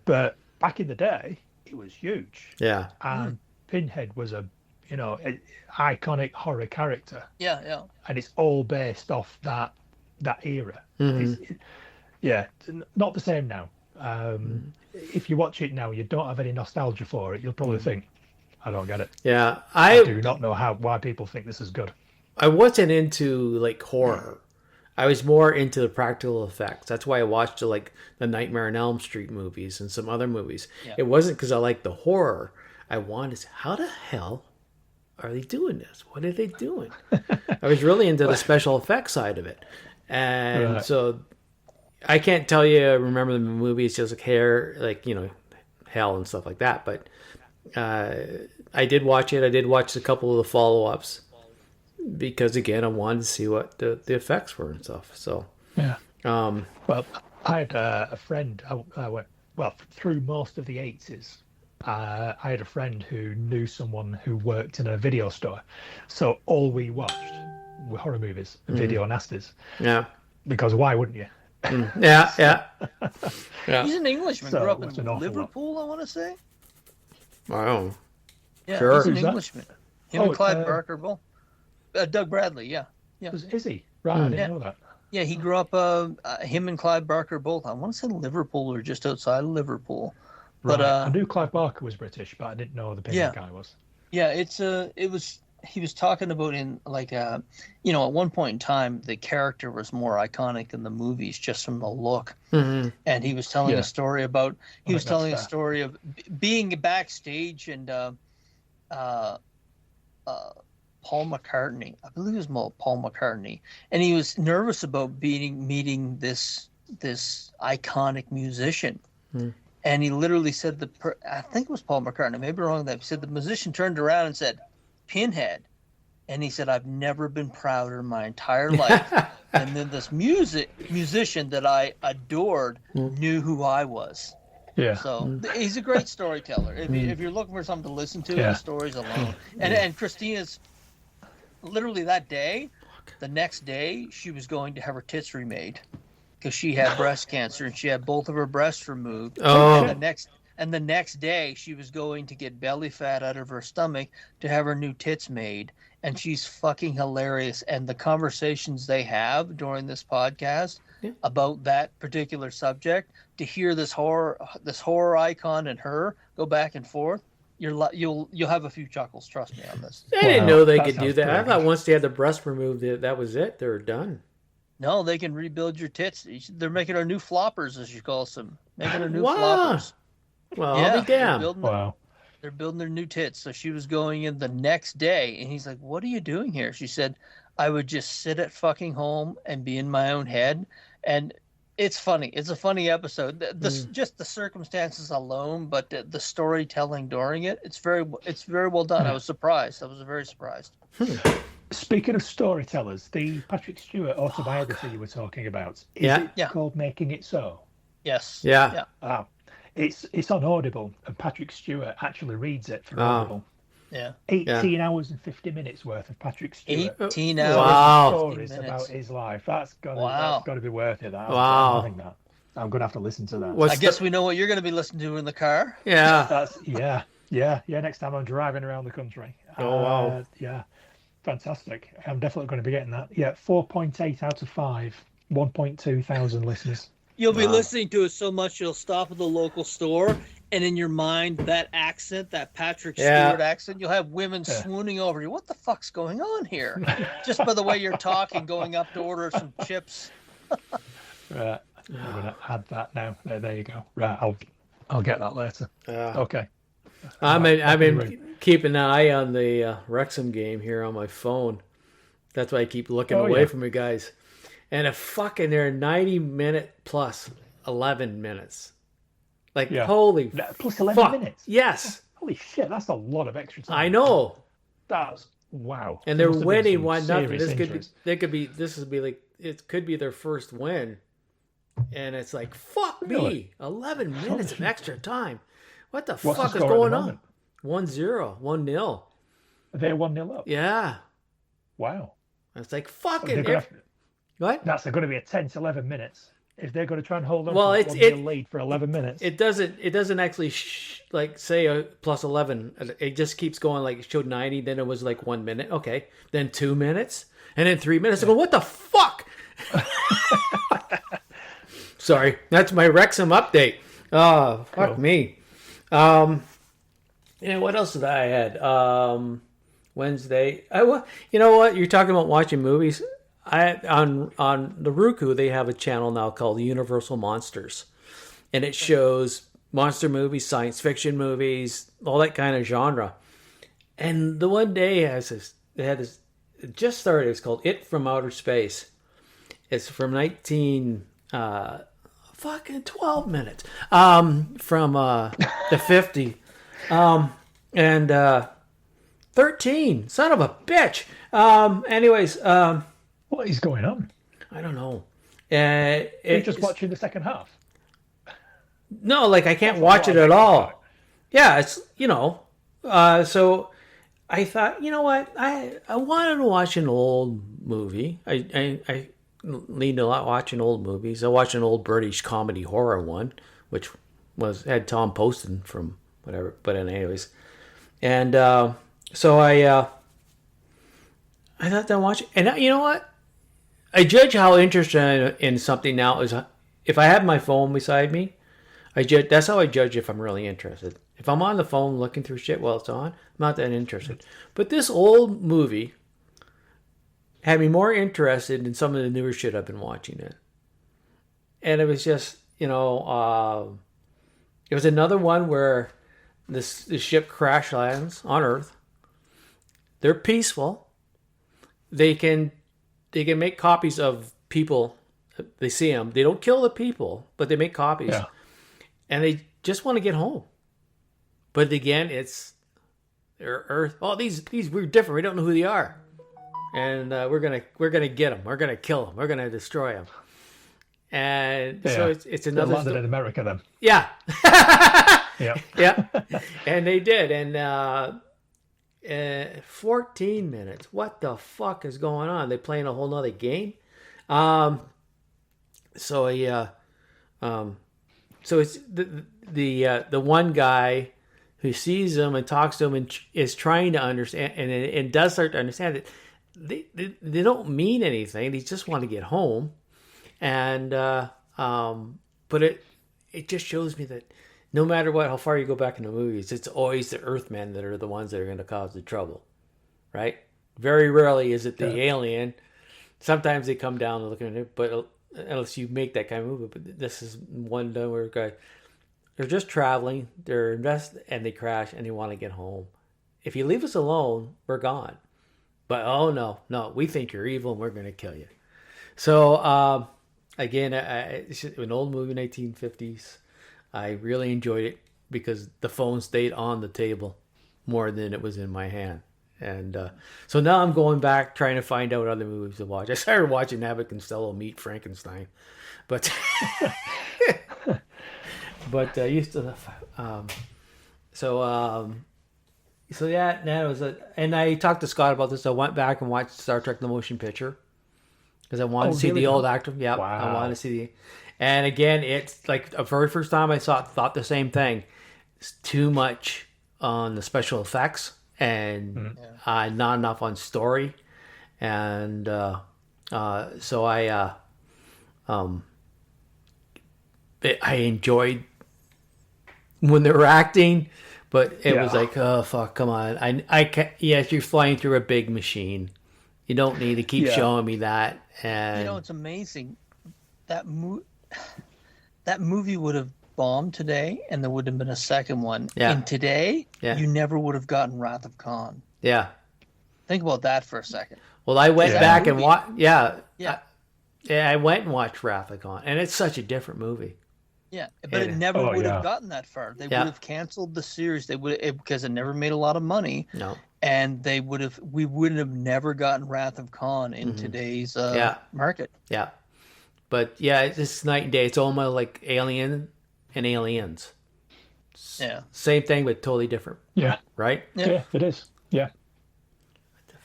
But back in the day, it was huge. Yeah. And Pinhead was an iconic horror character. Yeah. And it's all based off that era. Not the same now. If you watch it now, you don't have any nostalgia for it. You'll probably think, I don't get it. Yeah. I do not know why people think this is good. I wasn't into horror. I was more into the practical effects. That's why I watched the Nightmare on Elm Street movies and some other movies. Yeah. It wasn't because I liked the horror. I wanted to say, how the hell are they doing this? What are they doing? I was really into the special effects side of it. And so I can't tell you, remember the movies, just hair, hell and stuff like that. But I did watch it. I did watch a couple of the follow-ups. Because again, I wanted to see what the effects were and stuff. So well, I had a friend. Through most of the 80s, I had a friend who knew someone who worked in a video store. So all we watched were horror movies, video nasties. Yeah. Because why wouldn't you? Yeah. He's an Englishman. Grew up in Liverpool, I want to say. Wow. Yeah, sure. He's an Englishman. Him and Clive Barker both. Doug Bradley, yeah. Is he? Right, I didn't know that. Yeah, he grew up, him and Clive Barker both, I want to say Liverpool or just outside of Liverpool. Right. But I knew Clive Barker was British, but I didn't know the Pinhead guy was. Yeah, he was talking about in, at one point in time, the character was more iconic than the movies just from the look. And he was telling a story about, a story of being backstage and, Paul McCartney. I believe it was Paul McCartney, and he was nervous about meeting this iconic musician. And he literally said I think it was Paul McCartney, maybe wrong that he said the musician turned around and said, "Pinhead." And he said, "I've never been prouder in my entire life." And then this musician that I adored knew who I was. Yeah. So he's a great storyteller. If you're looking for something to listen to, the stories alone. And Christina's literally that day, the next day, she was going to have her tits remade because she had breast cancer and she had both of her breasts removed. Oh. And the next day, she was going to get belly fat out of her stomach to have her new tits made. And she's fucking hilarious. And the conversations they have during this podcast about that particular subject, to hear this horror icon and her go back and forth, you'll have a few chuckles. Trust me on this. I didn't know they could do that. I thought once they had the breast removed, that was it. They were done. No, they can rebuild your tits. They're making our new floppers, as she calls them. Making our new floppers. Well, I'll be damned. They're building their new tits. So she was going in the next day, and he's like, "What are you doing here?" She said, "I would just sit at fucking home and be in my own head." And it's funny. It's a funny episode. Just the circumstances alone, but the storytelling during it, it's very well done. I was surprised. I was very surprised. Speaking of storytellers, the Patrick Stewart autobiography you were talking about, is it called Making It So? Yes. Yeah. It's on Audible, and Patrick Stewart actually reads it for Audible. Yeah. 18 hours and 50 minutes worth of Patrick Stewart. 18 hours. Wow. Stories about his life. That's got to be worth it. Wow. I'm having that. I'm going to have to listen to that. I guess we know what you're going to be listening to in the car. Yeah. Yeah. Next time I'm driving around the country. Oh, wow. Yeah. Fantastic. I'm definitely going to be getting that. Yeah. 4.8 out of 5. 1.2 thousand listeners. You'll be listening to it so much you'll stop at the local store, and in your mind, that accent, that Patrick Stewart accent, you'll have women swooning over you. What the fuck's going on here? Just by the way you're talking, going up to order some chips. Right. I'm going to add that now. There you go. Right. I'll get that later. Okay. I've been keeping an eye on the Wrexham game here on my phone. That's why I keep looking away from you guys. And they're 90-minute plus 11 minutes. Holy plus 11 minutes? Yes. Holy shit, that's a lot of extra time. I know. That's wow. And they're winning 1-0. It could be their first win. And it's like, fuck me. 11 minutes of extra time. What the fuck is going on? 1-0. 1-0. They're 1-0 up. Yeah. Wow. It's like fucking what? That's going to be a tense 11 minutes if they're going to try and hold on to a lead for 11 minutes. It doesn't actually say a plus 11. It just keeps going. Like it showed 90, then it was like 1 minute. Okay, then 2 minutes, and then 3 minutes. I go, what the fuck? Sorry, that's my Wrexham update. Oh, fuck me. What else did I had? Wednesday. You know what? You're talking about watching movies. On the Roku, they have a channel now called Universal Monsters, and it shows monster movies, science fiction movies, all that kind of genre. And the one day it just started. It's called It From Outer Space. It's from 12 minutes from the 50 and 13. Son of a bitch. Anyways. What is going on? I don't know. You're just watching the second half? No, I can't watch it at all. Yeah, it's, so I thought, you know what? I wanted to watch an old movie. I lean to watching old movies. I watched an old British comedy horror one, which had Tom Poston from whatever. But anyways. And so I thought I'd watch it. And you know what? I judge how interested in something now is if I have my phone beside me. That's how I judge if I'm really interested. If I'm on the phone looking through shit while it's on, I'm not that interested. But this old movie had me more interested in some of the newer shit I've been watching it. And it was just, it was another one where the ship crash lands on Earth. They're peaceful. They can make copies of people. They see them. They don't kill the people, but they make copies. Yeah. And just want to get home. But again, it's Earth. Oh, these we're different. We don't know who they are, and we're gonna get them. We're gonna kill them. We're gonna destroy them. And so it's another. They landed in America then. Yeah. Yeah. Yeah. And they did. And 14 minutes. What the fuck is going on? They playing a whole nother game. So it's the one guy who sees him and talks to him and is trying to understand and does start to understand that they don't mean anything. They just want to get home. And but it just shows me that no matter how far you go back in the movies, it's always the Earthmen that are the ones that are going to cause the trouble, right? Very rarely is it the alien. Sometimes they come down and look at it, but unless you make that kind of movie. But this is one done where they're just traveling, they're invested, and they crash, and they want to get home. If you leave us alone, we're gone. But oh no, we think you're evil, and we're going to kill you. So again, it's an old movie, 1950s. I really enjoyed it because the phone stayed on the table more than it was in my hand. And so now I'm going back trying to find out other movies to watch. I started watching Abbott and Costello meet Frankenstein, but I used to. So yeah, that was it. And I talked to Scott about this. I went back and watched Star Trek: The Motion Picture because I wanted to see the old actor. Yeah, wow. I wanted to see And again, it's like the very first time I thought the same thing. It's too much on the special effects and not enough on story. And so I enjoyed when they were acting, but it was like, oh fuck, come on. I can't. Yes, you're flying through a big machine. You don't need to keep showing me that. And it's amazing that that movie would have bombed today, and there would have been a second one. Yeah. And today, you never would have gotten Wrath of Khan. Yeah. Think about that for a second. Well, I went back and watched. I went and watched Wrath of Khan, and it's such a different movie. Yeah, but it never would have gotten that far. They would have canceled the series. They would because it never made a lot of money. No. And we would have never gotten Wrath of Khan in today's market. Yeah. But yeah, it's night and day. It's almost like Alien and Aliens. Yeah. Same thing, but totally different. Yeah. Right? Yeah, it is. Yeah. What the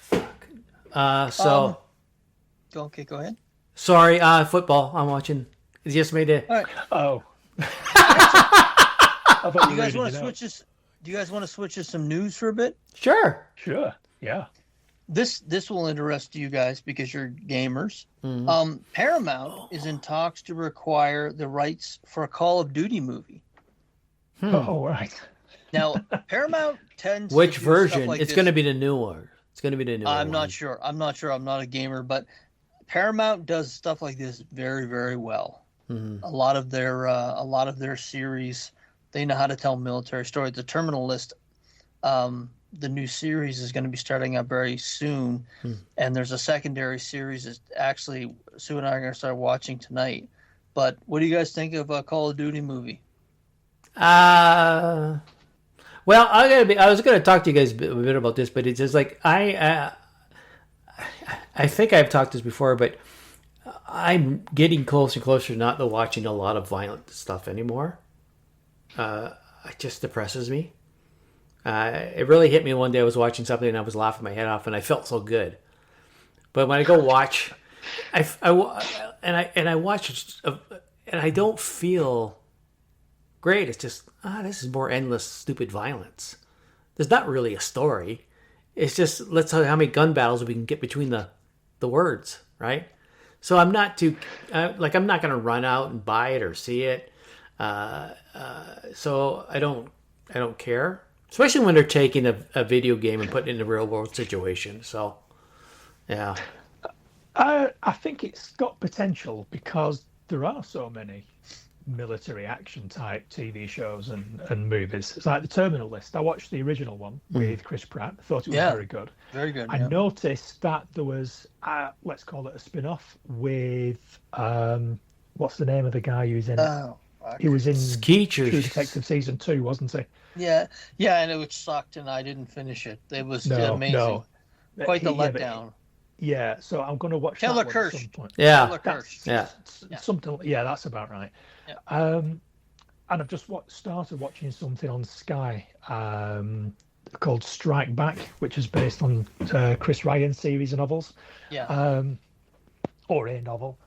fuck? So. Okay, go ahead. Sorry, football. I'm watching. It just made it. All right. Oh. Do you guys want to switch this? Do you guys want to switch to some news for a bit? Sure. Sure. Yeah. This will interest you guys because you're gamers. Mm-hmm. Paramount is in talks to acquire the rights for a Call of Duty movie. Oh, right. Now, Paramount tends Which to do version? stuff like It's this. going to be the new one. It's going to be the new one. I'm not sure. I'm not a gamer, but Paramount does stuff like this very, very well. Mm-hmm. A lot of their series, they know how to tell military stories. The Terminal List, the new series is going to be starting up very soon, and there's a secondary series that actually Sue and I are going to start watching tonight. But what do you guys think of a Call of Duty movie? Well, I was going to talk to you guys a bit about this, but it's just like I think I've talked this before, but I'm getting closer and closer to not watching a lot of violent stuff anymore. It just depresses me. It really hit me one day. I was watching something and I was laughing my head off, and I felt so good. But when I go watch, I watch, and I don't feel great. It's just this is more endless, stupid violence. There's not really a story. It's just let's see how many gun battles we can get between the words, right? So I'm not too I'm not going to run out and buy it or see it. So I don't care. Especially when they're taking a video game and putting it in a real world situation. So, yeah. I think it's got potential because there are so many military action type TV shows and movies. It's like The Terminal List. I watched the original one with Chris Pratt. I thought it was very good. Very good. I noticed that there was, let's call it a spin-off with, what's the name of the guy who's in it? He was in Skeeter. True Detective season 2, wasn't he? Yeah, and it sucked, and I didn't finish it. It was amazing. No. Quite the letdown. Yeah, so I'm going to watch Killer that one Curse. at some point. Yeah. Killer Curse. Something. Yeah, that's about right. Yeah. And I've just started watching something on Sky called Strike Back, which is based on Chris Ryan's series of novels. Yeah. Or a novel.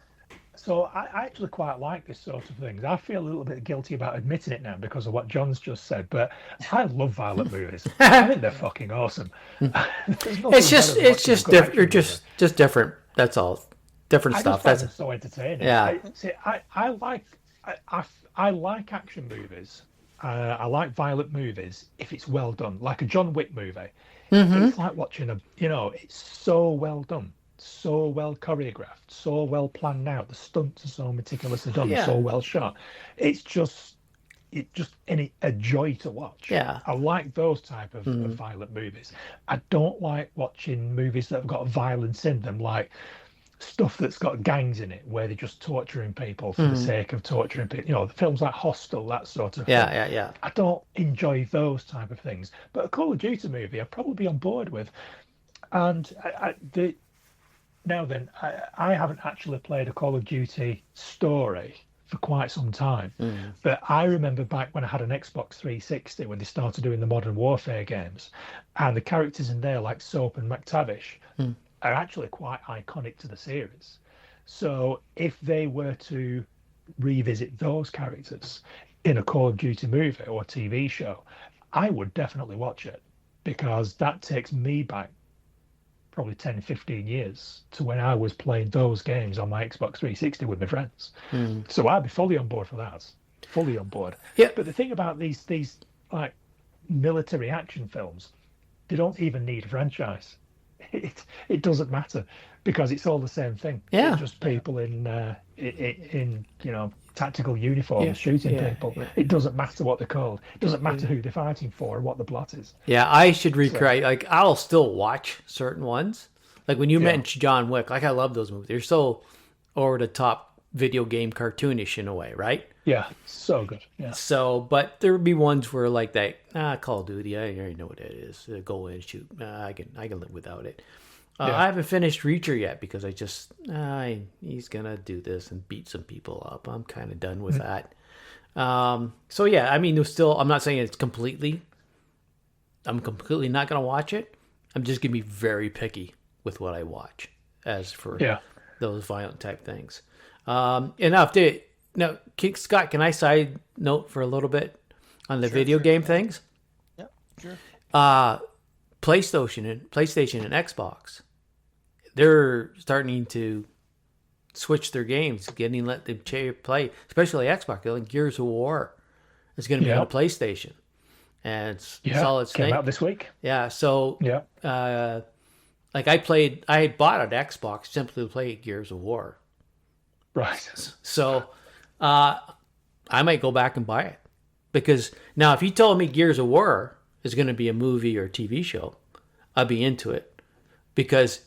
So I actually quite like this sort of things. I feel a little bit guilty about admitting it now because of what John's just said, but I love violent movies. I think they're fucking awesome. It's just different. You're just different. That's all. Different stuff. That's so entertaining. Yeah. I like action movies. I like violent movies if it's well done, like a John Wick movie. It's like watching it's so well done. So well choreographed, so well planned out. The stunts are so meticulously done, so well shot. It's just a joy to watch. Yeah, I like those type of violent movies. I don't like watching movies that have got violence in them, like stuff that's got gangs in it, where they're just torturing people for the sake of torturing people. The films like Hostel, that sort of thing. Yeah. I don't enjoy those type of things. But a Call of Duty movie, I'd probably be on board with. And Now then, I haven't actually played a Call of Duty story for quite some time, but I remember back when I had an Xbox 360 when they started doing the Modern Warfare games, and the characters in there like Soap and McTavish are actually quite iconic to the series. So if they were to revisit those characters in a Call of Duty movie or TV show, I would definitely watch it, because that takes me back probably 10, 15 years to when I was playing those games on my Xbox 360 with my friends. So I'd be fully on board for that. Fully on board. Yeah. But the thing about these like military action films, they don't even need a franchise. It doesn't matter, because it's all the same thing. Yeah. It's just people in tactical uniforms shooting people. Yeah. It doesn't matter what they're called. It doesn't matter who they're fighting for or what the plot is. Yeah, I should recreate. Like, I'll still watch certain ones. Like when you mentioned John Wick, like I love those movies. They're so over the top video game cartoonish in a way, right? Yeah, so good. Yeah. So, but there would be ones where like that Call of Duty, I already know what it is. Go in and shoot. I can live without it. I haven't finished Reacher yet because he's gonna do this and beat some people up. I'm kind of done with that. So yeah, I mean, there's still. I'm not saying I'm completely not gonna watch it. I'm just gonna be very picky with what I watch as for those violent type things. Now, Scott, can I side note for a little bit on the video game things? Yeah, sure. PlayStation and Xbox, they're starting to switch their games, let them play, especially Xbox. Like Gears of War is going to be on PlayStation, and Solid Snake came out this week. Yeah, so like I had bought an Xbox simply to play Gears of War. Right. So I might go back and buy it, because now if you told me Gears of War is going to be a movie or a TV show, I'd be into it, because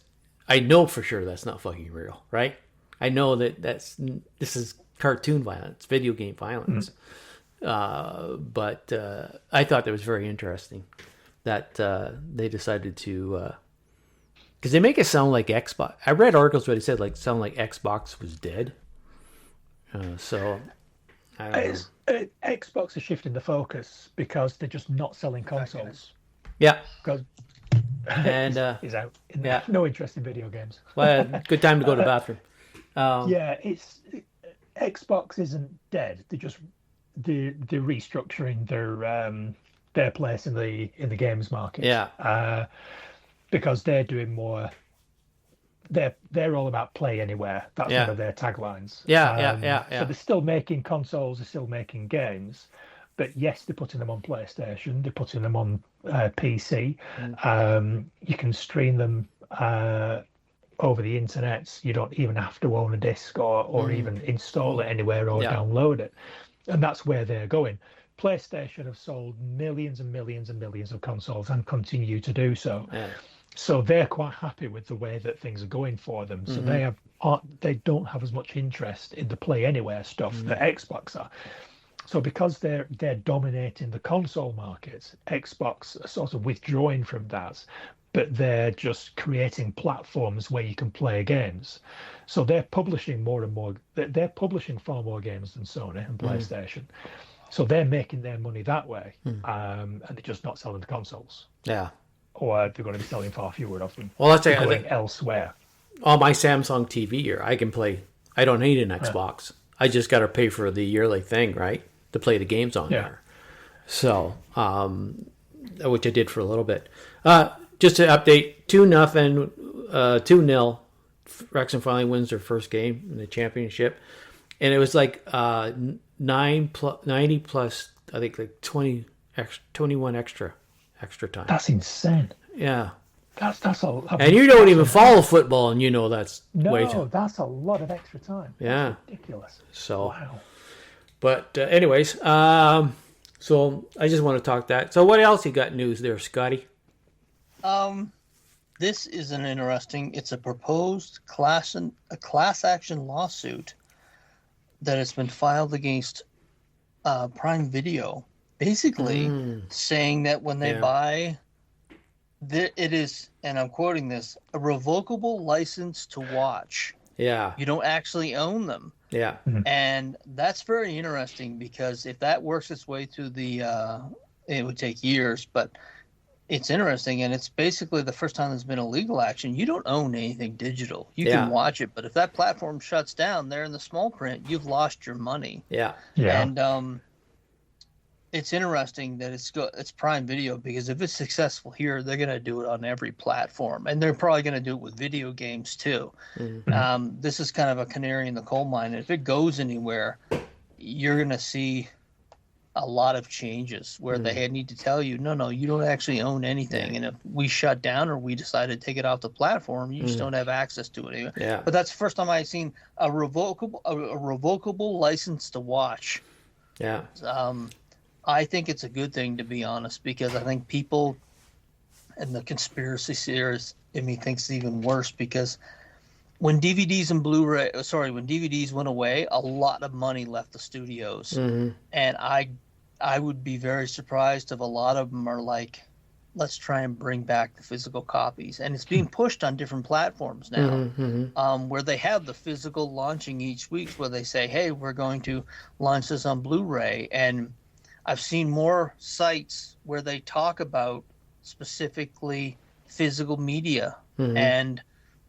I know for sure that's not fucking real, right? I know that this is cartoon violence, video game violence. But I thought that was very interesting that they decided to, because they make it sound like Xbox. I read articles where they said sound like Xbox was dead. So I don't know. Xbox is shifting the focus because they're just not selling consoles. Yeah. Because he's out. No interest in video games. Well, good time to go to the bathroom. Xbox isn't dead. They're restructuring their place in the games market. Yeah. Because they're doing more. They're all about play anywhere. That's one of their taglines. Yeah. So they're still making consoles, they're still making games, but yes, they're putting them on PlayStation, they're putting them on PC. You can stream them over the internet. You don't even have to own a disc or even install it anywhere or download it. And that's where they're going. PlayStation have sold millions and millions and millions of consoles and continue to do so. Yeah. So they're quite happy with the way that things are going for them. So they don't have as much interest in the Play Anywhere stuff that Xbox are. So because they're dominating the console market, Xbox are sort of withdrawing from that, but they're just creating platforms where you can play games. So they're publishing more and more. They're publishing far more games than Sony and PlayStation. So they're making their money that way, and they're just not selling the consoles. Yeah. Or they're going to be selling far fewer of them. Well, that's going elsewhere. On my Samsung TV here, I can play. I don't need an Xbox. I just got to pay for the yearly thing, right, to play the games on there. So, which I did for a little bit. Just to update, 2-0, 2-0. Wrexham finally wins their first game in the championship, and it was like 90 plus, I think, like 21 extra time. That's insane. Yeah. That's all. And you don't even follow football, and you know that's way too. No, that's a lot of extra time. Yeah. That's ridiculous. So. Wow. But anyways, so I just want to talk that. So what else you got news there, Scotty? This is an interesting. It's a proposed class action lawsuit that has been filed against Prime Video, basically saying that when they buy, it is, and I'm quoting this, a revocable license to watch. Yeah. You don't actually own them. Yeah. And that's very interesting because if that works its way through it would take years, but it's interesting, and it's basically the first time there's been a legal action. You don't own anything digital. You can watch it, but if that platform shuts down, there in the small print, you've lost your money. Yeah. And it's interesting that it's Prime Video, because if it's successful here, they're going to do it on every platform, and they're probably going to do it with video games too. This is kind of a canary in the coal mine. If it goes anywhere, you're going to see a lot of changes where they need to tell you, no, you don't actually own anything. And if we shut down or we decide to take it off the platform, you just don't have access to it anymore. Yeah. But that's the first time I've seen a revocable license to watch. Yeah. I think it's a good thing, to be honest, because I think people and the conspiracy theorists in me thinks it's even worse, because when DVDs went away, a lot of money left the studios. And I would be very surprised if a lot of them are like, let's try and bring back the physical copies. And it's being pushed on different platforms now, where they have the physical launching each week, where they say, hey, we're going to launch this on Blu-ray. And I've seen more sites where they talk about specifically physical media. And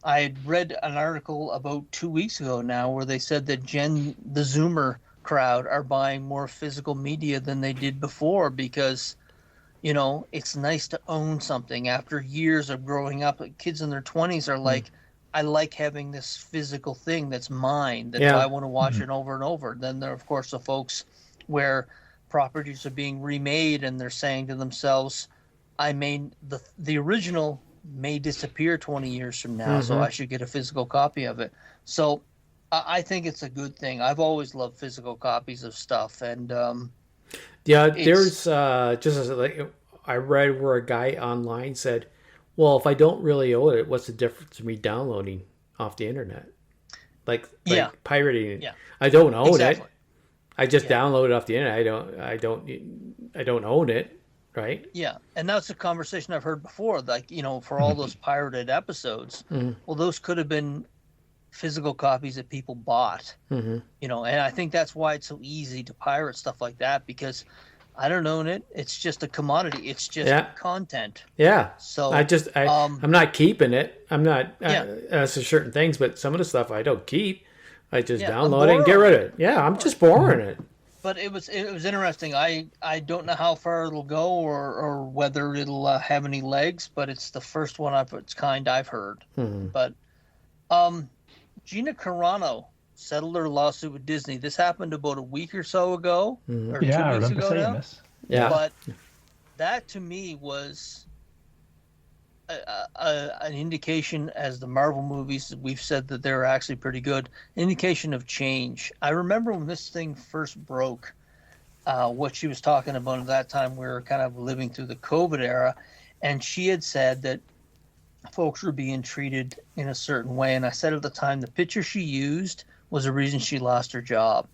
I had read an article about 2 weeks ago now where they said that the Zoomer crowd are buying more physical media than they did before, because, you know, it's nice to own something. After years of growing up, kids in their 20s are like, I like having this physical thing that's mine, that I want to watch it over and over. Then there are, of course, the folks where properties are being remade and they're saying to themselves, I made the original may disappear 20 years from now, so I should get a physical copy of it. So I think it's a good thing. I've always loved physical copies of stuff. And there's just as like I read where a guy online said, well, if I don't really own it, what's the difference in me downloading off the internet? Like pirating it. I don't own it. I just download it off the internet. I don't own it. Right. Yeah. And that's a conversation I've heard before. Like, you know, for all those pirated episodes, well, those could have been physical copies that people bought, you know, and I think that's why it's so easy to pirate stuff like that, because I don't own it. It's just a commodity. It's just content. Yeah. So I'm not keeping it. I'm not, as to certain things, but some of the stuff I don't keep. I just download it and get rid of it. Yeah. I'm just borrowing it. But it was interesting. I don't know how far it'll go or whether it'll have any legs, but it's the first one of its kind I've heard. But Gina Carano settled her lawsuit with Disney. This happened about a week or so ago, or 2 weeks ago now. This. Yeah, but that to me was an indication, as the Marvel movies, we've said that they're actually pretty good, indication of change. I remember when this thing first broke, what she was talking about at that time, we were kind of living through the COVID era, and she had said that folks were being treated in a certain way. And I said at the time, the picture she used was the reason she lost her job.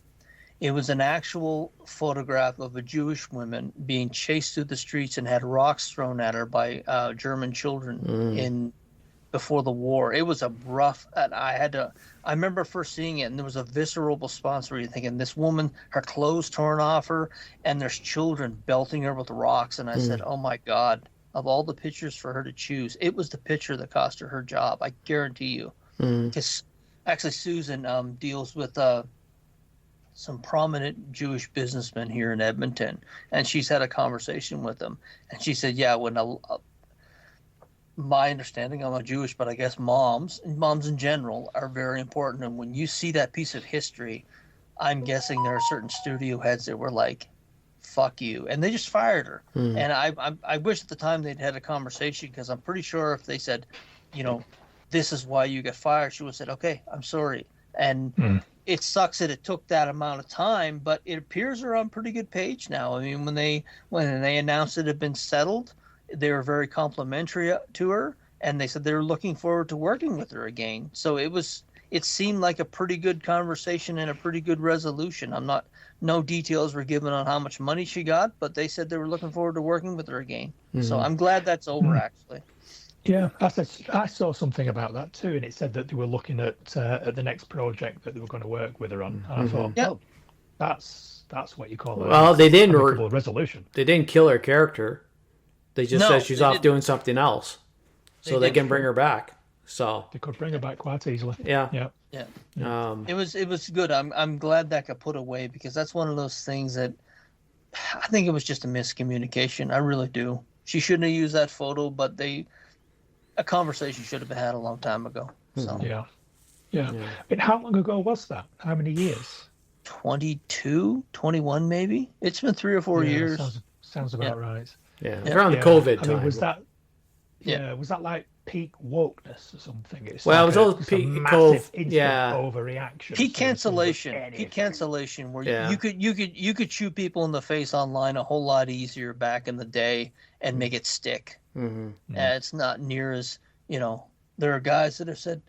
It was an actual photograph of a Jewish woman being chased through the streets and had rocks thrown at her by German children before the war. It was a rough, and I remember first seeing it, and there was a visceral response where you're thinking, this woman, her clothes torn off her, and there's children belting her with rocks. And I said, oh my God, of all the pictures for her to choose, it was the picture that cost her job. I guarantee you. Because actually Susan deals with some prominent Jewish businessmen here in Edmonton, and she's had a conversation with them, and she said, yeah, when my understanding, I'm not Jewish, but I guess moms in general are very important, and when you see that piece of history, I'm guessing there are certain studio heads that were like, fuck you, and they just fired her. And I wish at the time they'd had a conversation, because I'm pretty sure if they said, you know, this is why you get fired, she would have said, okay, I'm sorry. And it sucks that it took that amount of time, but it appears they're on pretty good page now. I mean, when they announced it had been settled, they were very complimentary to her, and they said they were looking forward to working with her again. So it seemed like a pretty good conversation and a pretty good resolution. No details were given on how much money she got, but they said they were looking forward to working with her again. So I'm glad that's over, actually. Yeah, I saw something about that too, and it said that they were looking at the next project that they were going to work with her on. And I thought, well, that's what you call a resolution. They didn't kill her character. They just said she's off doing something else, so they can bring her back. So they could bring her back quite easily. Yeah. It was good. I'm glad that got put away, because that's one of those things that I think it was just a miscommunication. I really do. She shouldn't have used that photo, but a conversation should have been had a long time ago. So yeah. And how long ago was that? How many years? 22, 21 maybe. It's been 3 or 4 years. Sounds about right. Yeah, around the COVID time. I mean, was that? Yeah, was that like peak wokeness or something? It was all peak massive overreaction. Peak cancellation. Peak cancellation, where you could shoot people in the face online a whole lot easier back in the day and make it stick. It's not near as, there are guys that have said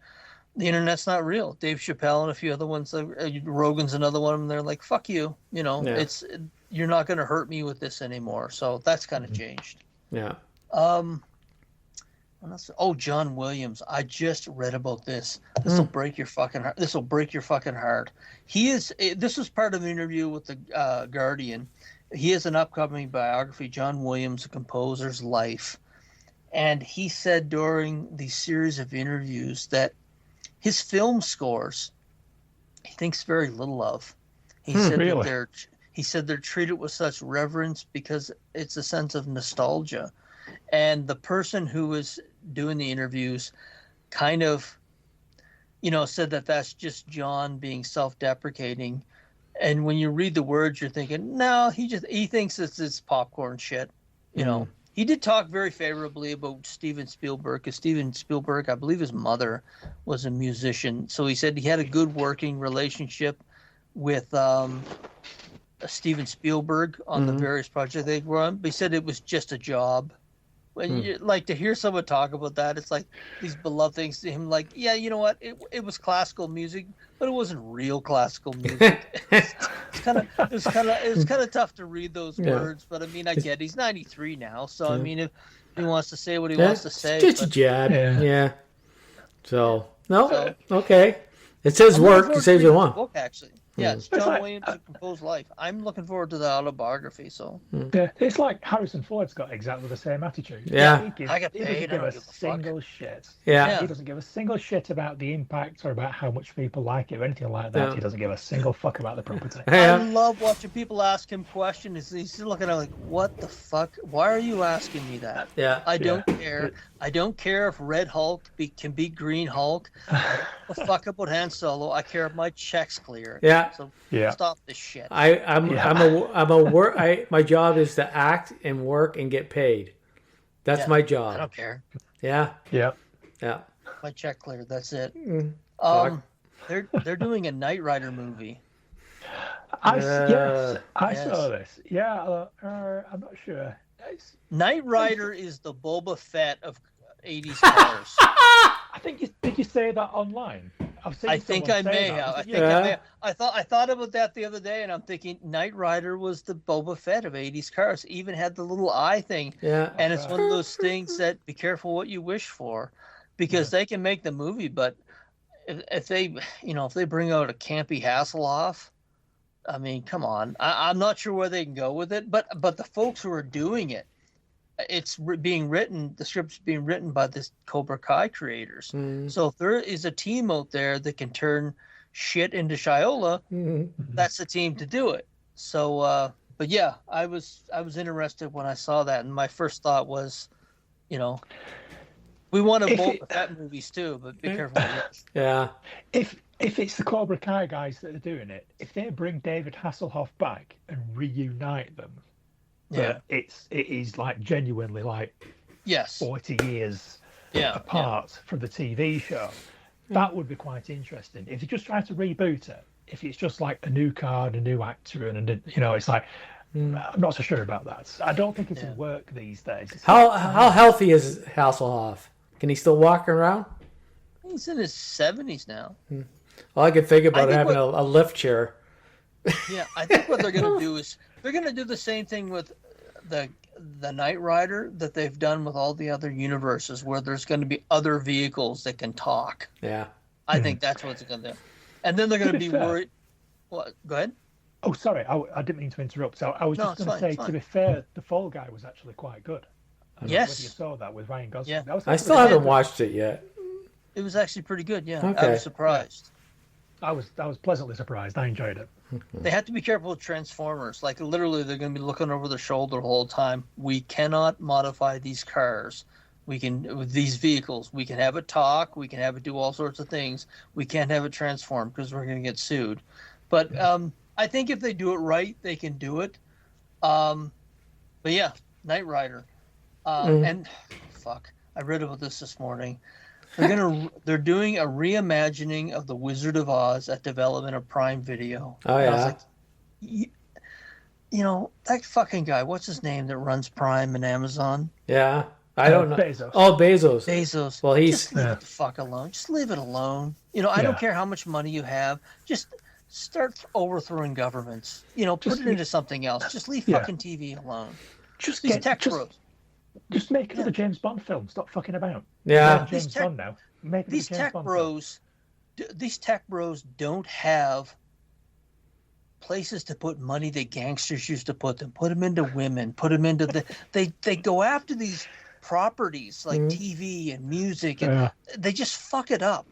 the internet's not real. Dave Chappelle and a few other ones, Rogan's another one of them. They're like, fuck you, you're not going to hurt me with this anymore. So that's kind of changed. Yeah. Oh, John Williams. I just read about this. This will break your fucking heart. This will break your fucking heart. This was part of an interview with the Guardian. He has an upcoming biography, John Williams, a composer's life. And he said during the series of interviews that his film scores, he thinks very little of. He said they're treated with such reverence because it's a sense of nostalgia. And the person who was doing the interviews kind of, said that that's just John being self-deprecating. And when you read the words, you're thinking, no, he thinks it's popcorn shit. He did talk very favorably about Steven Spielberg, because Steven Spielberg, I believe his mother was a musician. So he said he had a good working relationship with Steven Spielberg on the various projects they were on. But he said it was just a job. When you like to hear someone talk about that, it's like these beloved things to him. Like, yeah, you know what? It was classical music, but it wasn't real classical music. It's kind of tough to read those words. But I mean, I get he's 93 now, so I mean, if he wants to say what he wants to say, it's just a jab. Yeah. So okay, it's his work. He says what he wants. Book actually. Yeah, it's John Williams' Composed Life. I'm looking forward to the autobiography. So yeah, it's like Harrison Ford's got exactly the same attitude. Yeah, he doesn't give a single shit. Yeah, he doesn't give a single shit about the impact or about how much people like it or anything like that. He doesn't give a single fuck about the property. I love watching people ask him questions. He's looking at it like, what the fuck? Why are you asking me that? Yeah, I don't care. I don't care if Red Hulk can beat Green Hulk. The fuck about Han Solo. I care if my check's clear. Yeah. So stop this shit. My job is to act and work and get paid. That's my job. I don't care. Yeah. My check cleared. That's it. They're doing a Knight Rider movie. I saw this. Yeah, I'm not sure. Knight Rider is the Boba Fett of 80s cars. Did you say that online? I've seen I think someone I say may that. have. I think I may have. I thought about that the other day, and I'm thinking Knight Rider was the Boba Fett of '80s cars. Even had the little eye thing. Yeah. And it's one of those things that be careful what you wish for, because they can make the movie, but if they, if they bring out a campy Hasselhoff, I mean, come on. I'm not sure where they can go with it, but the folks who are doing it, the script's being written by this Cobra Kai creators. So if there is a team out there that can turn shit into Shiola, that's the team to do it. So, but yeah, I was interested when I saw that, and my first thought was, we want to both Fett movies too, but be careful with this. Yeah. If it's the Cobra Kai guys that are doing it, if they bring David Hasselhoff back and reunite them, it is like genuinely like 40 years apart from the TV show. That would be quite interesting. If you just try to reboot it, if it's just like a new card, a new actor, and it's like I'm not so sure about that. I don't think it's work these days. How healthy is Hasselhoff? Can he still walk around? He's in his 70s now. All I could think about having a lift chair. Yeah, I think what they're going to do is they're going to do the same thing with the Knight Rider that they've done with all the other universes, where there's going to be other vehicles that can talk. Yeah. I think that's what it's going to do. And then they're going to be worried. What? Go ahead. Oh, sorry. I didn't mean to interrupt. So I was just going to say, to be fair, the Fall Guy was actually quite good. I don't know whether you saw that with Ryan Gosling. Yeah. I still haven't watched it yet. It was actually pretty good. Yeah. Okay. I was surprised. I was pleasantly surprised. I enjoyed it. They have to be careful with Transformers. Like, literally, they're going to be looking over their shoulder the whole time. We cannot modify these cars. With these vehicles, we can have it talk. We can have it do all sorts of things. We can't have it transform because we're going to get sued. But I think if they do it right, they can do it. But yeah, Knight Rider. And fuck, I read about this morning. They're doing a reimagining of the Wizard of Oz at development of Prime Video. Oh yeah. And I was like, that fucking guy. What's his name that runs Prime and Amazon? Yeah, I don't know. Bezos. Oh, Bezos. Bezos. Well, just leave it the fuck alone. Just leave it alone. I don't care how much money you have. Just start overthrowing governments. Put it into something else. Just leave fucking TV alone. Just these tech bros. Just make another James Bond film. Stop fucking about. Yeah. James Bond now. Make these tech bros. These tech bros don't have places to put money that gangsters used to put them. Put them into women. Put them into they go after these properties like TV and music, and they just fuck it up.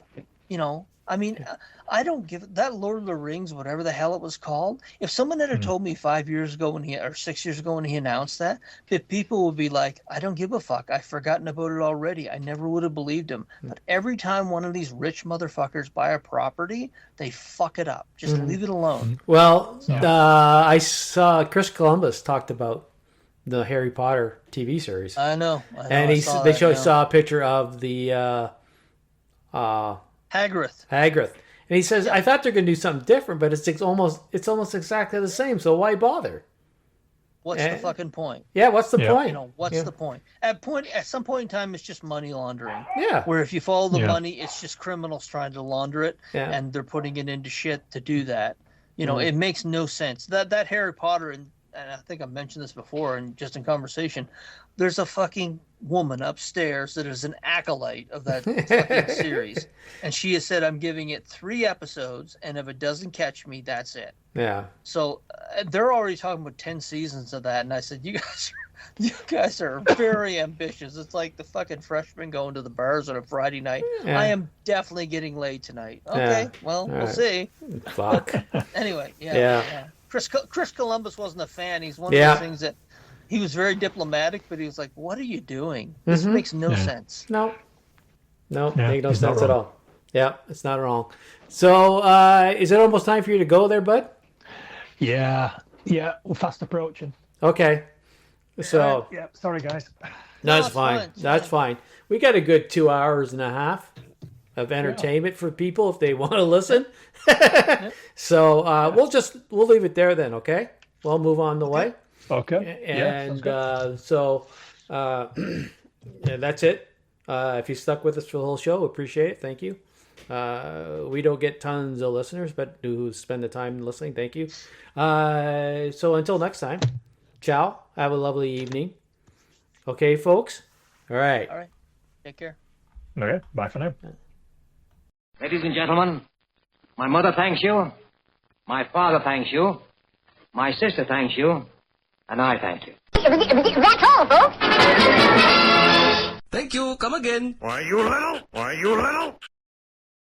I mean, I don't give that Lord of the Rings, whatever the hell it was called. If someone had told me 5 years ago or 6 years ago when he announced that people would be like, I don't give a fuck. I've forgotten about it already. I never would have believed him. But every time one of these rich motherfuckers buy a property, they fuck it up. Just leave it alone. Well, I saw Chris Columbus talked about the Harry Potter TV series. I know. And they saw a picture of the Hagrid. And he says, I thought they're going to do something different, but it's almost exactly the same. So why bother? What's the fucking point? Yeah, what's the point? What's the point? At some point in time, it's just money laundering. Yeah. Where if you follow the money, it's just criminals trying to launder it, and they're putting it into shit to do that. It makes no sense. That Harry Potter, and I think I mentioned this before, and just in conversation, there's a fucking woman upstairs that is an acolyte of that fucking series, and she has said, I'm giving it 3 episodes, and if it doesn't catch me, that's it. Yeah. So they're already talking about 10 seasons of that, and I said, you guys are very ambitious. It's like the fucking freshmen going to the bars on a Friday night. I am definitely getting laid tonight. Okay, well, we'll see. Fuck. Anyway, Chris Columbus wasn't a fan. He's one of those things that he was very diplomatic, but he was like, what are you doing? This makes no sense. No, make no sense at all. Yeah, it's not wrong. So is it almost time for you to go there, bud? Yeah, we're fast approaching. Okay. So sorry guys. That's fine. That's fine. We got a good 2 hours and a half of entertainment for people if they want to listen. So we'll leave it there then, okay? We'll move on the way. Okay. And that's it. If you stuck with us for the whole show, appreciate it. Thank you. We don't get tons of listeners, but do spend the time listening. Thank you. So until next time, ciao. Have a lovely evening. Okay, folks? All right. All right. Take care. Okay, bye for now. Ladies and gentlemen, my mother thanks you, my father thanks you, my sister thanks you, and I thank you. That's all, folks. Thank you. Come again. Why, you little?